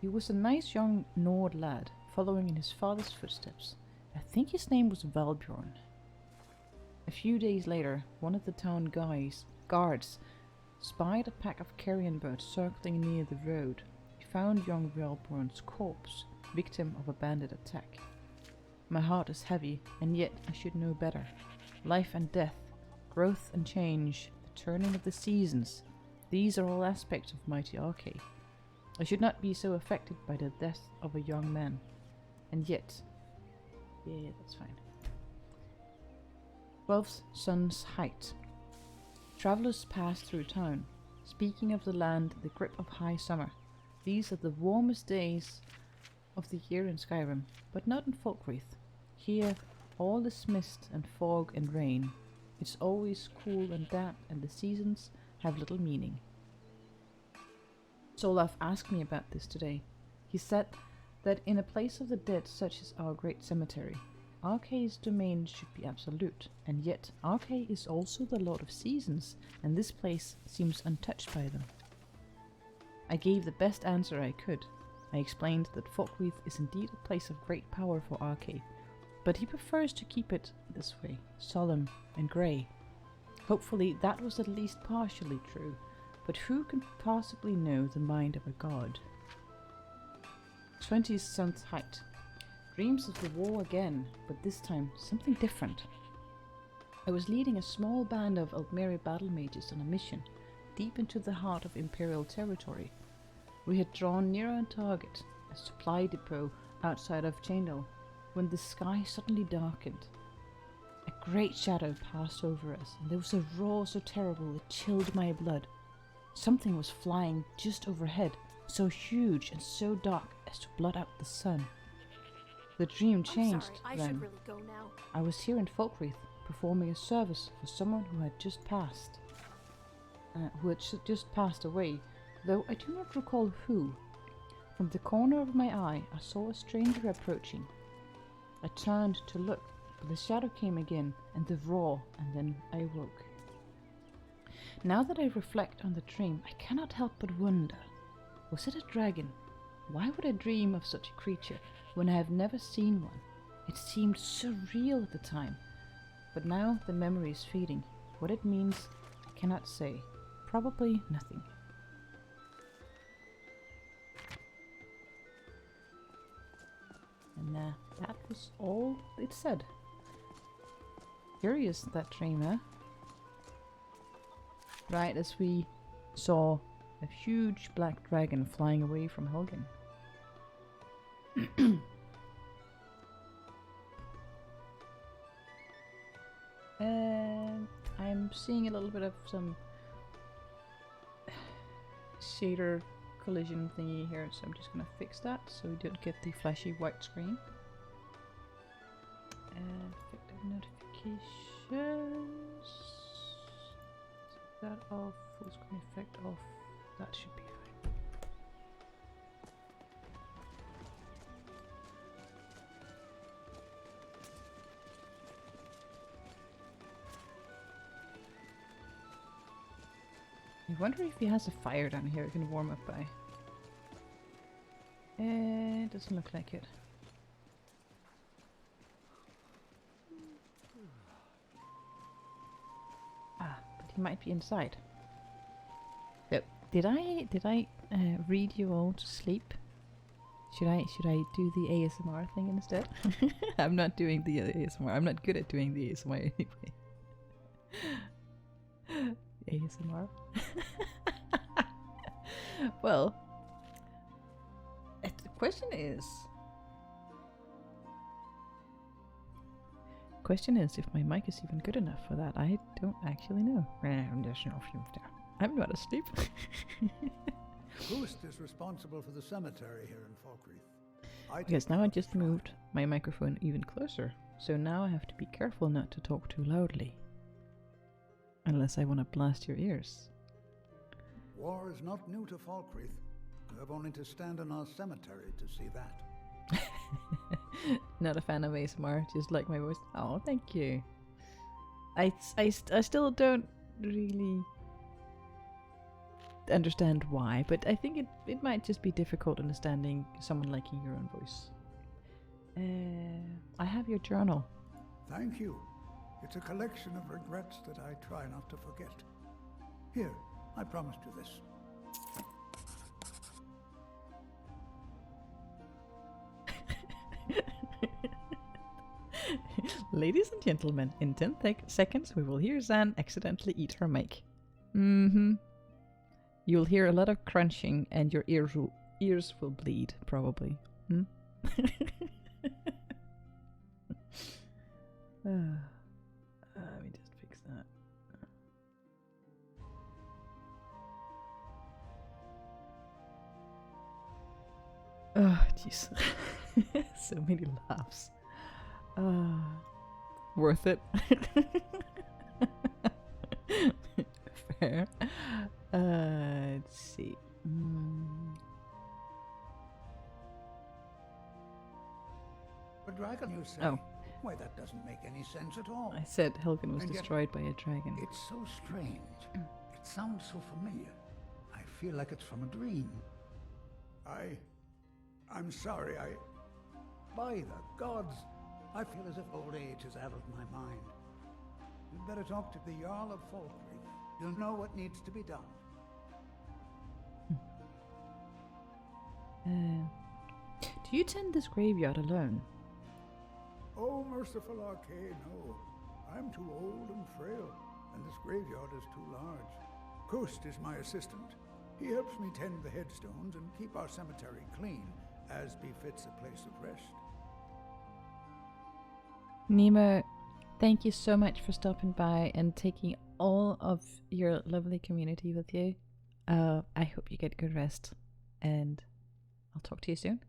He was a nice young Nord lad, following in his father's footsteps. I think his name was Valbjorn. A few days later, one of the town guards spied a pack of carrion birds circling near the road. He found young Valbjorn's corpse, victim of a bandit attack. My heart is heavy, and yet I should know better. Life and death, growth and change, the turning of the seasons, these are all aspects of mighty Archay. I should not be so affected by the death of a young man. And yet... yeah, that's fine. 12th Sun's Height. Travellers pass through town, speaking of the land in the grip of high summer. These are the warmest days of the year in Skyrim, but not in Falkreath. Here, all is mist and fog and rain. It's always cool and damp, and the seasons have little meaning. Solaf asked me about this today. He said that in a place of the dead such as our great cemetery, Archay's domain should be absolute, and yet Archay is also the Lord of Seasons, and this place seems untouched by them. I gave the best answer I could. I explained that Falkreath is indeed a place of great power for Archay, but he prefers to keep it this way, solemn and grey. Hopefully that was at least partially true, but who can possibly know the mind of a god? 20th Sun's Height. Dreams of the war again, but this time something different. I was leading a small band of Altmeri battle mages on a mission, deep into the heart of Imperial territory. We had drawn near our target, a supply depot outside of Chaindel, when the sky suddenly darkened. A great shadow passed over us, and there was a roar so terrible it chilled my blood. Something was flying just overhead, so huge and so dark as to blot out the sun. The dream changed I then. should really go now. I was here in Falkreath, performing a service for someone who had just passed. Just passed away, though I do not recall who. From the corner of my eye, I saw a stranger approaching. I turned to look, but the shadow came again, and the roar, and then I awoke. Now that I reflect on the dream, I cannot help but wonder, was it a dragon? Why would I dream of such a creature when I have never seen one? It seemed so real at the time, but now the memory is fading. What it means, I cannot say. Probably nothing. And that was all it said. Curious, that dream, huh? Right as we saw a huge black dragon flying away from Helgen. I'm seeing a little bit of some shader collision thingy here, so I'm just gonna fix that so we don't get the flashy white screen. Effective notifications. Take that off. Full screen effect off. That should be fine. I wonder if he has a fire down here he can warm up by. Doesn't look like it. Ah, but he might be inside. So, did I read you all to sleep? Should I do the ASMR thing instead? I'm not doing the ASMR. I'm not good at doing the ASMR anyway. ASMR. Well, the question is if my mic is even good enough for that. I don't actually know. I'm not asleep. Boost is responsible for the cemetery here in Falkreath. Because now I just moved my microphone even closer, so now I have to be careful not to talk too loudly. Unless I want to blast your ears. War is not new to Falkreath. You have only to stand in our cemetery to see that. Not a fan of ASMR, just like my voice. Oh, thank you. I still don't really understand why, but I think it might just be difficult understanding someone liking your own voice. I have your journal. Thank you. It's a collection of regrets that I try not to forget. Here, I promised you this. Ladies and gentlemen, in 10 seconds we will hear Zan accidentally eat her mic. Mm-hmm. You'll hear a lot of crunching and your ears will bleed, probably. Hmm? Let me just fix that. Oh, jeez. So many laughs. Worth it. Fair. Let's see. A dragon, you say? Oh. Why, that doesn't make any sense at all. I said Helgen was And yet destroyed by a dragon. It's so strange. It sounds so familiar. I feel like it's from a dream. I'm sorry, by the gods, I feel as if old age has addled my mind. You'd better talk to the Jarl of Falkreath. You'll know what needs to be done. Do you tend this graveyard alone? Oh, merciful Arcade, no. I'm too old and frail, and this graveyard is too large. Kust is my assistant. He helps me tend the headstones and keep our cemetery clean, as befits a place of rest. Nemo, thank you so much for stopping by and taking all of your lovely community with you. I hope you get good rest, and I'll talk to you soon.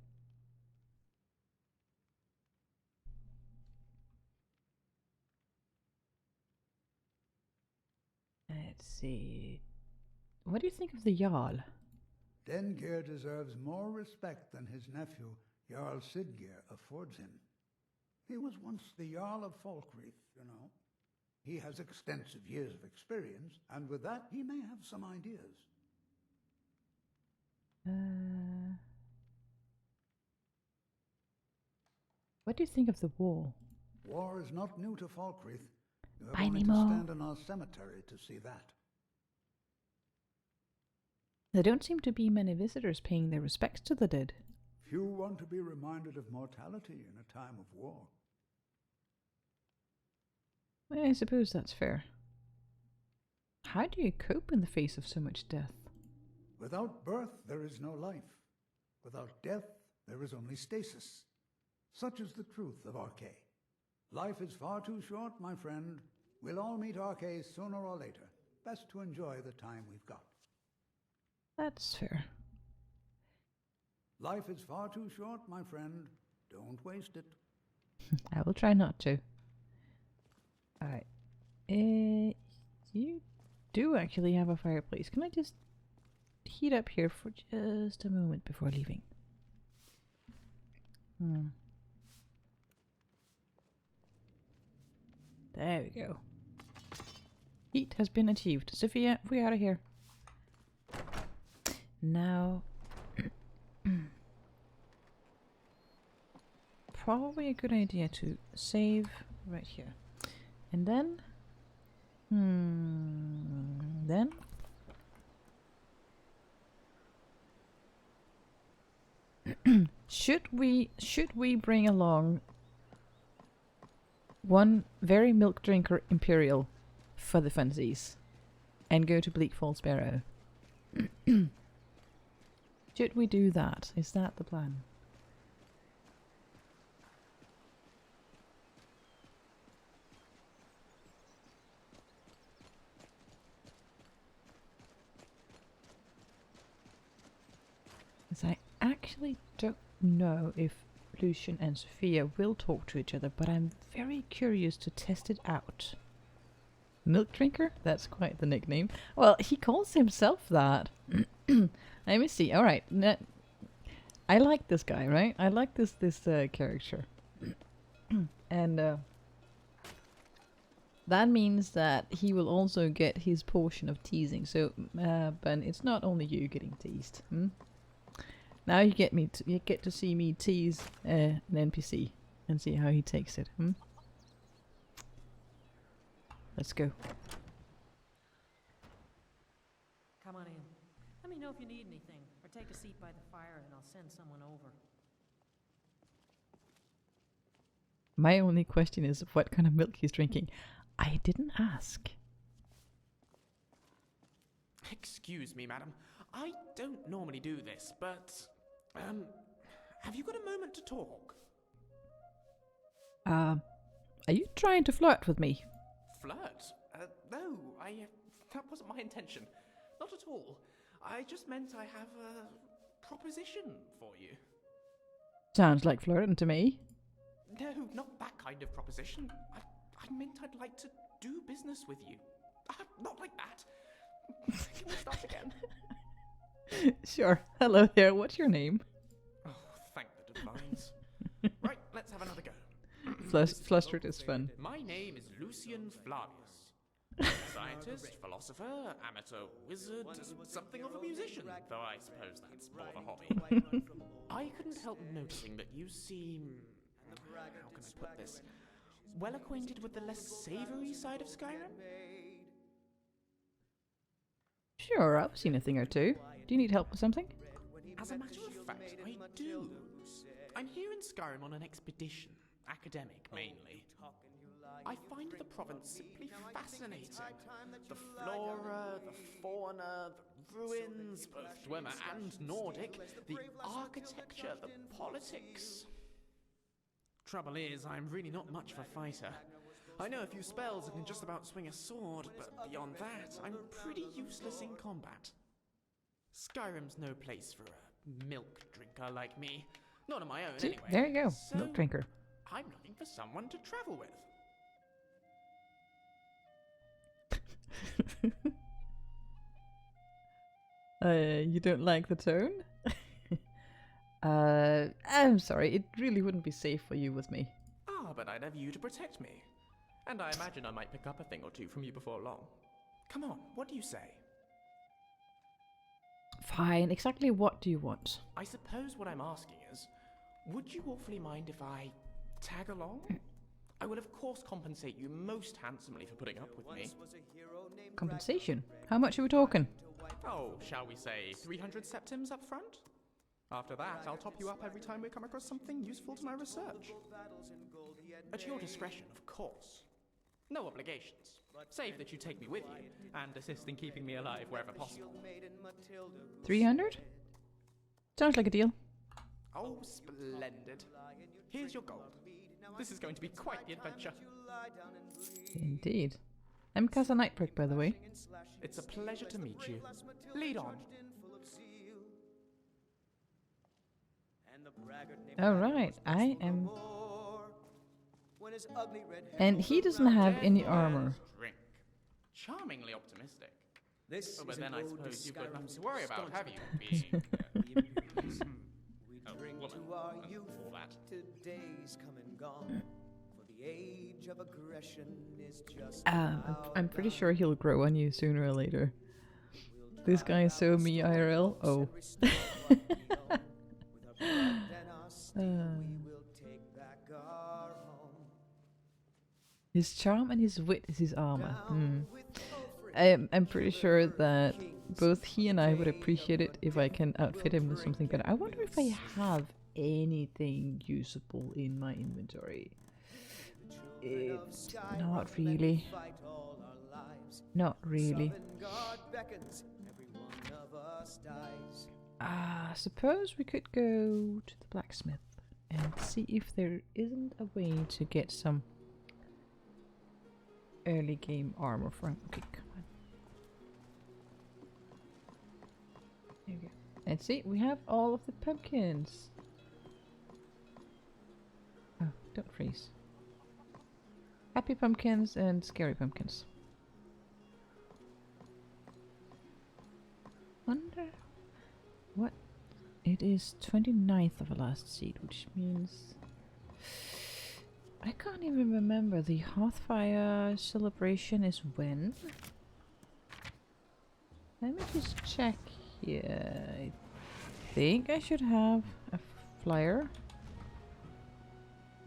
Let's see. What do you think of the Jarl? Dengir deserves more respect than his nephew, Jarl Siggeir, affords him. He was once the Jarl of Falkreath, you know. He has extensive years of experience, and with that he may have some ideas. What do you think of the wall? War is not new to Falkreath. You have Bye, only to Nemo. stand in our cemetery to see that. There don't seem to be many visitors paying their respects to the dead. Few want to be reminded of mortality in a time of war. I suppose that's fair. How do you cope in the face of so much death? Without birth, there is no life. Without death, there is only stasis. Such is the truth of Arcade. Life is far too short, my friend. We'll all meet Arcade sooner or later. Best to enjoy the time we've got. That's fair. Life is far too short, my friend. Don't waste it. I will try not to. Alright. You do actually have a fireplace. Can I just heat up here for just a moment before leaving? There we go. Heat has been achieved. Sophia, we out of here. Now, probably a good idea to save right here. And then, should we bring along one very milk drinker imperial for the funsies and go to Bleak Falls Barrow? Should we do that? Is that the plan? Because I actually don't know if Lucian and Sophia will talk to each other, but I'm very curious to test it out. Milk drinker? That's quite the nickname. Well, he calls himself that. Let me see. Alright. I like this guy, right? I like this character. And that means that he will also get his portion of teasing. So, Ben, it's not only you getting teased. Now you get to see me tease an NPC and see how he takes it. Let's go. Come on in. Let me know if you need anything, or take a seat by the fire and I'll send someone over. My only question is what kind of milk he's drinking. I didn't ask. Excuse me, madam. I don't normally do this, but have you got a moment to talk? Are you trying to flirt with me? Flirt? No, that wasn't my intention. Not at all. I just meant I have a proposition for you. Sounds like flirting to me. No, not that kind of proposition. I meant I'd like to do business with you. Not like that. Can we start again? Sure. Hello there. What's your name? Oh, thank the divines. Right, let's have another go. Flustered is fun. My name is Lucian Flavius. Scientist, philosopher, amateur wizard, something of a musician, though I suppose that's more of a hobby. I couldn't help noticing that you seem... how can I put this? Well acquainted with the less savoury side of Skyrim? Sure, I've seen a thing or two. Do you need help with something? As a matter of fact, I do. I'm here in Skyrim on an expedition, academic mainly. I find the province simply fascinating. The flora, the fauna, the ruins, both Dwemer and Nordic, the architecture, the politics. Trouble is, I'm really not much of a fighter. I know a few spells and can just about swing a sword, but beyond that, I'm pretty useless in combat. Skyrim's no place for a milk drinker like me. Not on my own, anyway. There you go, So, milk drinker. I'm looking for someone to travel with. You don't like the tone? I'm sorry, it really wouldn't be safe for you with me. Ah, but I'd have you to protect me. And I imagine I might pick up a thing or two from you before long. Come on, what do you say? Fine, exactly what do you want? I suppose what I'm asking is, would you awfully mind if I tag along? I will of course compensate you most handsomely for putting up with me. Compensation? How much are we talking? Oh, shall we say 300 septims up front? After that, I'll top you up every time we come across something useful to my research. At your discretion, of course. No obligations, save that you take me with you, and assist in keeping me alive wherever possible. 300? Sounds like a deal. Oh, splendid. Here's your gold. This is going to be quite the adventure. Indeed. I'm Cassa Nightbrook, by the way. It's a pleasure to meet you. Lead on. Alright, I am... And he doesn't have any armor. Drink. Charmingly optimistic. Oh, but then I suppose you've got nothing to worry about, have you? Being a woman and all that. Today's come and gone. For the age of aggression is just I'm pretty sure he'll grow on you sooner or later. This guy is so me IRL. Oh. His charm and his wit is his armor. I'm pretty sure that both he and I would appreciate it if I can outfit him with something better. I wonder if I have anything usable in my inventory. Not really. Not really. Suppose we could go to the blacksmith and see if there isn't a way to get some early game armor for him. Okay, come on. There we go. And see, we have all of the pumpkins. Oh, don't freeze. Happy pumpkins and scary pumpkins. Wonder what it is. 29th of the last seed, which means I can't even remember. The Hearthfire celebration is when? Let me just check here. I think I should have a flyer.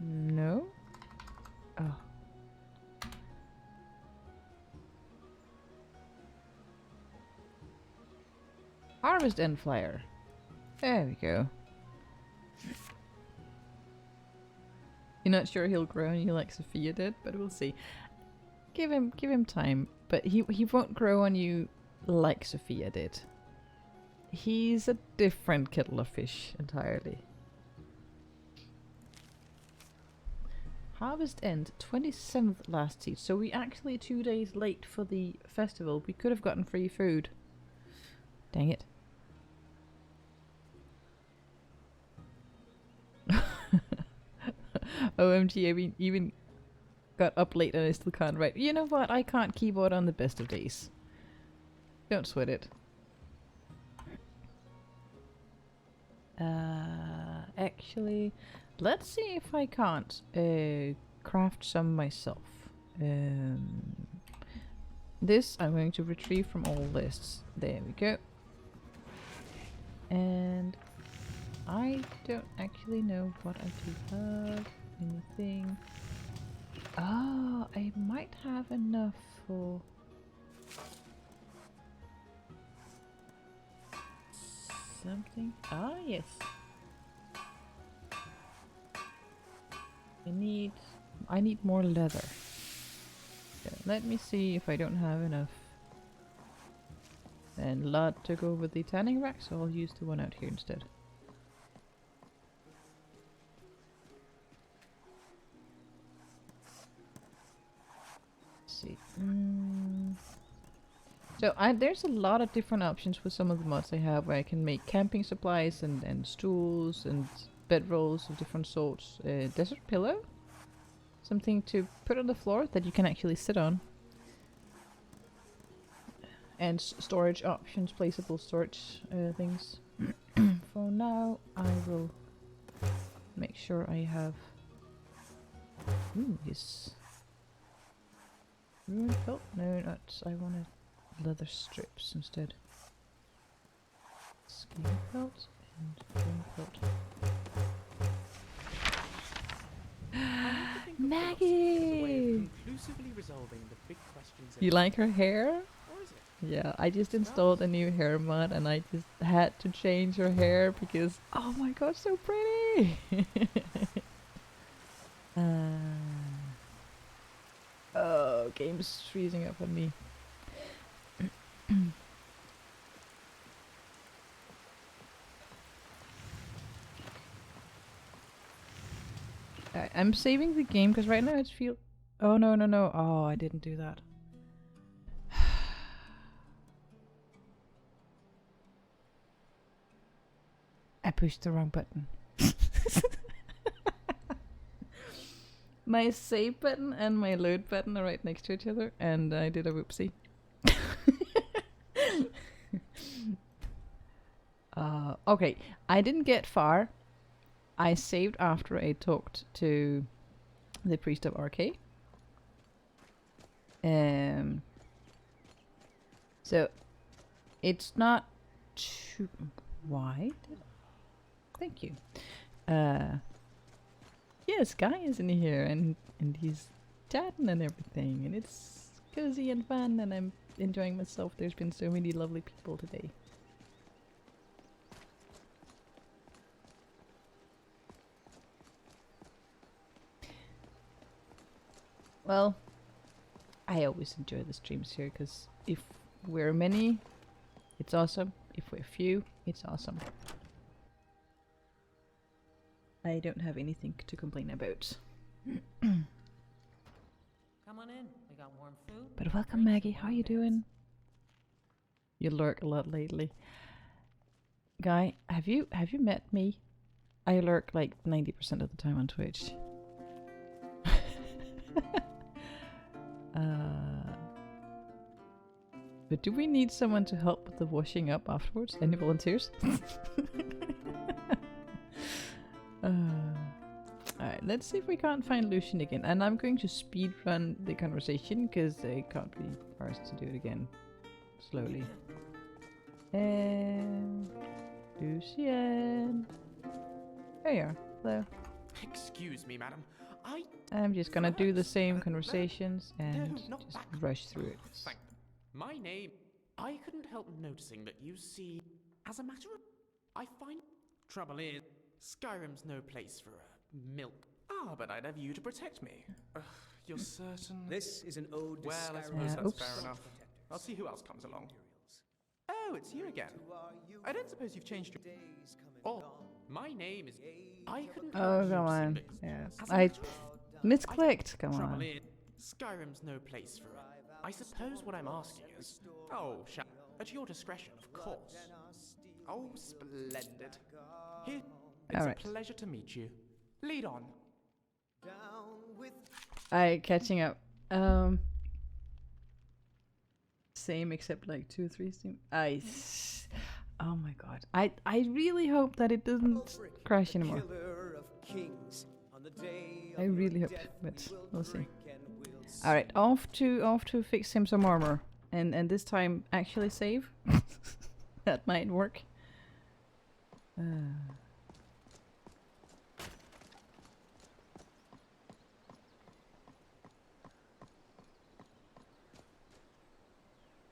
No? Oh. Harvest End flyer. There we go. You're not sure he'll grow on you like Sophia did, but we'll see. Give him time, but he won't grow on you like Sophia did. He's a different kettle of fish entirely. Harvest End, 27th last seed. So we actually 2 days late for the festival. We could have gotten free food. Dang it. OMG, I even got up late and I still can't write. You know what? I can't keyboard on the best of days. Don't sweat it. Actually, let's see if I can't craft some myself. This I'm going to retrieve from all lists. There we go. And I don't actually know what I do have. Anything. Ah, I might have enough for something. Ah, yes. I need more leather. Yeah, let me see if I don't have enough. And Lud took over the tanning rack, so I'll use the one out here instead. Let's see. So there's a lot of different options with some of the mods I have, where I can make camping supplies and stools and bedrolls of different sorts. Desert pillow? Something to put on the floor that you can actually sit on. And storage options, placeable storage things. For now, I will make sure I have... Ooh, yes. Ruined pelt? No, not. I wanted leather strips instead. Skin pelt and ruined pelt. Maggie! You like her hair? Yeah, I just installed a new hair mod and I just had to change her hair because, oh my god, so pretty! Oh, game's freezing up on me. I'm saving the game because right now it's feel. Oh no. Oh, I didn't do that. I pushed the wrong button. My save button and my load button are right next to each other, and I did a whoopsie. Okay, I didn't get far. I saved after I talked to the priest of RK. So it's not too wide. Thank you. Yes, Guy is in here, and he's chatting and everything, and it's cozy and fun, and I'm enjoying myself. There's been so many lovely people today. Well, I always enjoy the streams here, because if we're many, it's awesome. If we're few, it's awesome. I don't have anything to complain about. Come on in. We got warm food. But welcome, Maggie. How you doing? You lurk a lot lately. Guy, have you met me? I lurk like 90% of the time on Twitch. But do we need someone to help with the washing up afterwards? Any volunteers? Alright, let's see if we can't find Lucian again. And I'm going to speed run the conversation because I can't be forced to do it again slowly. And Lucian. There you are. Hello. Excuse me, madam. I'm just gonna do the same conversations and No, just rush through it. Thank My name. I couldn't help noticing that you see, as a matter of, I find trouble is Skyrim's no place for milk. Ah, but I'd have you to protect me. You're certain? This is an ode to Well, I Skyrim. suppose that's oops. fair enough. I'll see who else comes along. Oh, it's you again. I don't suppose you've changed your. Oh, my name is. I couldn't. Oh, help come on. noticing that- Yeah. As a I matter of- misclicked. Come Trouble on. is, Skyrim's no place for it. I suppose what I'm asking is, at your discretion, of course. Oh, splendid. Here, it's Alright. a pleasure to meet you. Lead on. I catching up. Same except like 2 or 3 stream. Oh my god. I really hope that it doesn't crash anymore. I really hope, but we'll see. Alright, off to fix him some armor. And this time actually save. That might work.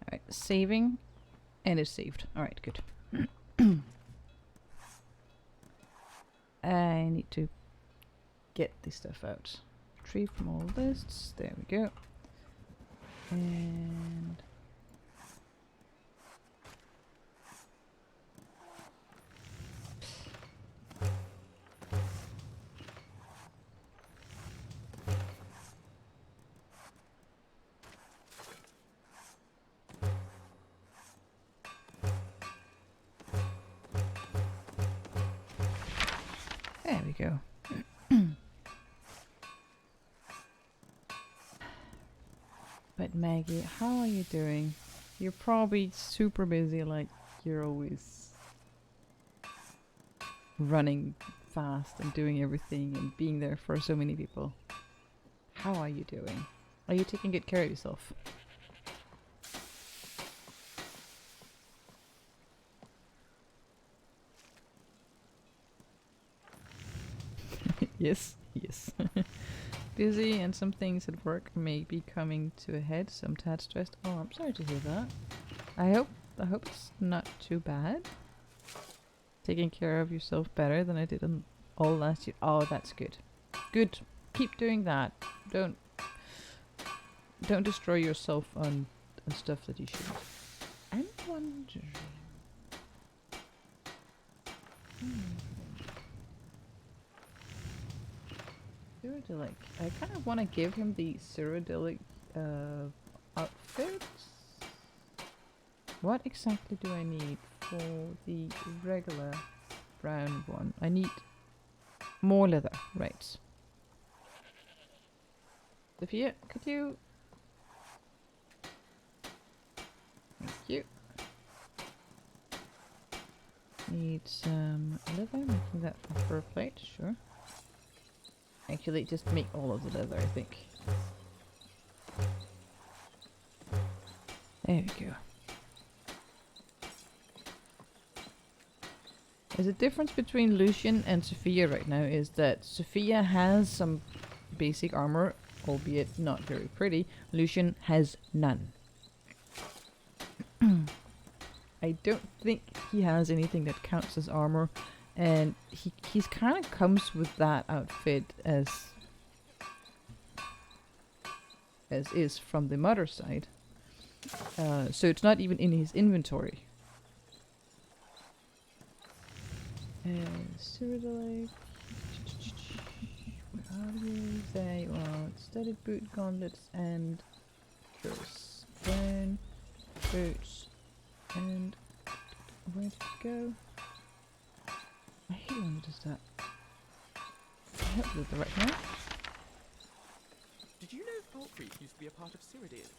Alright, saving. And it's saved. Alright, good. I need to get this stuff out. Retrieve from all lists. There we go. And there we go. But Maggie, how are you doing? You're probably super busy, like you're always running fast and doing everything and being there for so many people. How are you doing? Are you taking good care of yourself? Yes, yes. Busy and some things at work may be coming to a head. Some tad stressed. Oh, I'm sorry to hear that. I hope it's not too bad. Taking care of yourself better than I did on all last year. Oh, that's good. Good. Keep doing that. Don't destroy yourself on stuff that you shouldn't. I'm wondering. Cyrodiilic. I kind of want to give him the Cyrodiilic outfit. What exactly do I need for the regular brown one? I need More leather, right. Sophia, could you... Thank you. Need some leather, making that from fur plate, sure. Actually, just make all of the leather, I think. There we go. There's a difference between Lucian and Sophia right now is that Sophia has some basic armor, albeit not very pretty. Lucian has none. I don't think he has anything that counts as armor, and he's kind of comes with that outfit as is from the mother side. So it's not even in his inventory. Cyrodiilic. Where are you? There you are. Studded boot, gauntlets, and curse. Bone, boots, and where did it go? I hate when it does that. I hope it's the right one. Did you know Falkreath used to be a part of Cyrodiil?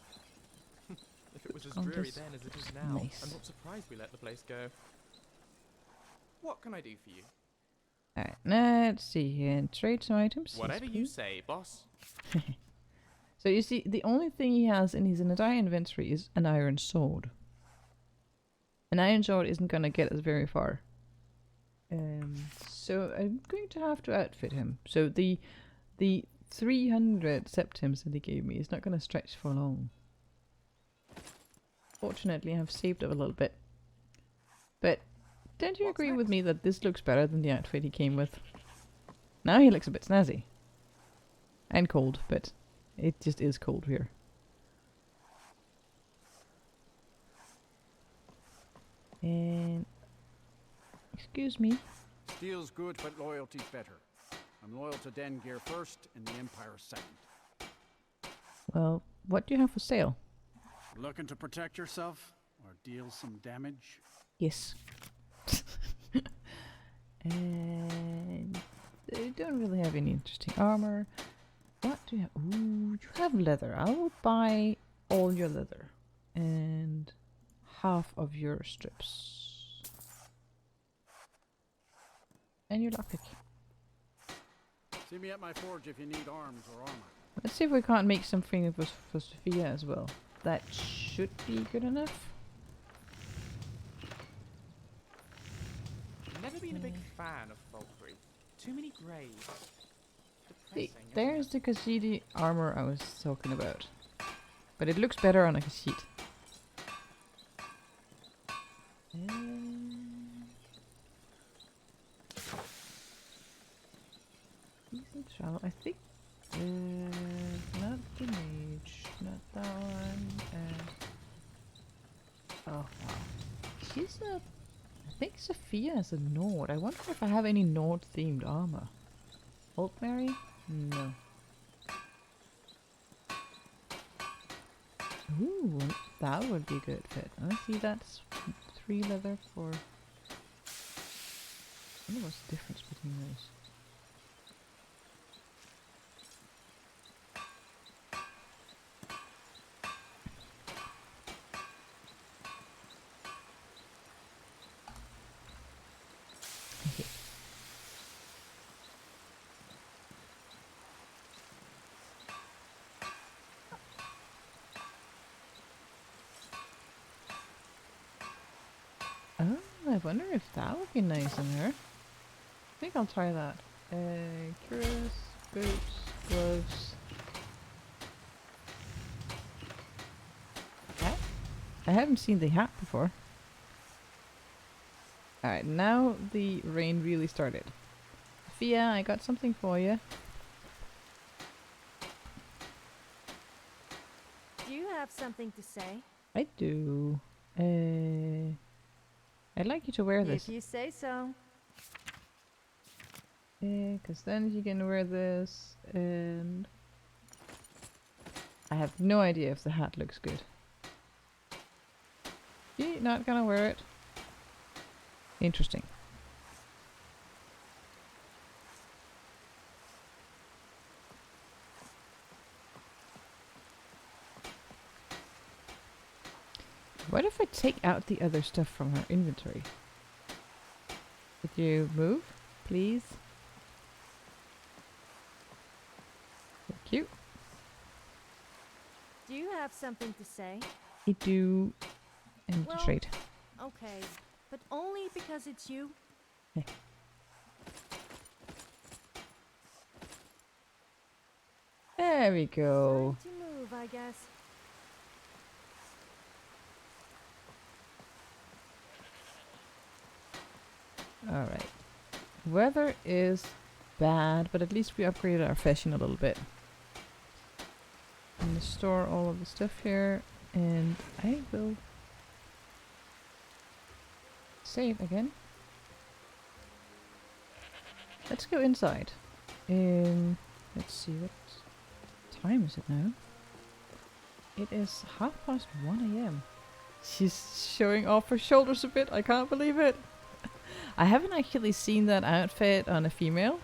If it was as dreary then as it is now, nice. I'm not surprised we let the place go. What can I do for you? Alright, let's see here. Trade some items. Whatever you say, boss. So you see, the only thing he has in his entire inventory is an iron sword. An iron sword isn't gonna get us very far. So I'm going to have to outfit him. So the 300 septims that he gave me is not gonna stretch for long. Fortunately, I've saved up a little bit. But don't you agree with me that this looks better than the outfit he came with? Now he looks a bit snazzy. And cold, but it just is cold here. And... excuse me. Steel's good, but loyalty's better. I'm loyal to Dengear first and the Empire second. Well, what do you have for sale? Looking to protect yourself or deal some damage? Yes. And they don't really have any interesting armor. What do you have? Ooh, you have leather. I will buy all your leather and half of your strips. And your lockpick. See me at my forge if you need arms or armor. Let's see if we can't make something for Sophia as well. That should be good enough. Never been a big fan of Falkreath. Too many graves. See, there's the Cassidy armor I was talking about. But it looks better on a Cassidy. Decent travel, I think. Not the mage, not that one. Oh wow. She's a... I think Sophia is a Nord. I wonder if I have any Nord themed armor. Old Mary? No. Ooh, that would be a good fit. I see that's 3 leather for... I wonder what's the difference between those. Oh, I wonder if that would be nice in her. I think I'll try that. Cuirass, boots, gloves. Hat? I haven't seen the hat before. Alright, now the rain really started. Sophia, I got something for you. Do you have something to say? I do. I'd like you to wear this. If you say so. Because then you can wear this, and I have no idea if the hat looks good. You're not gonna wear it? Interesting. take out the other stuff from her inventory? Could you move, please? Thank you. Do you have something to say? I do. And Well, trade. Okay, but only because it's you. There we go. Time to move, I guess. Alright. Weather is bad, but at least we upgraded our fashion a little bit. I'm gonna store all of the stuff here, and I will save again. Let's go inside. Let's see, what time is it now? It is 1:30 a.m. She's showing off her shoulders a bit. I can't believe it. I haven't actually seen that outfit on a female,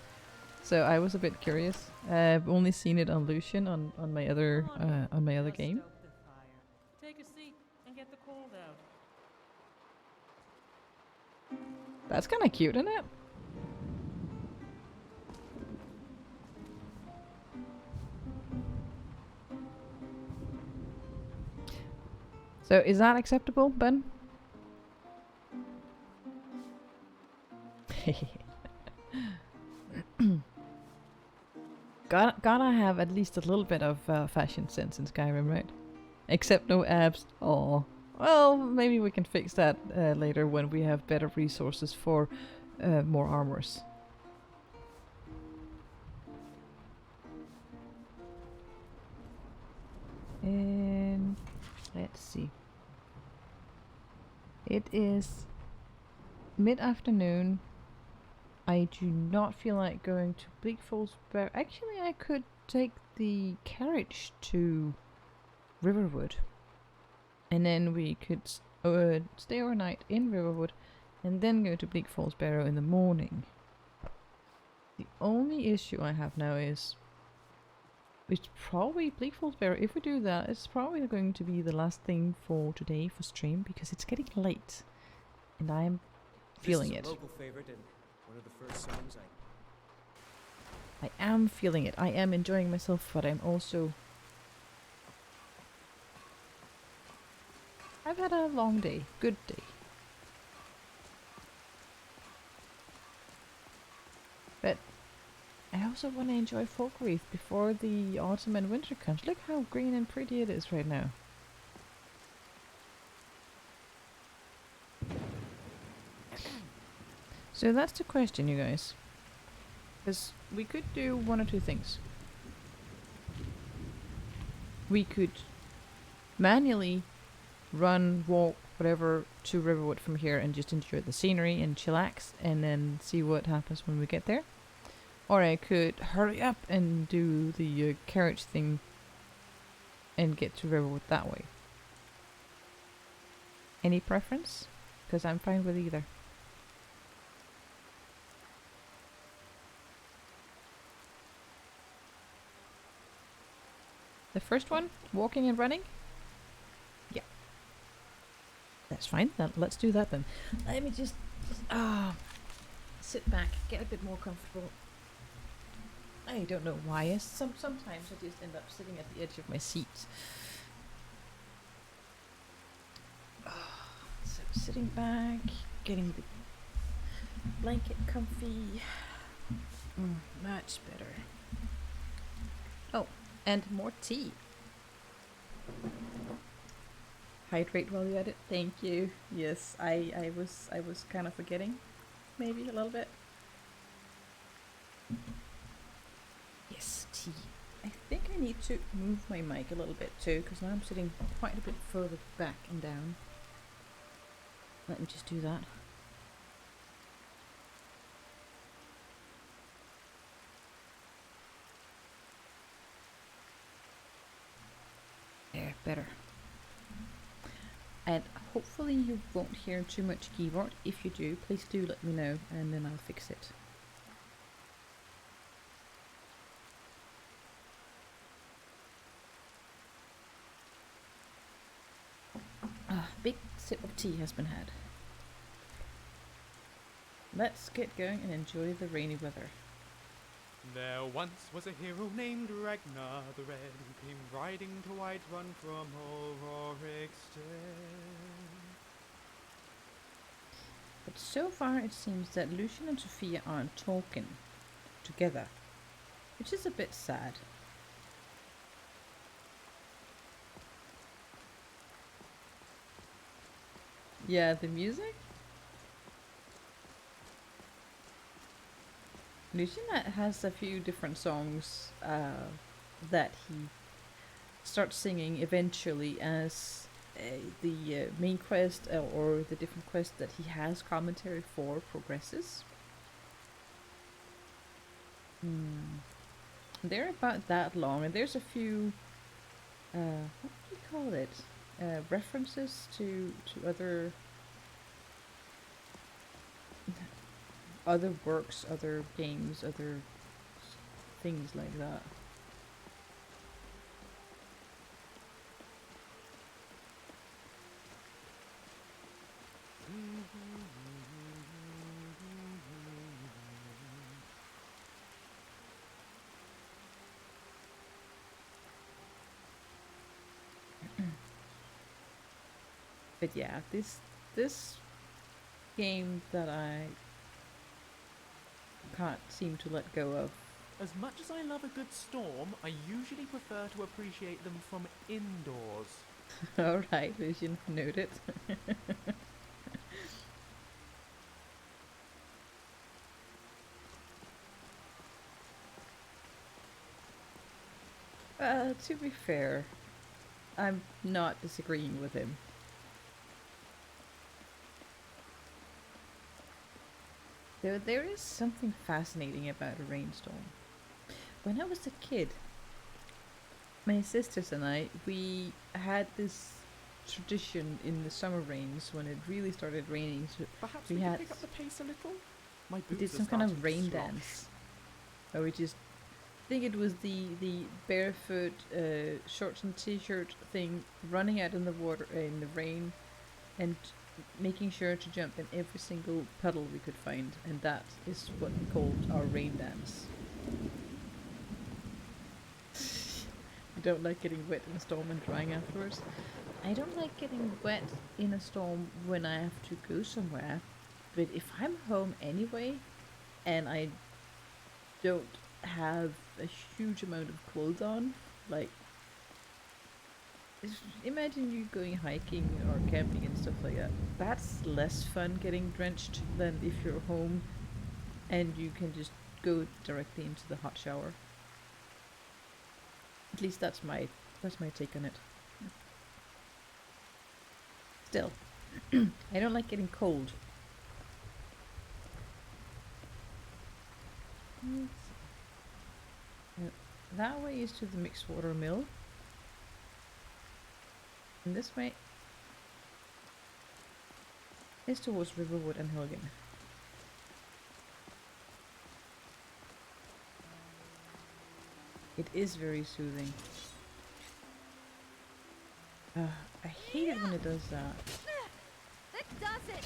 so I was a bit curious. I've only seen it on Lucian on my other game. Take a seat and get the cold out. That's kind of cute, isn't it? So is that acceptable, Ben? Gotta have at least a little bit of fashion sense in Skyrim, right? Except no abs. Oh, well, maybe we can fix that later when we have better resources for more armors. And let's see. It is mid-afternoon. I do not feel like going to Bleak Falls Barrow. Actually, I could take the carriage to Riverwood. And then we could stay overnight in Riverwood and then go to Bleak Falls Barrow in the morning. The only issue I have now is it's probably Bleak Falls Barrow. If we do that, it's probably going to be the last thing for today for stream because it's getting late. And I'm feeling it. This is a local favorite and one of the first songs I am feeling it. I am enjoying myself, but I'm also... I've had a long day. Good day. But I also want to enjoy Folkreath before the autumn and winter comes. Look how green and pretty it is right now. So that's the question, you guys. Because we could do one or two things. We could manually run, walk, whatever, to Riverwood from here and just enjoy the scenery and chillax and then see what happens when we get there. Or I could hurry up and do the carriage thing and get to Riverwood that way. Any preference? Because I'm fine with either. The first one, walking and running? Yeah. That's fine. Let's do that then. Let me just sit back, get a bit more comfortable. I don't know why. Sometimes I just end up sitting at the edge of my seat. So sitting back, getting the blanket comfy. Much better. Oh, and more tea. Hydrate while you're at it. Thank you. Yes, I was kind of forgetting, maybe a little bit. Yes, tea. I think I need to move my mic a little bit too, because now I'm sitting quite a bit further back and down. Let me just do that. There, better. And hopefully you won't hear too much keyboard. If you do, please do let me know and then I'll fix it. Big sip of tea has been had. Let's get going and enjoy the rainy weather. There once was a hero named Ragnar the Red, who came riding to Whiterun from Ulric's stead. But so far it seems that Lucian and Sophia aren't talking together, which is a bit sad. Yeah, the music? Lucian has a few different songs that he starts singing eventually as the main quest or the different quests that he has commentary for progresses. They're about that long, and there's a few what do you call it? References to other works, other games, other things like that. But yeah, this game that I can't seem to let go of. As much as I love a good storm, I usually prefer to appreciate them from indoors. Alright, Lucian, noted. To be fair, I'm not disagreeing with him. There is something fascinating about a rainstorm. When I was a kid, my sisters and I, we had this tradition in the summer rains when it really started raining. So Perhaps we we had could pick up the pace a little? My we boots did are some kind of starting to rain slosh. dance. Or we just I think it was the barefoot shorts and t-shirt thing, running out in the water in the rain, and making sure to jump in every single puddle we could find, and that is what we called our rain dance. I don't like getting wet in a storm and drying afterwards. I don't like getting wet in a storm when I have to go somewhere, but if I'm home anyway and I don't have a huge amount of clothes on, like imagine you going hiking or camping and stuff like that. That's less fun getting drenched than if you're home and you can just go directly into the hot shower. At least that's my take on it. Still, I don't like getting cold. That way is to the mixed water mill. And this way is towards Riverwood and Hilgen. It is very soothing. I hate it when it does that. That does it!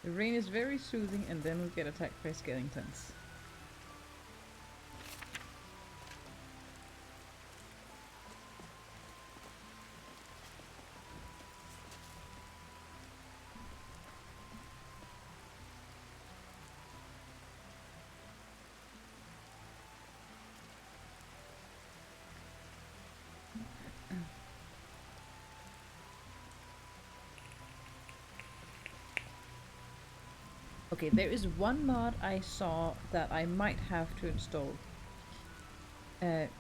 The rain is very soothing, and then we get attacked by skeletons. Okay, there is one mod I saw that I might have to install.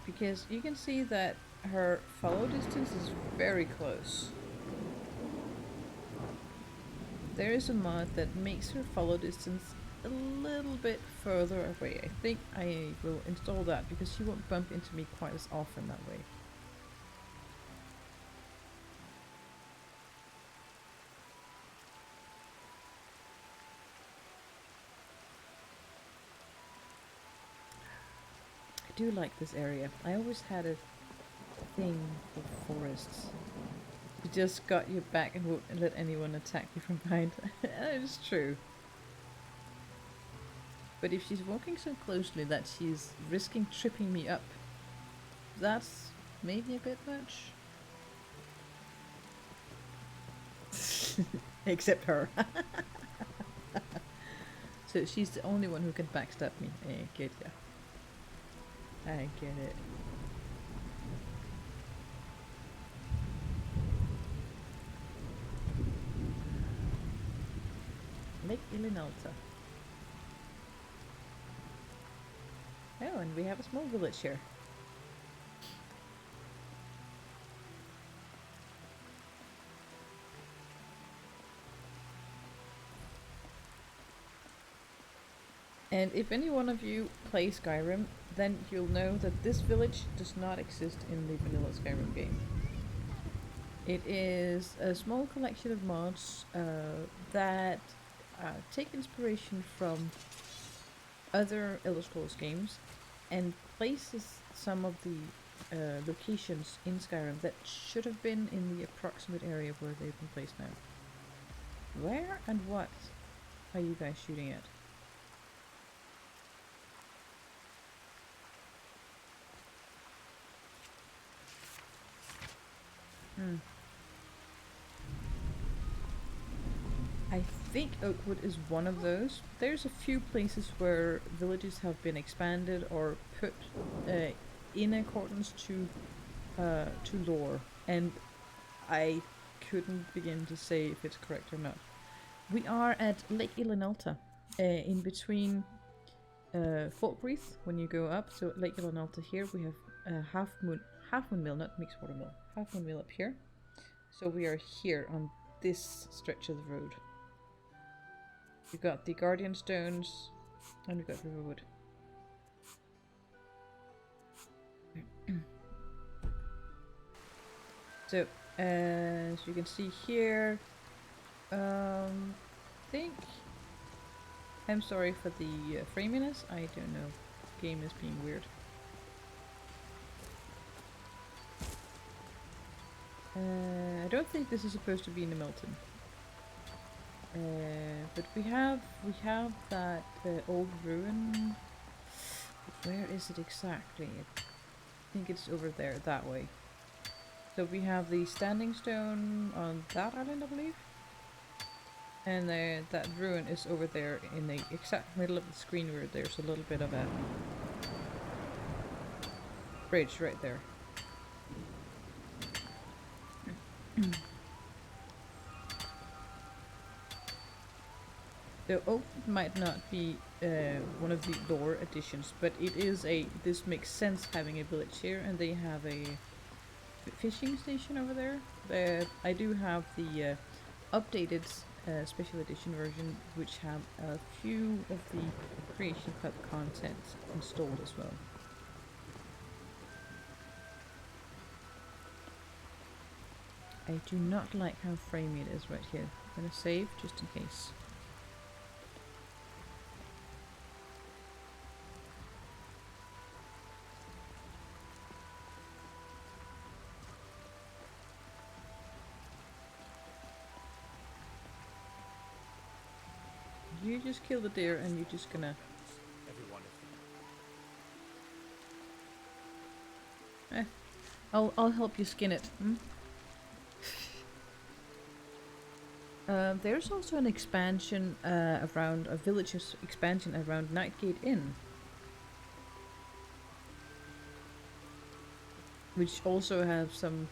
Because you can see that her follow distance is very close. There is a mod that makes her follow distance a little bit further away. I think I will install that because she won't bump into me quite as often that way. do like this area. I always had a thing for forests. You just got your back and won't let anyone attack you from behind. That is true. But if she's walking so closely that she's risking tripping me up, that's maybe a bit much. Except her. So she's the only one who can backstab me. I get ya. I get it. Lake Ilinalta. Oh, and we have a small village here. And if any one of you play Skyrim, then you'll know that this village does not exist in the vanilla Skyrim game. It is a small collection of mods that take inspiration from other Elder Scrolls games and places some of the locations in Skyrim that should have been in the approximate area where they've been placed now. Where and what are you guys shooting at? I think Oakwood is one of those. There's a few places where villages have been expanded or put in accordance to lore, and I couldn't begin to say if it's correct or not. We are at Lake Ilinalta, in between Falkreath when you go up. So at Lake Ilinalta here we have Half Moon Mill, not Mixed Water Mill. Half Moon Mill up here. So we are here on this stretch of the road. We've got the Guardian Stones, and we've got Riverwood. So, as you can see here, think... I'm sorry for the framiness, I don't know. Game is being weird. I don't think this is supposed to be in the mountain. But we have that old ruin. Where is it exactly? I think it's over there, that way. So we have the standing stone on that island, I believe. And that ruin is over there in the exact middle of the screen where there's a little bit of a bridge right there. So Oak might not be one of the lore additions, but it is this makes sense having a village here, and they have a fishing station over there. I do have the updated special edition version, which have a few of the Creation Club content installed as well. I do not like how framey it is right here. I'm gonna save just in case. You just kill the deer and you're just gonna... Everyone is... I'll help you skin it. Hmm? There's also an expansion around a village's expansion around Nightgate Inn, which also have some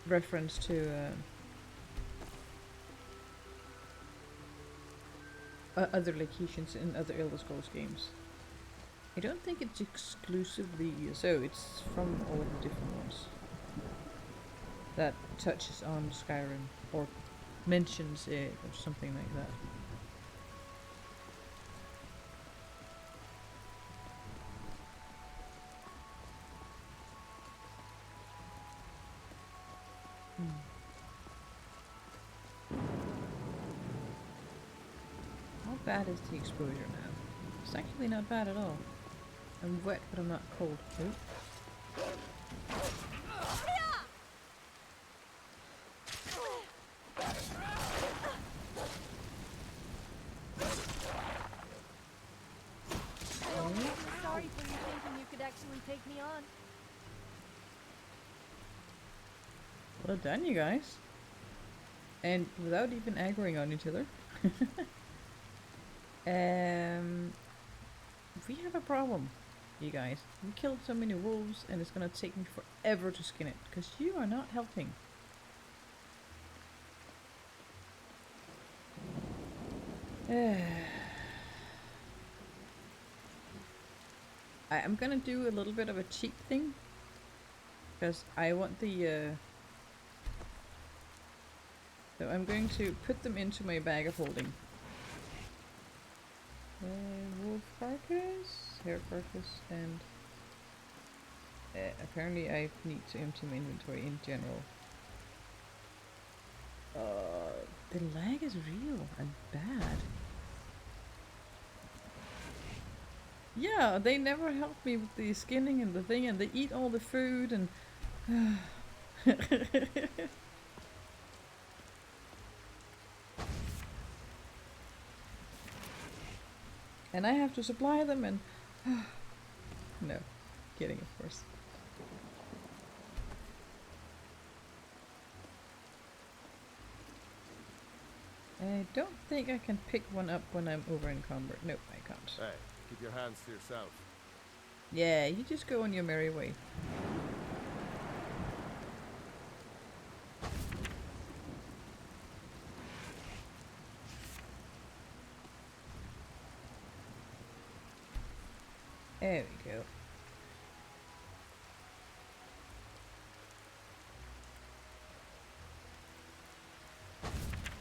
reference to other locations in other Elder Scrolls games. I don't think it's exclusively so. It's from all the different ones that touches on Skyrim or mentions it or something like that. How bad is the exposure now? It's actually not bad at all. I'm wet, but I'm not cold. Oop. Sorry for you thinking you could actually take me on. Well done, you guys. And without even aggroing on each other. We have a problem, you guys. We killed so many wolves and it's gonna take me forever to skin it, because you are not helping. I'm gonna do a little bit of a cheat thing, because I want the so I'm going to put them into my bag of holding. Wolf carcass, hair carcass, and apparently I need to empty my inventory in general. The lag is real and bad. Yeah, they never help me with the skinning and the thing, and they eat all the food and and I have to supply them and no, kidding of course. I don't think I can pick one up when I'm over encumbered. Nope, I can't. Hey, keep your hands to yourself. Yeah, you just go on your merry way. There we go.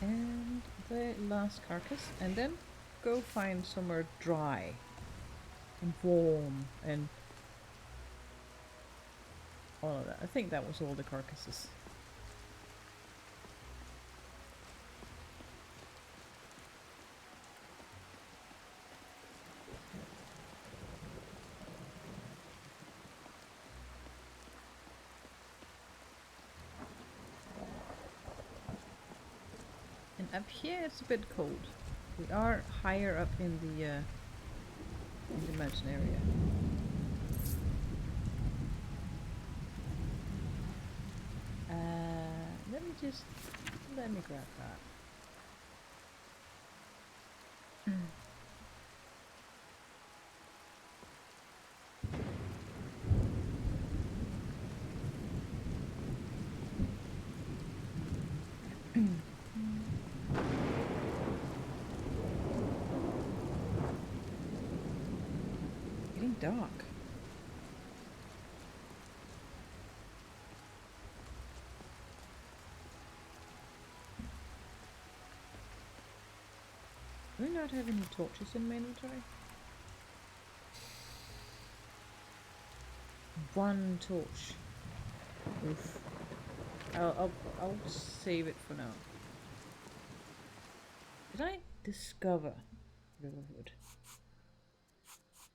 And the last carcass, and then go find somewhere dry and warm and all of that. I think that was all the carcasses. And up here it's a bit cold. We are higher up in the mountain area. Let me grab that. Getting dark. Do we not have any torches in my inventory? One torch. Oof. I'll save it for now. Did I discover Riverwood?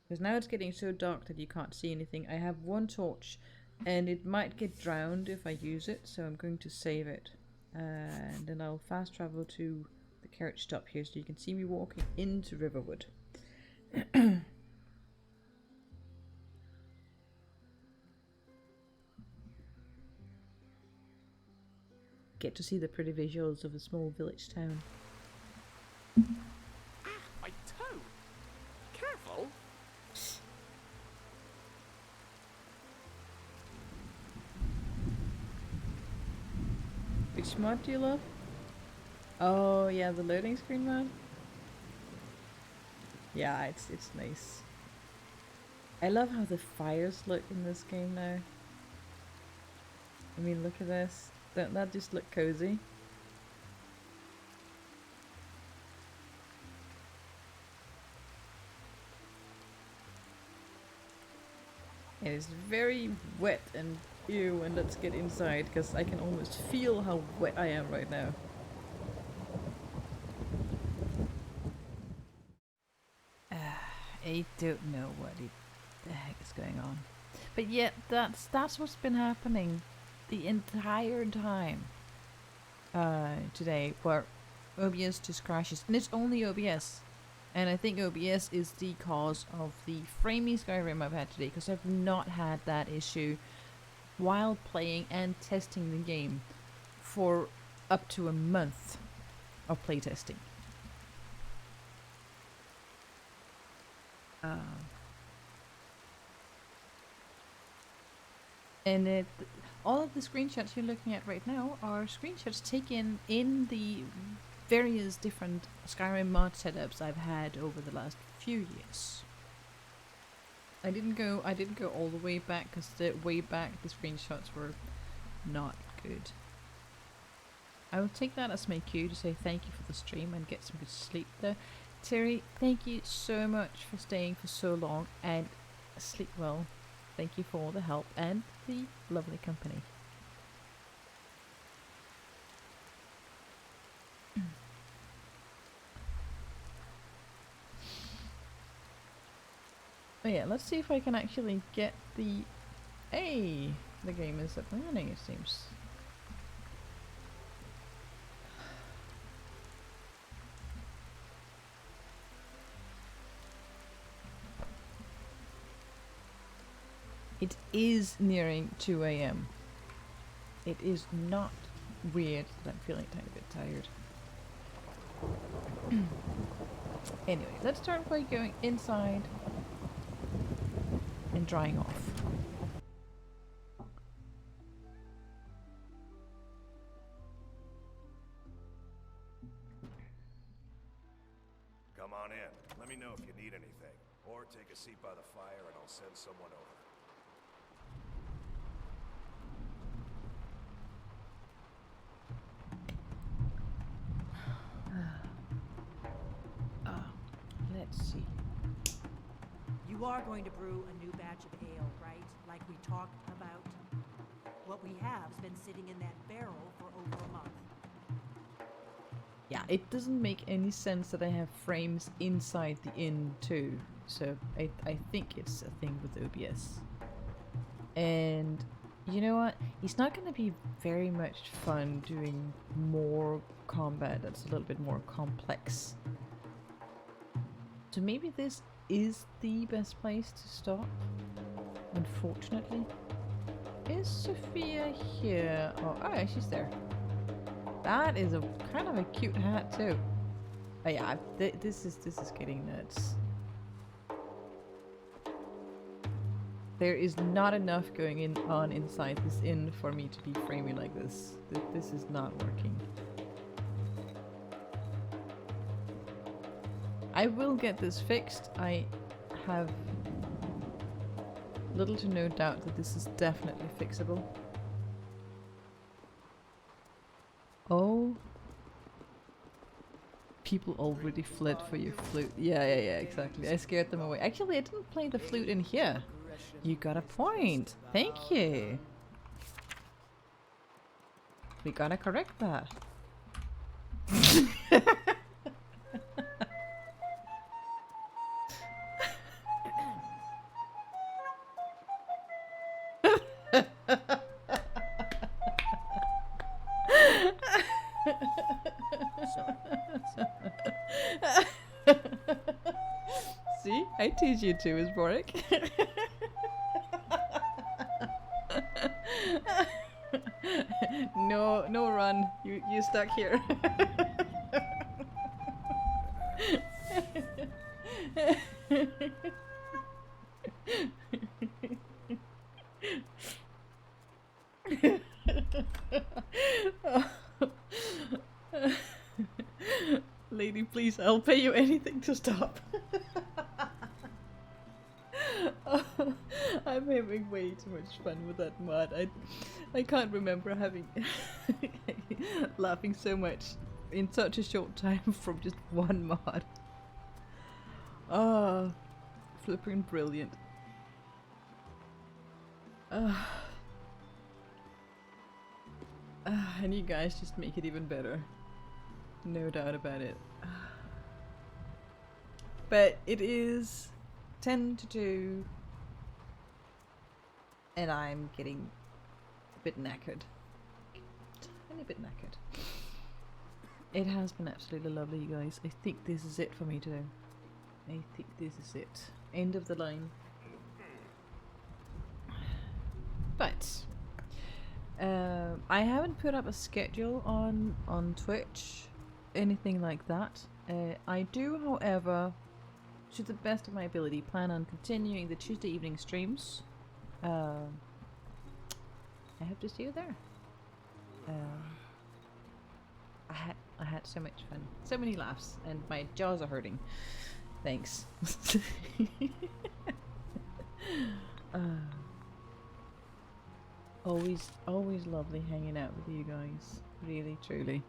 Because now it's getting so dark that you can't see anything. I have one torch and it might get drowned if I use it, so I'm going to save it. And then I'll fast travel to the carriage stop here so you can see me walking into Riverwood. Get to see the pretty visuals of a small village town. Ah, my toe! Careful! Which mod do you love? Oh yeah, the loading screen mod? Yeah, it's nice. I love how the fires look in this game now. I mean, look at this. Don't that just look cozy? It is very wet and ew, and let's get inside because I can almost feel how wet I am right now. I don't know what it the heck is going on? But yet, that's what's been happening the entire time today, where OBS just crashes, and it's only OBS. And I think OBS is the cause of the framey Skyrim I've had today, because I've not had that issue while playing and testing the game for up to a month of playtesting. And all of the screenshots you're looking at right now are screenshots taken in the various different Skyrim mod setups I've had over the last few years. I didn't go all the way back, because the way back the screenshots were not good. I will take that as my cue to say thank you for the stream and get some good sleep there. Terry, thank you so much for staying for so long, and sleep well. Thank you for all the help and the lovely company. Oh yeah, let's see if I can actually get the... Hey! The game is up and running, it seems. It is nearing 2 AM. It is not weird that I'm feeling a tiny bit tired. Anyway, let's start by going inside and drying off. Come on in. Let me know if you need anything. Or take a seat by the fire and I'll send someone over. Let's see. You are going to brew a new batch of ale, right? Like we talked about? What we have's been sitting in that barrel for over a month. Yeah, it doesn't make any sense that I have frames inside the inn too. So I think it's a thing with OBS. And you know what? It's not going to be very much fun doing more combat that's a little bit more complex. So maybe this is the best place to stop, unfortunately. Is Sophia here? Oh yeah, she's there. That is a kind of a cute hat too. Oh yeah, this is getting nuts. There is not enough going on inside this inn for me to be framing like this. This is not working. I will get this fixed. I have little to no doubt that this is definitely fixable. Oh. People already fled for your flute. Yeah, exactly. I scared them away. Actually, I didn't play the flute in here. You got a point. Thank you. We gotta correct that. See? I teach you too, Miss Boric. No run. You stuck here. Lady, please, I'll pay you anything to stop. I'm having way too much fun with that mod. I can't remember having laughing so much in such a short time from just one mod. Oh, flipping brilliant. And you guys just make it even better. No doubt about it. But it is 10 to 2. and I'm getting a bit knackered. Tiny bit knackered. It has been absolutely lovely, you guys. I think this is it for me today. I think this is it. End of the line. But I haven't put up a schedule on Twitch, anything like that. I do, however, to the best of my ability, plan on continuing the Tuesday evening streams. I hope to see you there. I had so much fun, so many laughs, and my jaws are hurting. Thanks. Always lovely hanging out with you guys. Really, truly.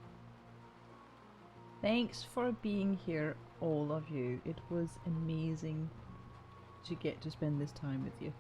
Thanks for being here, all of you. It was amazing to get to spend this time with you.